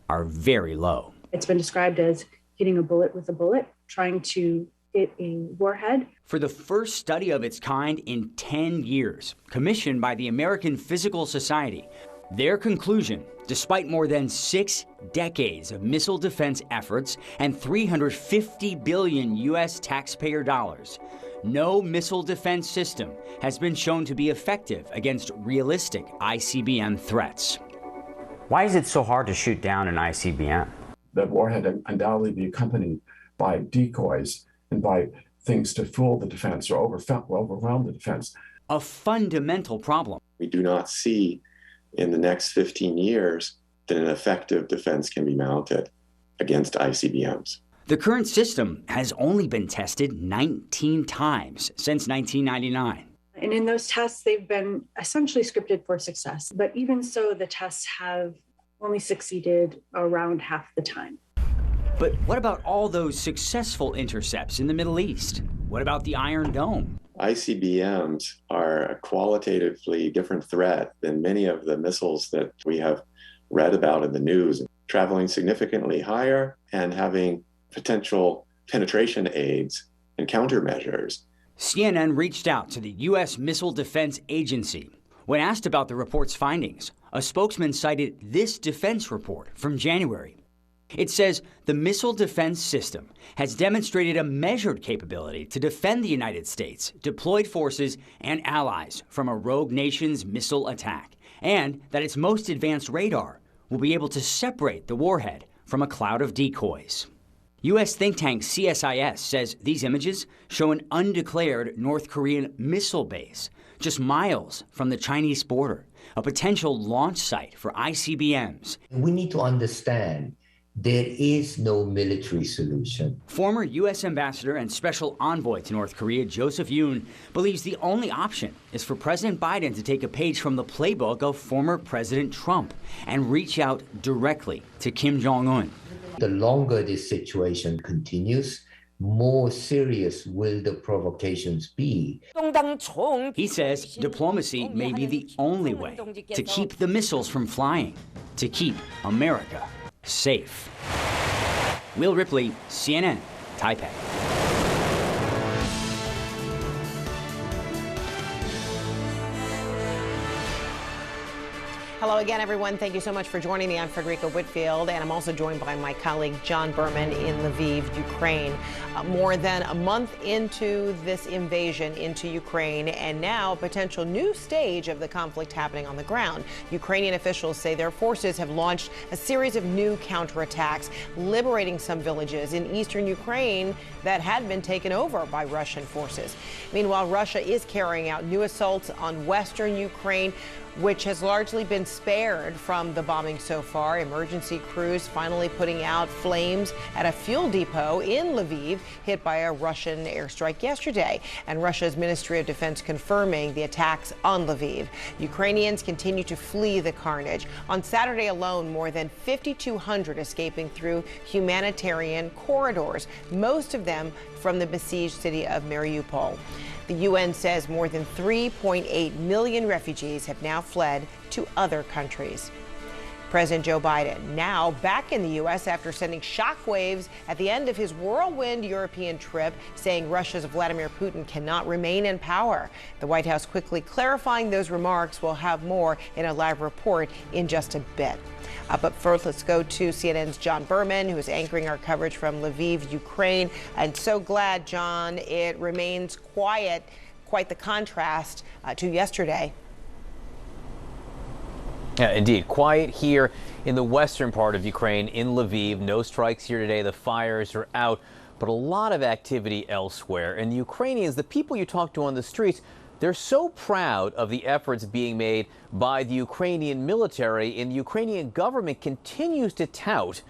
are very low. It's been described as hitting a bullet with a bullet, trying to hit a warhead. For the first study of its kind in 10 years, commissioned by the American Physical Society, their conclusion, despite more than 6 decades of missile defense efforts and $350 billion U.S. taxpayer dollars, no missile defense system has been shown to be effective against realistic ICBM threats. Why is it so hard to shoot down an ICBM? The warhead undoubtedly be accompanied by decoys and by things to fool the defense or overwhelm the defense. A fundamental problem. We do not see in the next 15 years that an effective defense can be mounted against ICBMs. The current system has only been tested 19 times since 1999. And in those tests, they've been essentially scripted for success. But even so, the tests have only succeeded around half the time. But what about all those successful intercepts in the Middle East? What about the Iron Dome? ICBMs are a qualitatively different threat than many of the missiles that we have read about in the news, traveling significantly higher and having potential penetration aids and countermeasures. CNN reached out to the U.S. Missile Defense Agency. When asked about the report's findings, a spokesman cited this defense report from January. It says the missile defense system has demonstrated a measured capability to defend the United States, deployed forces, and allies from a rogue nation's missile attack, and that its most advanced radar will be able to separate the warhead from a cloud of decoys. U.S. think tank CSIS says these images show an undeclared North Korean missile base just miles from the Chinese border, a potential launch site for ICBMs. We need to understand there is no military solution. Former U.S. Ambassador and Special Envoy to North Korea, Joseph Yoon, believes the only option is for President Biden to take a page from the playbook of former President Trump and reach out directly to Kim Jong-un. The longer this situation continues, more serious will the provocations be. He says diplomacy may be the only way to keep the missiles from flying, to keep America safe. Will Ripley, CNN, Taipei. Hello again, everyone. Thank you so much for joining me. I'm Frederica Whitfield, and I'm also joined by my colleague John Berman in Lviv, Ukraine. More than a month into this invasion into Ukraine, and now a potential new stage of the conflict happening on the ground. Ukrainian officials say their forces have launched a series of new counterattacks, liberating some villages in eastern Ukraine that had been taken over by Russian forces. Meanwhile, Russia is carrying out new assaults on western Ukraine. which has largely been spared from the bombing so far. Emergency crews finally putting out flames at a fuel depot in Lviv, hit by a Russian airstrike yesterday. And Russia's Ministry of Defense confirming the attacks on Lviv. Ukrainians continue to flee the carnage. On Saturday alone, more than 5,200 escaping through humanitarian corridors, most of them from the besieged city of Mariupol. The UN says more than 3.8 million refugees have now fled to other countries. President Joe Biden now back in the U.S. after sending shockwaves at the end of his whirlwind European trip, saying Russia's Vladimir Putin cannot remain in power. The White House quickly clarifying those remarks. We'll have more in a live report in just a bit. But first, let's go to CNN's John Berman, who is anchoring our coverage from Lviv, Ukraine. And so glad, John, it remains quiet, quite the contrast to yesterday. Yeah, indeed. Quiet here in the western part of Ukraine, in Lviv. No strikes here today. The fires are out, but a lot of activity elsewhere. And the Ukrainians, the people you talk to on the streets, they're so proud of the efforts being made by the Ukrainian military, and the Ukrainian government continues to tout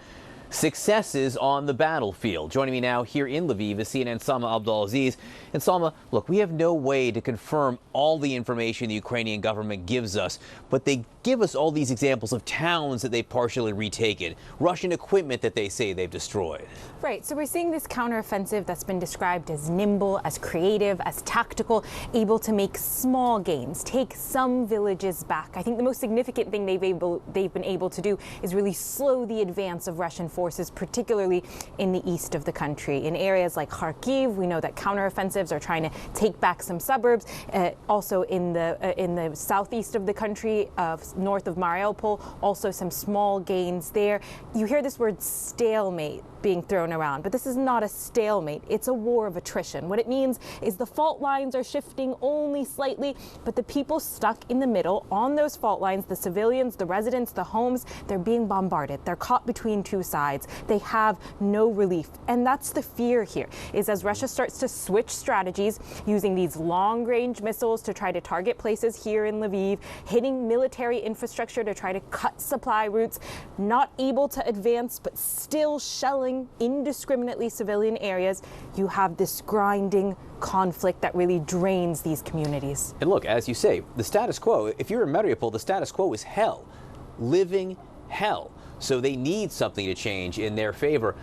successes on the battlefield. Joining me now here in Lviv is CNN's Salma Abdulaziz. And Salma, look, we have no way to confirm all the information the Ukrainian government gives us, but they give us all these examples of towns that they've partially retaken, Russian equipment that they say they've destroyed. Right, so we're seeing this counteroffensive that's been described as nimble, as creative, as tactical, able to make small gains, take some villages back. I think the most significant thing they've been able to do is really slow the advance of Russian forces, particularly in the east of the country. In areas like Kharkiv, we know that counteroffensives are trying to take back some suburbs. Also in the southeast of the country, north of Mariupol, also some small gains there. You hear this word stalemate being thrown around, but this is not a stalemate. It's a war of attrition. What it means is the fault lines are shifting only slightly, but the people stuck in the middle on those fault lines, the civilians, the residents, the homes, they're being bombarded. They're caught between two sides. They have no relief. And that's the fear here, is as Russia starts to switch strategies, using these long-range missiles to try to target places here in Lviv, hitting military infrastructure to try to cut supply routes, not able to advance, but still shelling indiscriminately civilian areas, you have this grinding conflict that really drains these communities. And look, as you say, the status quo, if you're in Mariupol, the status quo is hell, living hell. So they need something to change in their favor.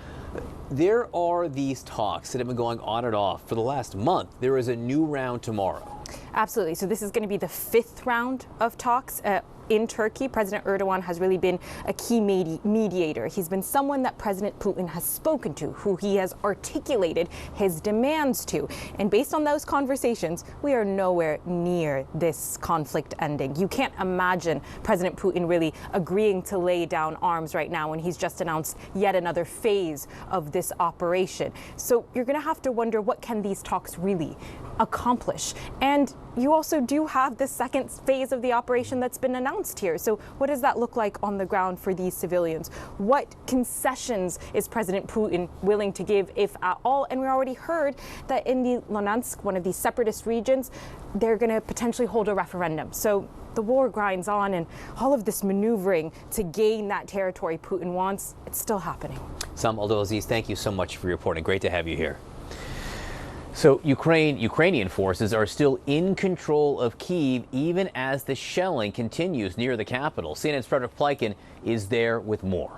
There are these talks that have been going on and off for the last month. There is a new round tomorrow. Absolutely. So this is going to be the 5th round of talks. In Turkey, President Erdogan has really been a key mediator. He's been someone that President Putin has spoken to, who he has articulated his demands to. And based on those conversations, we are nowhere near this conflict ending. You can't imagine President Putin really agreeing to lay down arms right now when he's just announced yet another phase of this operation. So you're going to have to wonder, what can these talks really accomplish? And you also do have the second phase of the operation that's been announced here. So what does that look like on the ground for these civilians? What concessions is President Putin willing to give, if at all? And we already heard that in the Luhansk, one of these separatist regions, they're going to potentially hold a referendum. So the war grinds on, and all of this maneuvering to gain that territory Putin wants, it's still happening. Sam Abdulaziz, thank you so much for reporting. Great to have you here. So Ukrainian forces are still in control of Kyiv even as the shelling continues near the capital. CNN's Frederick Pleiken is there with more.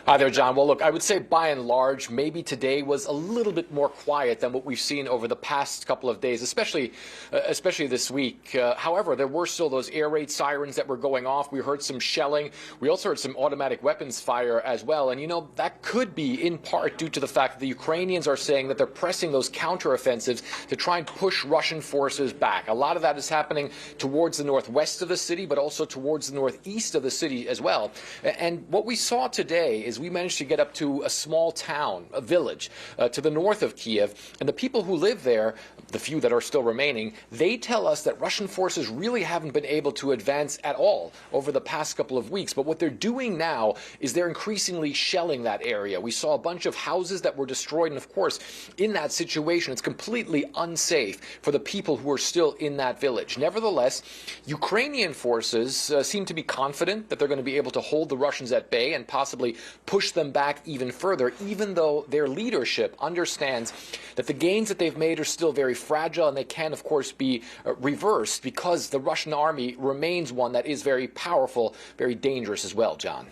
Hi there, John. Well, look, I would say by and large, maybe today was a little bit more quiet than what we've seen over the past couple of days, especially this week. However, there were still those air raid sirens that were going off. We heard some shelling. We also heard some automatic weapons fire as well. And, you know, that could be in part due to the fact that the Ukrainians are saying that they're pressing those counteroffensives to try and push Russian forces back. A lot of that is happening towards the northwest of the city, but also towards the northeast of the city as well. And what we saw today is is we managed to get up to a small town, a village, to the north of Kiev. And the people who live there, the few that are still remaining, they tell us that Russian forces really haven't been able to advance at all over the past couple of weeks. But what they're doing now is they're increasingly shelling that area. We saw a bunch of houses that were destroyed. And of course, in that situation, it's completely unsafe for the people who are still in that village. Nevertheless, Ukrainian forces seem to be confident that they're going to be able to hold the Russians at bay and possibly push them back even further, even though their leadership understands that the gains that they've made are still very fragile and they can, of course, be reversed because the Russian army remains one that is very powerful, very dangerous as well, John.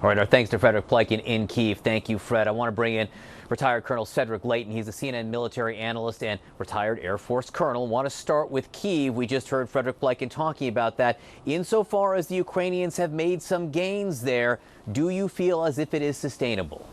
All right, our thanks to Frederick Pleiken in Kyiv. Thank you, Fred. I want to bring in retired Colonel Cedric Leighton. He's a CNN military analyst and retired Air Force colonel. Want to start with Kyiv. We just heard Frederick Pleiken talking about that. Insofar as the Ukrainians have made some gains there, do you feel as if it is sustainable?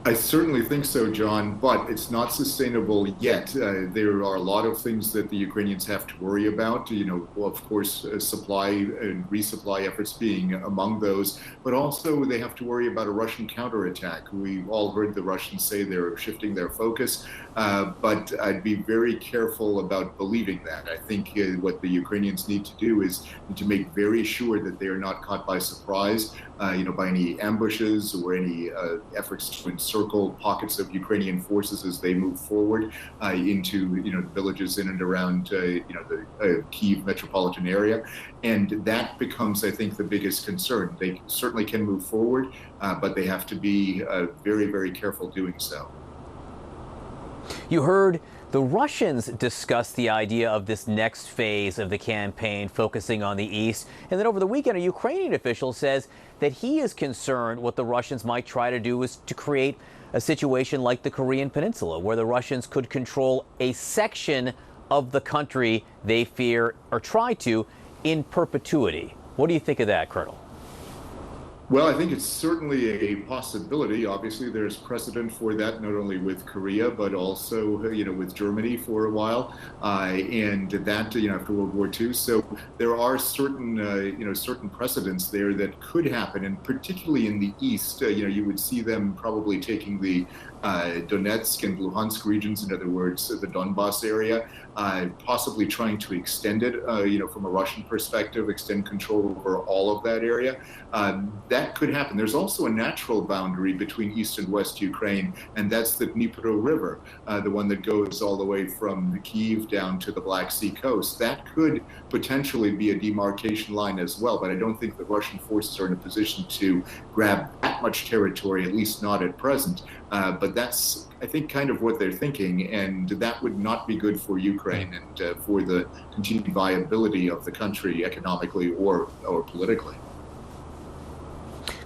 I certainly think so, John, but it's not sustainable yet. There are a lot of things that the Ukrainians have to worry about. Of course, supply and resupply efforts being among those, but also they have to worry about a Russian counterattack. We've all heard the Russians say they're shifting their focus, but I'd be very careful about believing that. I think what the Ukrainians need to do is to make very sure that they are not caught by surprise, by any ambushes or any efforts to encircle pockets of Ukrainian forces as they move forward into the villages in and around the Kyiv metropolitan area. And that becomes, I think, the biggest concern. They certainly can move forward, but they have to be very, very careful doing so. You heard the Russians discuss the idea of this next phase of the campaign focusing on the east. And then over the weekend, a Ukrainian official says that he is concerned what the Russians might try to do is to create a situation like the Korean Peninsula, where the Russians could control a section of the country they fear or try to in perpetuity. What do you think of that, Colonel? Well, I think it's certainly a possibility. Obviously, there's precedent for that, not only with Korea, but also, with Germany for a while, and that, after World War II. So there are certain, certain precedents there that could happen, and particularly in the East, you would see them probably taking the Donetsk and Luhansk regions, in other words, the Donbas area, possibly trying to extend it, from a Russian perspective, extend control over all of that area. That could happen. There's also a natural boundary between East and West Ukraine, and that's the Dnipro River, the one that goes all the way from Kyiv down to the Black Sea coast. That could potentially be a demarcation line as well, but I don't think the Russian forces are in a position to grab that much territory, at least not at present. But that's, I think, kind of what they're thinking, and that would not be good for Ukraine and for the continued viability of the country economically or politically.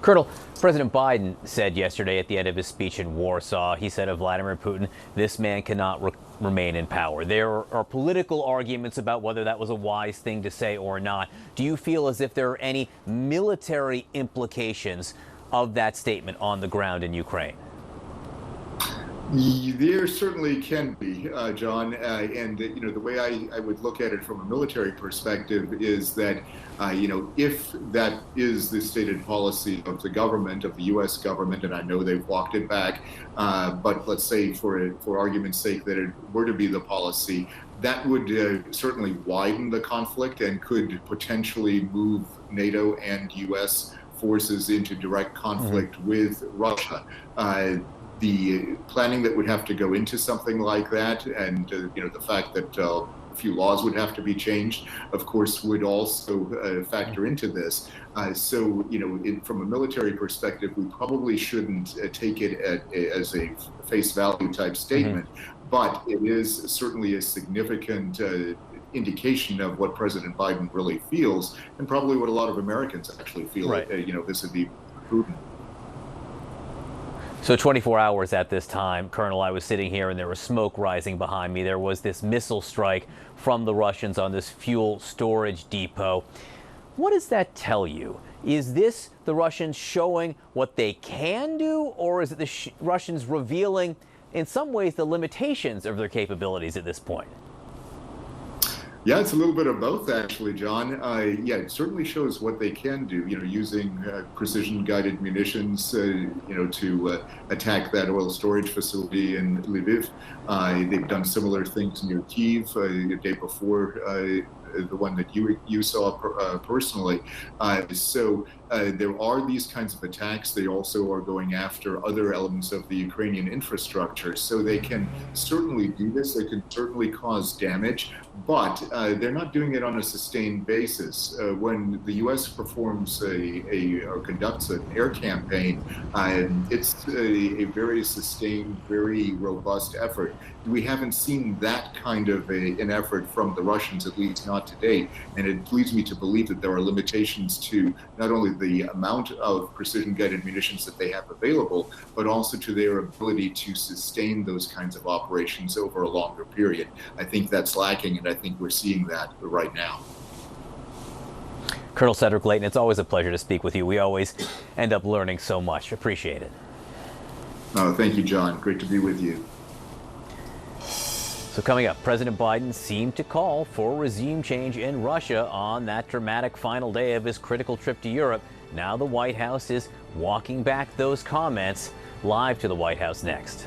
Colonel, President Biden said yesterday at the end of his speech in Warsaw, he said of Vladimir Putin, this man cannot remain in power. There are political arguments about whether that was a wise thing to say or not. Do you feel as if there are any military implications of that statement on the ground in Ukraine? There certainly can be, John, and the way I would look at it from a military perspective is that if that is the stated policy of the government, of the U.S. government, and I know they've walked it back, but let's say for argument's sake that it were to be the policy, that would certainly widen the conflict and could potentially move NATO and U.S. forces into direct conflict with Russia. The planning that would have to go into something like that, and the fact that a few laws would have to be changed, of course, would also factor into this. So, from a military perspective, we probably shouldn't take it as a face value type statement, but it is certainly a significant indication of what President Biden really feels, and probably what a lot of Americans actually feel, vis-a-vis Putin. So 24 hours at this time, Colonel, I was sitting here and there was smoke rising behind me. There was this missile strike from the Russians on this fuel storage depot. What does that tell you? Is this the Russians showing what they can do, or is it the Russians revealing, in some ways, the limitations of their capabilities at this point? Yeah, it's a little bit of both, actually, John. Yeah, it certainly shows what they can do. Using precision-guided munitions, to attack that oil storage facility in Lviv. They've done similar things near Kyiv the day before. The one that you saw personally. So there are these kinds of attacks. They also are going after other elements of the Ukrainian infrastructure. So they can certainly do this. They can certainly cause damage, but they're not doing it on a sustained basis. When the U.S. performs or conducts an air campaign, it's a very sustained, very robust effort. We haven't seen that kind of an effort from the Russians, at least not to date. And it leads me to believe that there are limitations to not only the amount of precision-guided munitions that they have available, but also to their ability to sustain those kinds of operations over a longer period. I think that's lacking, and I think we're seeing that right now. Colonel Cedric Layton, it's always a pleasure to speak with you. We always end up learning so much. Appreciate it. Thank you, John. Great to be with you. So coming up, President Biden seemed to call for regime change in Russia on that dramatic final day of his critical trip to Europe. Now the White House is walking back those comments. Live to the White House next.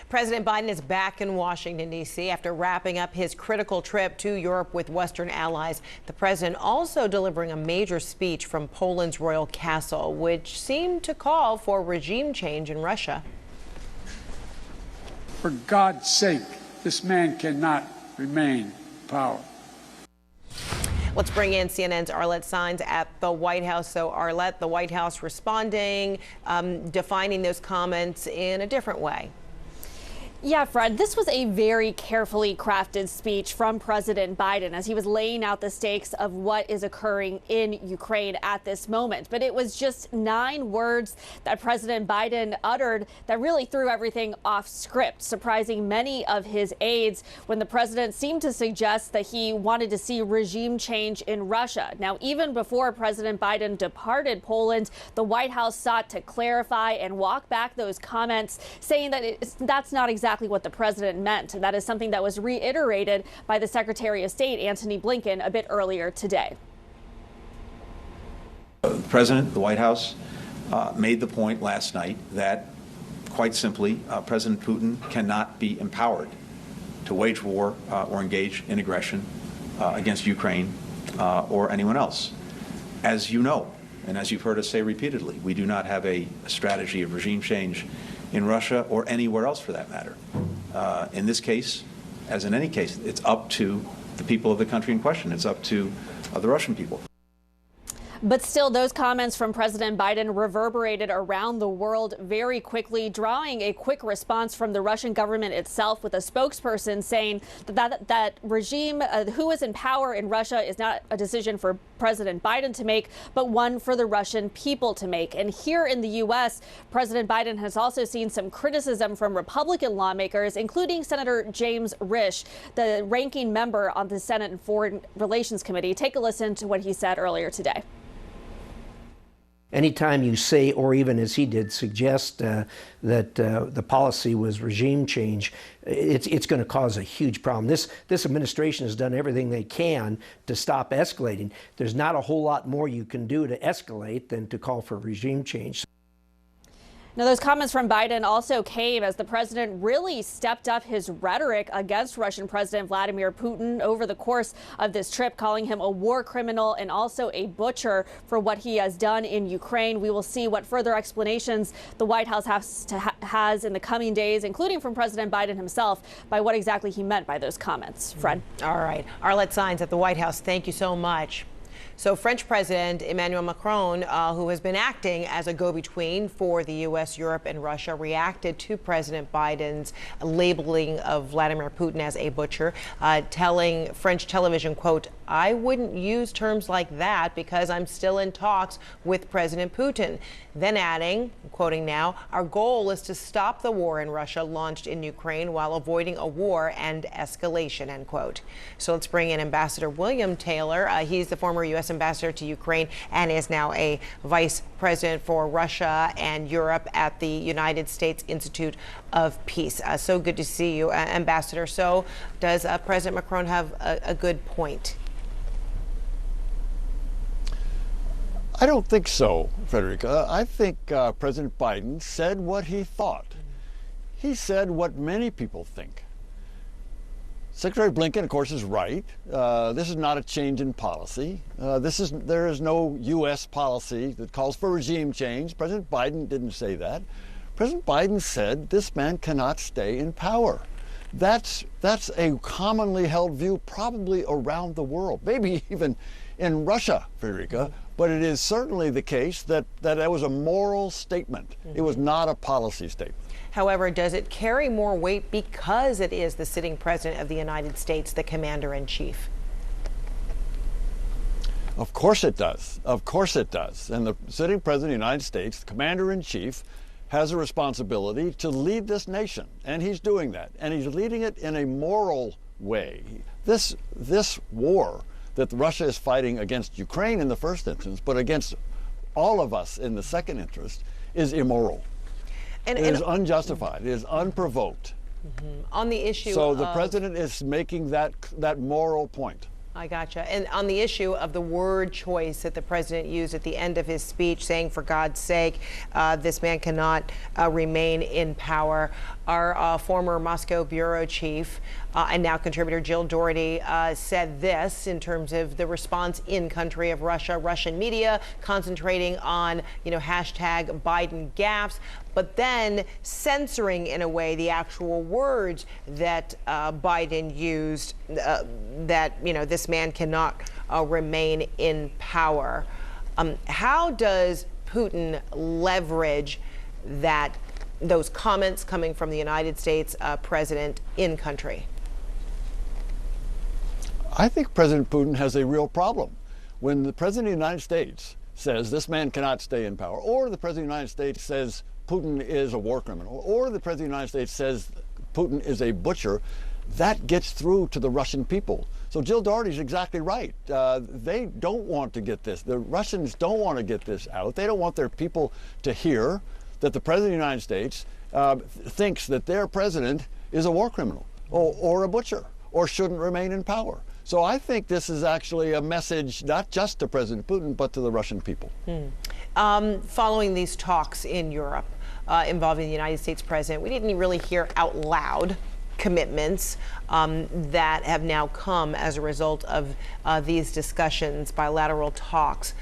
President Biden is back in Washington, D.C. after wrapping up his critical trip to Europe with Western allies. The president also delivering a major speech from Poland's royal castle, which seemed to call for regime change in Russia. For God's sake, this man cannot remain in power. Let's bring in CNN's Arlette Saenz at the White House. So, Arlette, the White House responding, defining those comments in a different way. Yeah, Fred, this was a very carefully crafted speech from President Biden as he was laying out the stakes of what is occurring in Ukraine at this moment. But it was just 9 words that President Biden uttered that really threw everything off script, surprising many of his aides when the president seemed to suggest that he wanted to see regime change in Russia. Now, even before President Biden departed Poland, the White House sought to clarify and walk back those comments, saying that that's not exactly what the president meant. That is something that was reiterated by the Secretary of State, Antony Blinken, a bit earlier today. The president, the White House, made the point last night that, quite simply, President Putin cannot be empowered to wage war or engage in aggression against Ukraine or anyone else. As you know, and as you've heard us say repeatedly, we do not have a strategy of regime change in Russia or anywhere else for that matter. In this case, as in any case, it's up to the people of the country in question. It's up to the Russian people. But still, those comments from President Biden reverberated around the world very quickly, drawing a quick response from the Russian government itself, with a spokesperson saying that regime, who is in power in Russia, is not a decision for President Biden to make, but one for the Russian people to make. And here in the U.S., President Biden has also seen some criticism from Republican lawmakers, including Senator James Risch, the ranking member on the Senate and Foreign Relations Committee. Take a listen to what he said earlier today. Anytime you say, or even as he did, suggest that the policy was regime change, it's going to cause a huge problem. This administration has done everything they can to stop escalating. There's not a whole lot more you can do to escalate than to call for regime change. Now, those comments from Biden also came as the president really stepped up his rhetoric against Russian President Vladimir Putin over the course of this trip, calling him a war criminal and also a butcher for what he has done in Ukraine. We will see what further explanations the White House has in the coming days, including from President Biden himself, by what exactly he meant by those comments. Fred. All right. Arlette Saenz at the White House. Thank you so much. So French President Emmanuel Macron, who has been acting as a go-between for the U.S., Europe, and Russia, reacted to President Biden's labeling of Vladimir Putin as a butcher, telling French television, quote, "I wouldn't use terms like that because I'm still in talks with President Putin." Then adding, quoting now, "Our goal is to stop the war in Russia launched in Ukraine while avoiding a war and escalation," end quote. So let's bring in Ambassador William Taylor. He's the former U.S. ambassador to Ukraine and is now a vice president for Russia and Europe at the United States Institute of Peace. So good to see you, Ambassador. So does President Macron have a good point? I don't think so, Frederica. I think President Biden said what he thought. He said what many people think. Secretary Blinken, of course, is right. This is not a change in policy. There is no U.S. policy that calls for regime change. President Biden didn't say that. President Biden said this man cannot stay in power. That's a commonly held view probably around the world, maybe even in Russia, Federica. But it is certainly the case that was a moral statement. It was not a policy statement. However, does it carry more weight because it is the sitting president of the United States, the commander-in-chief? Of course it does. Of course it does. And the sitting president of the United States, the commander-in-chief, has a responsibility to lead this nation. And he's doing that. And he's leading it in a moral way. This war that Russia is fighting against Ukraine in the first instance, but against all of us in the second interest, is immoral. It is unjustified. It is unprovoked. On the issue So the president is making that moral point. I gotcha. And on the issue of the word choice that the president used at the end of his speech, saying, for God's sake, this man cannot remain in power, our former Moscow bureau chief and now contributor Jill Doherty said this in terms of the response in country of Russia, Russian media concentrating on, hashtag Biden gaffes, but then censoring in a way the actual words that Biden used, that, this man cannot remain in power. How does Putin leverage those comments coming from the United States president in country? I think President Putin has a real problem. When the president of the United States says this man cannot stay in power, or the president of the United States says Putin is a war criminal, or the president of the United States says Putin is a butcher, that gets through to the Russian people. So Jill Doherty is exactly right. They don't want to get this. The Russians don't want to get this out. They don't want their people to hear that the president of the United States thinks that their president is a war criminal or a butcher or shouldn't remain in power. So I think this is actually a message not just to President Putin, but to the Russian people. Following these talks in Europe involving the United States president, we didn't really hear out loud commitments that have now come as a result of these discussions, bilateral talks.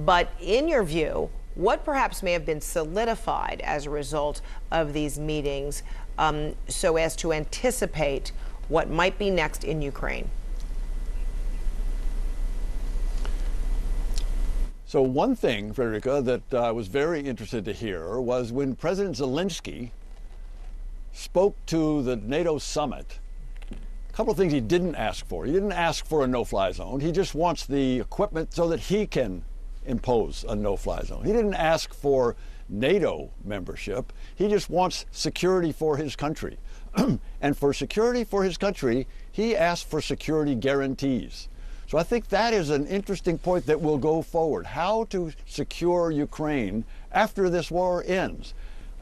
But in your view, what perhaps may have been solidified as a result of these meetings so as to anticipate what might be next in Ukraine? So one thing, Frederica, that I was very interested to hear was when President Zelensky spoke to the NATO summit, a couple of things he didn't ask for. He didn't ask for a no-fly zone. He just wants the equipment so that he can impose a no-fly zone. He didn't ask for NATO membership. He just wants security for his country. And for security for his country, he asked for security guarantees. So I think that is an interesting point that will go forward. How to secure Ukraine after this war ends.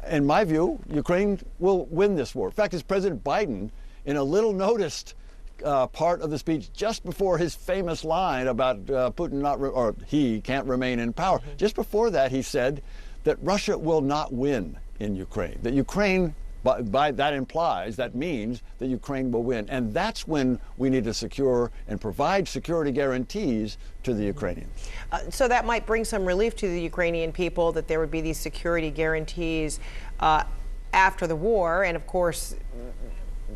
In my view, Ukraine will win this war. In fact, as President Biden, in a little noticed part of the speech just before his famous line about Putin he can't remain in power, just before that he said that Russia will not win in Ukraine, that Ukraine, by that means that Ukraine will win. And that's when we need to secure and provide security guarantees to the Ukrainians. So that might bring some relief to the Ukrainian people that there would be these security guarantees after the war. And of course,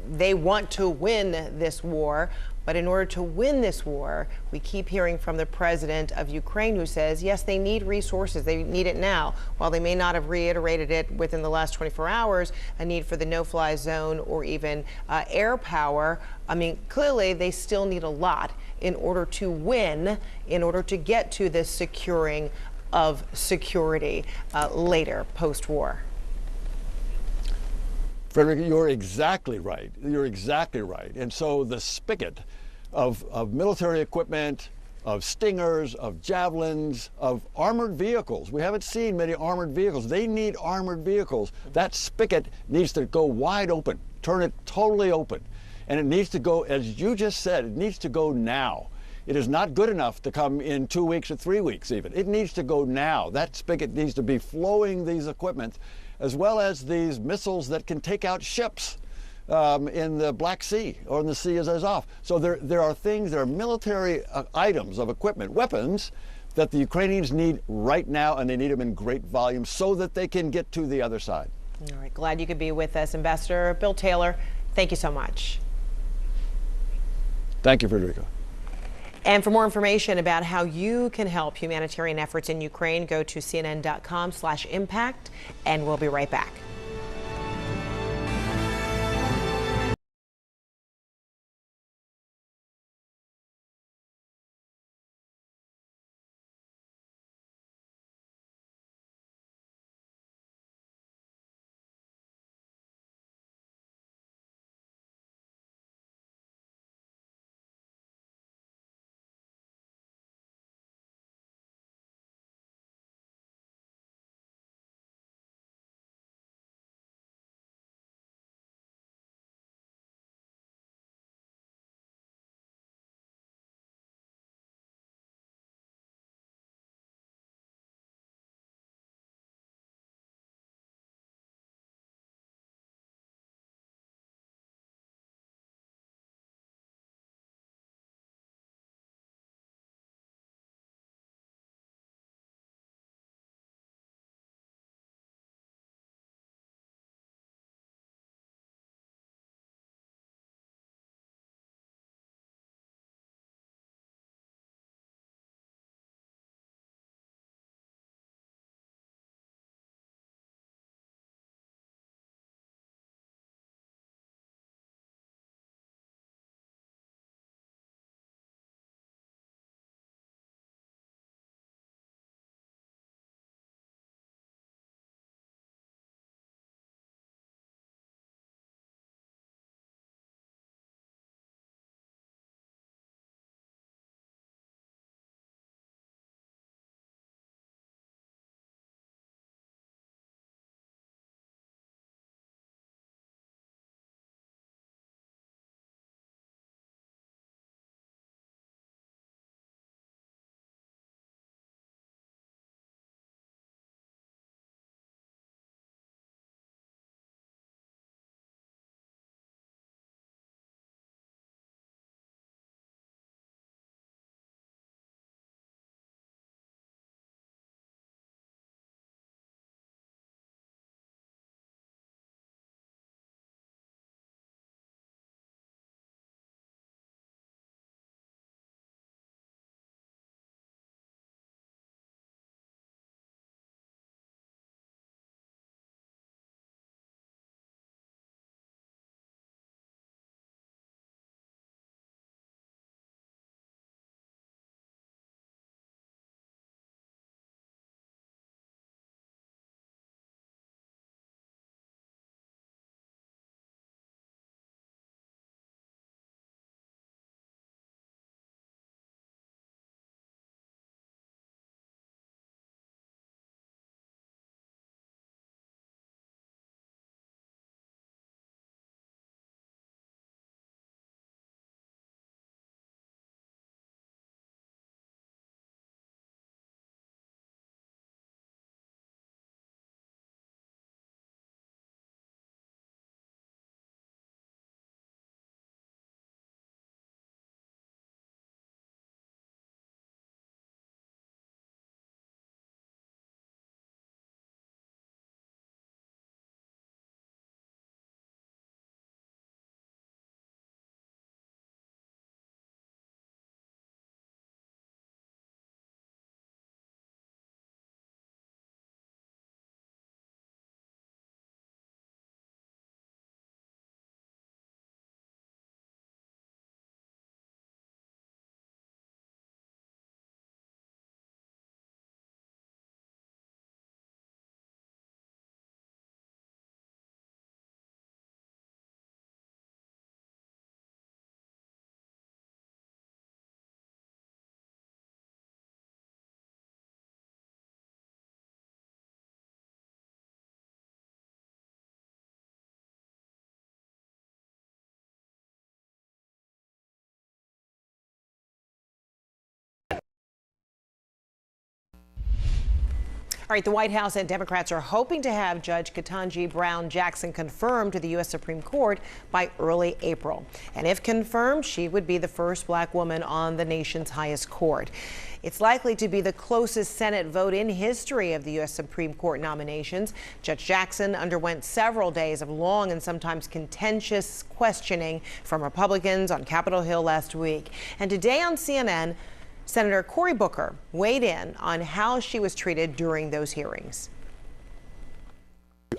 they want to win this war. But in order to win this war, we keep hearing from the president of Ukraine who says, yes, they need resources. They need it now. While they may not have reiterated it within the last 24 hours, a need for the no-fly zone or even air power. I mean, clearly they still need a lot in order to win, in order to get to this securing of security later, post-war. Frederica, you're exactly right. You're exactly right. And so the spigot of military equipment, of Stingers, of Javelins, of armored vehicles. We haven't seen many armored vehicles. They need armored vehicles. That spigot needs to go wide open, turn it totally open. And it needs to go, as you just said, it needs to go now. It is not good enough to come in 2 weeks or 3 weeks even. It needs to go now. That spigot needs to be flowing these equipment, as well as these missiles that can take out ships in the Black Sea or in the Sea of Azov. So there are military items of equipment, weapons, that the Ukrainians need right now, and they need them in great volume so that they can get to the other side. All right, glad you could be with us. Ambassador Bill Taylor, thank you so much. Thank you, Frederica. And for more information about how you can help humanitarian efforts in Ukraine, go to cnn.com/impact, and we'll be right back. right, the White House and Democrats are hoping to have Judge Ketanji Brown Jackson confirmed to the U.S. Supreme Court by early April. And if confirmed, she would be the first black woman on the nation's highest court. It's likely to be the closest Senate vote in history of the U.S. Supreme Court nominations. Judge Jackson underwent several days of long and sometimes contentious questioning from Republicans on Capitol Hill last week. And today on CNN, Senator Cory Booker weighed in on how she was treated during those hearings.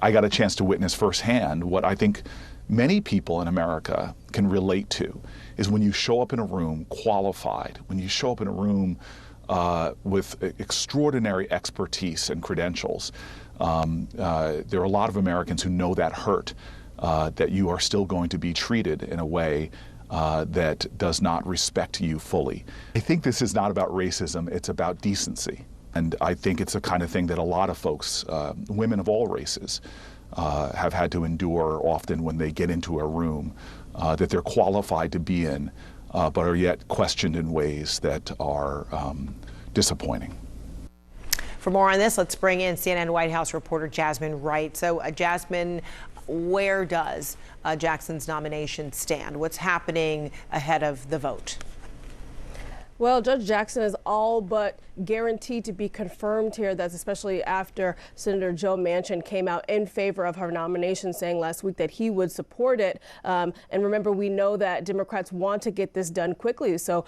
I got a chance to witness firsthand what I think many people in America can relate to, is when you show up in a room qualified, when you show up in a room with extraordinary expertise and credentials. There are a lot of Americans who know that hurt, that you are still going to be treated in a way that does not respect you fully. I think this is not about racism, it's about decency. And I think it's the kind of thing that a lot of folks, women of all races, have had to endure often when they get into a room that they're qualified to be in, but are yet questioned in ways that are disappointing. For more on this, let's bring in CNN White House reporter Jasmine Wright. So, Jasmine, where does Jackson's nomination stand? What's happening ahead of the vote? Well, Judge Jackson is all but guaranteed to be confirmed here. That's especially after Senator Joe Manchin came out in favor of her nomination, saying last week that he would support it. And remember, we know that Democrats want to get this done quickly. So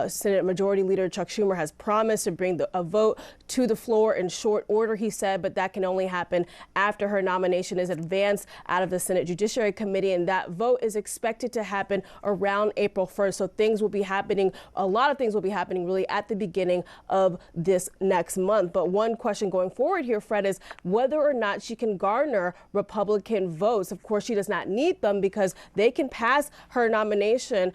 Senate Majority Leader Chuck Schumer has promised to bring a vote to the floor in short order, he said, but that can only happen after her nomination is advanced out of the Senate Judiciary Committee. And that vote is expected to happen around April 1st. So things will be happening, a lot of things will be happening really at the beginning of this next month. But one question going forward here, Fred, is whether or not she can garner Republican votes. Of course, she does not need them because they can pass her nomination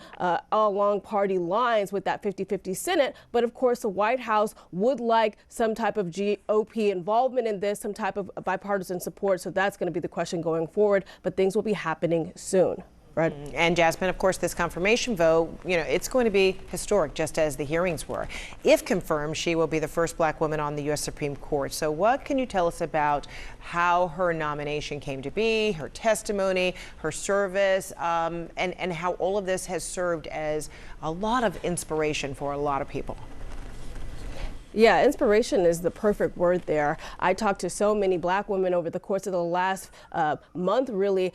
along party lines with that 50-50 Senate. But of course, the White House would like some type of GOP involvement in this, some type of bipartisan support. So that's going to be the question going forward. But things will be happening soon. Right. And Jasmine, of course, this confirmation vote, it's going to be historic, just as the hearings were. If confirmed, she will be the first black woman on the U.S. Supreme Court. So what can you tell us about how her nomination came to be, her testimony, her service, and how all of this has served as a lot of inspiration for a lot of people? Yeah, inspiration is the perfect word there. I talked to so many black women over the course of the last month, really,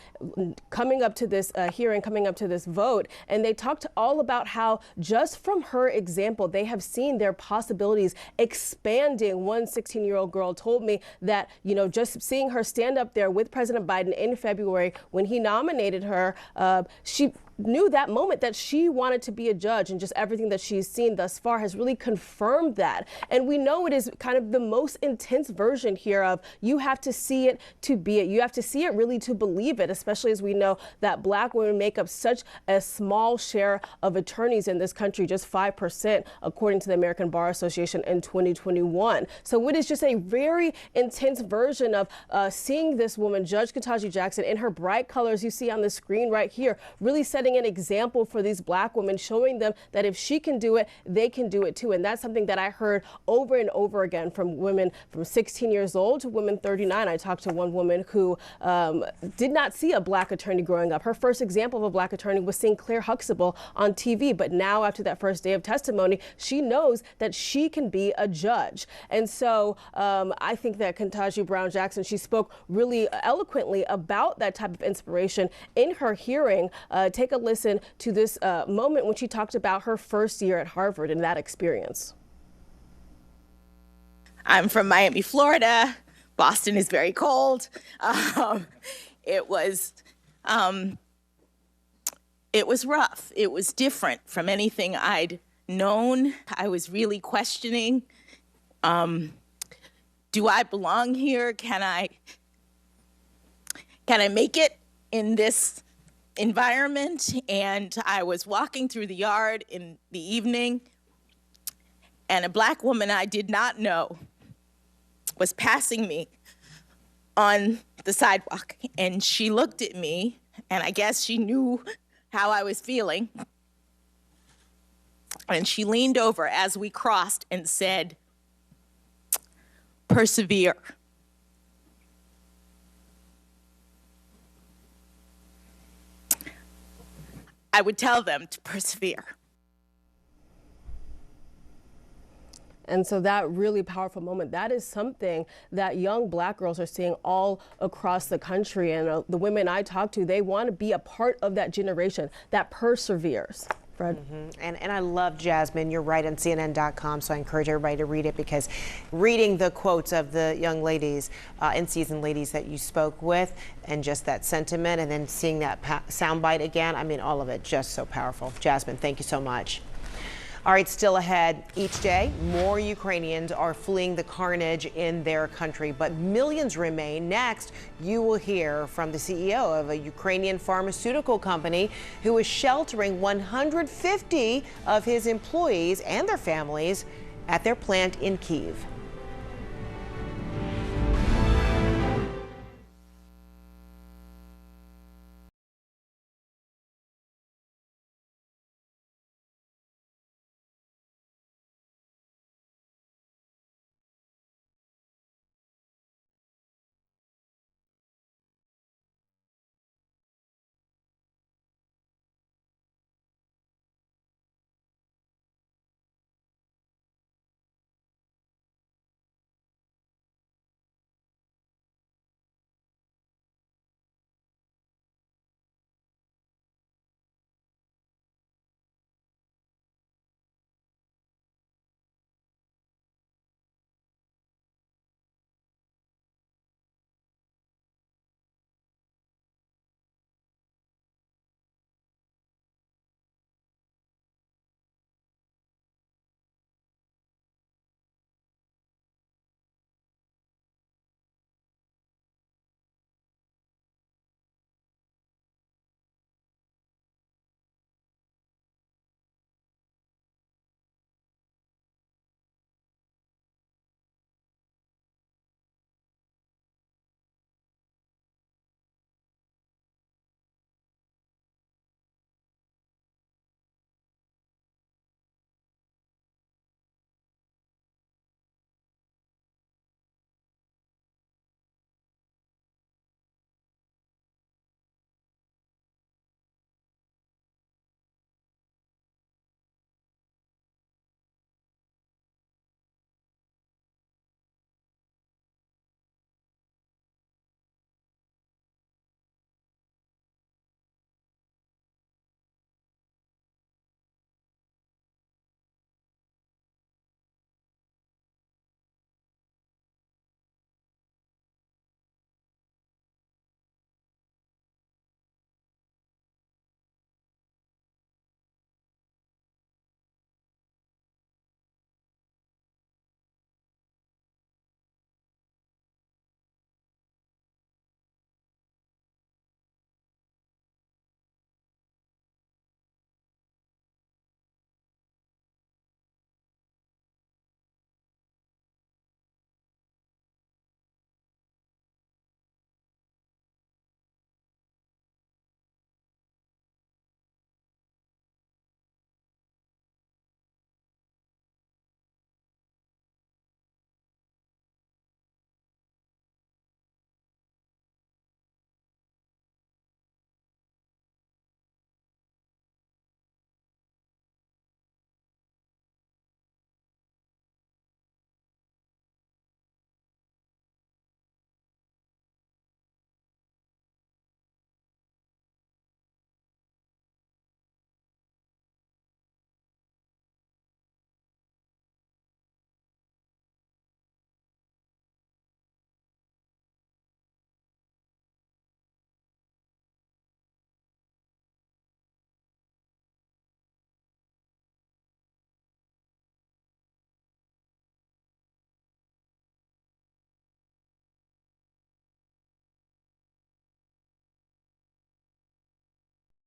coming up to this hearing, coming up to this vote, and they talked all about how just from her example, they have seen their possibilities expanding. One 16-year-old girl told me that, just seeing her stand up there with President Biden in February when he nominated her, she knew that moment that she wanted to be a judge, and just everything that she's seen thus far has really confirmed that. And we know it is kind of the most intense version here of you have to see it to be it. You have to see it really to believe it, especially as we know that black women make up such a small share of attorneys in this country, just 5%, according to the American Bar Association in 2021. So it is just a very intense version of seeing this woman, Judge Ketanji Jackson, in her bright colors you see on the screen right here, really setting an example for these black women, showing them that if she can do it, they can do it too. And that's something that I heard over and over again from women from 16 years old to women 39. I talked to one woman who did not see a black attorney growing up. Her first example of a black attorney was seeing Claire Huxtable on TV. But now, after that first day of testimony, she knows that she can be a judge. And so I think that Ketanji Brown Jackson, she spoke really eloquently about that type of inspiration in her hearing. Take a listen to this moment when she talked about her first year at Harvard and that experience. I'm from Miami, Florida. Boston is very cold. It was rough. It was different from anything I'd known. I was really questioning, do I belong here? Can I make it in this environment? And I was walking through the yard in the evening, and a black woman I did not know was passing me on the sidewalk, and she looked at me, and I guess she knew how I was feeling, and she leaned over as we crossed and said, persevere. I would tell them to persevere. And so that really powerful moment, that is something that young black girls are seeing all across the country. And the women I talk to, they want to be a part of that generation that perseveres. Fred? And I love Jasmine. You're right on CNN.com, so I encourage everybody to read it, because reading the quotes of the young ladies, in-season ladies that you spoke with, and just that sentiment, and then seeing that soundbite again, I mean, all of it just so powerful. Jasmine, thank you so much. All right, still ahead each day, more Ukrainians are fleeing the carnage in their country, but millions remain. Next, you will hear from the CEO of a Ukrainian pharmaceutical company who is sheltering 150 of his employees and their families at their plant in Kyiv.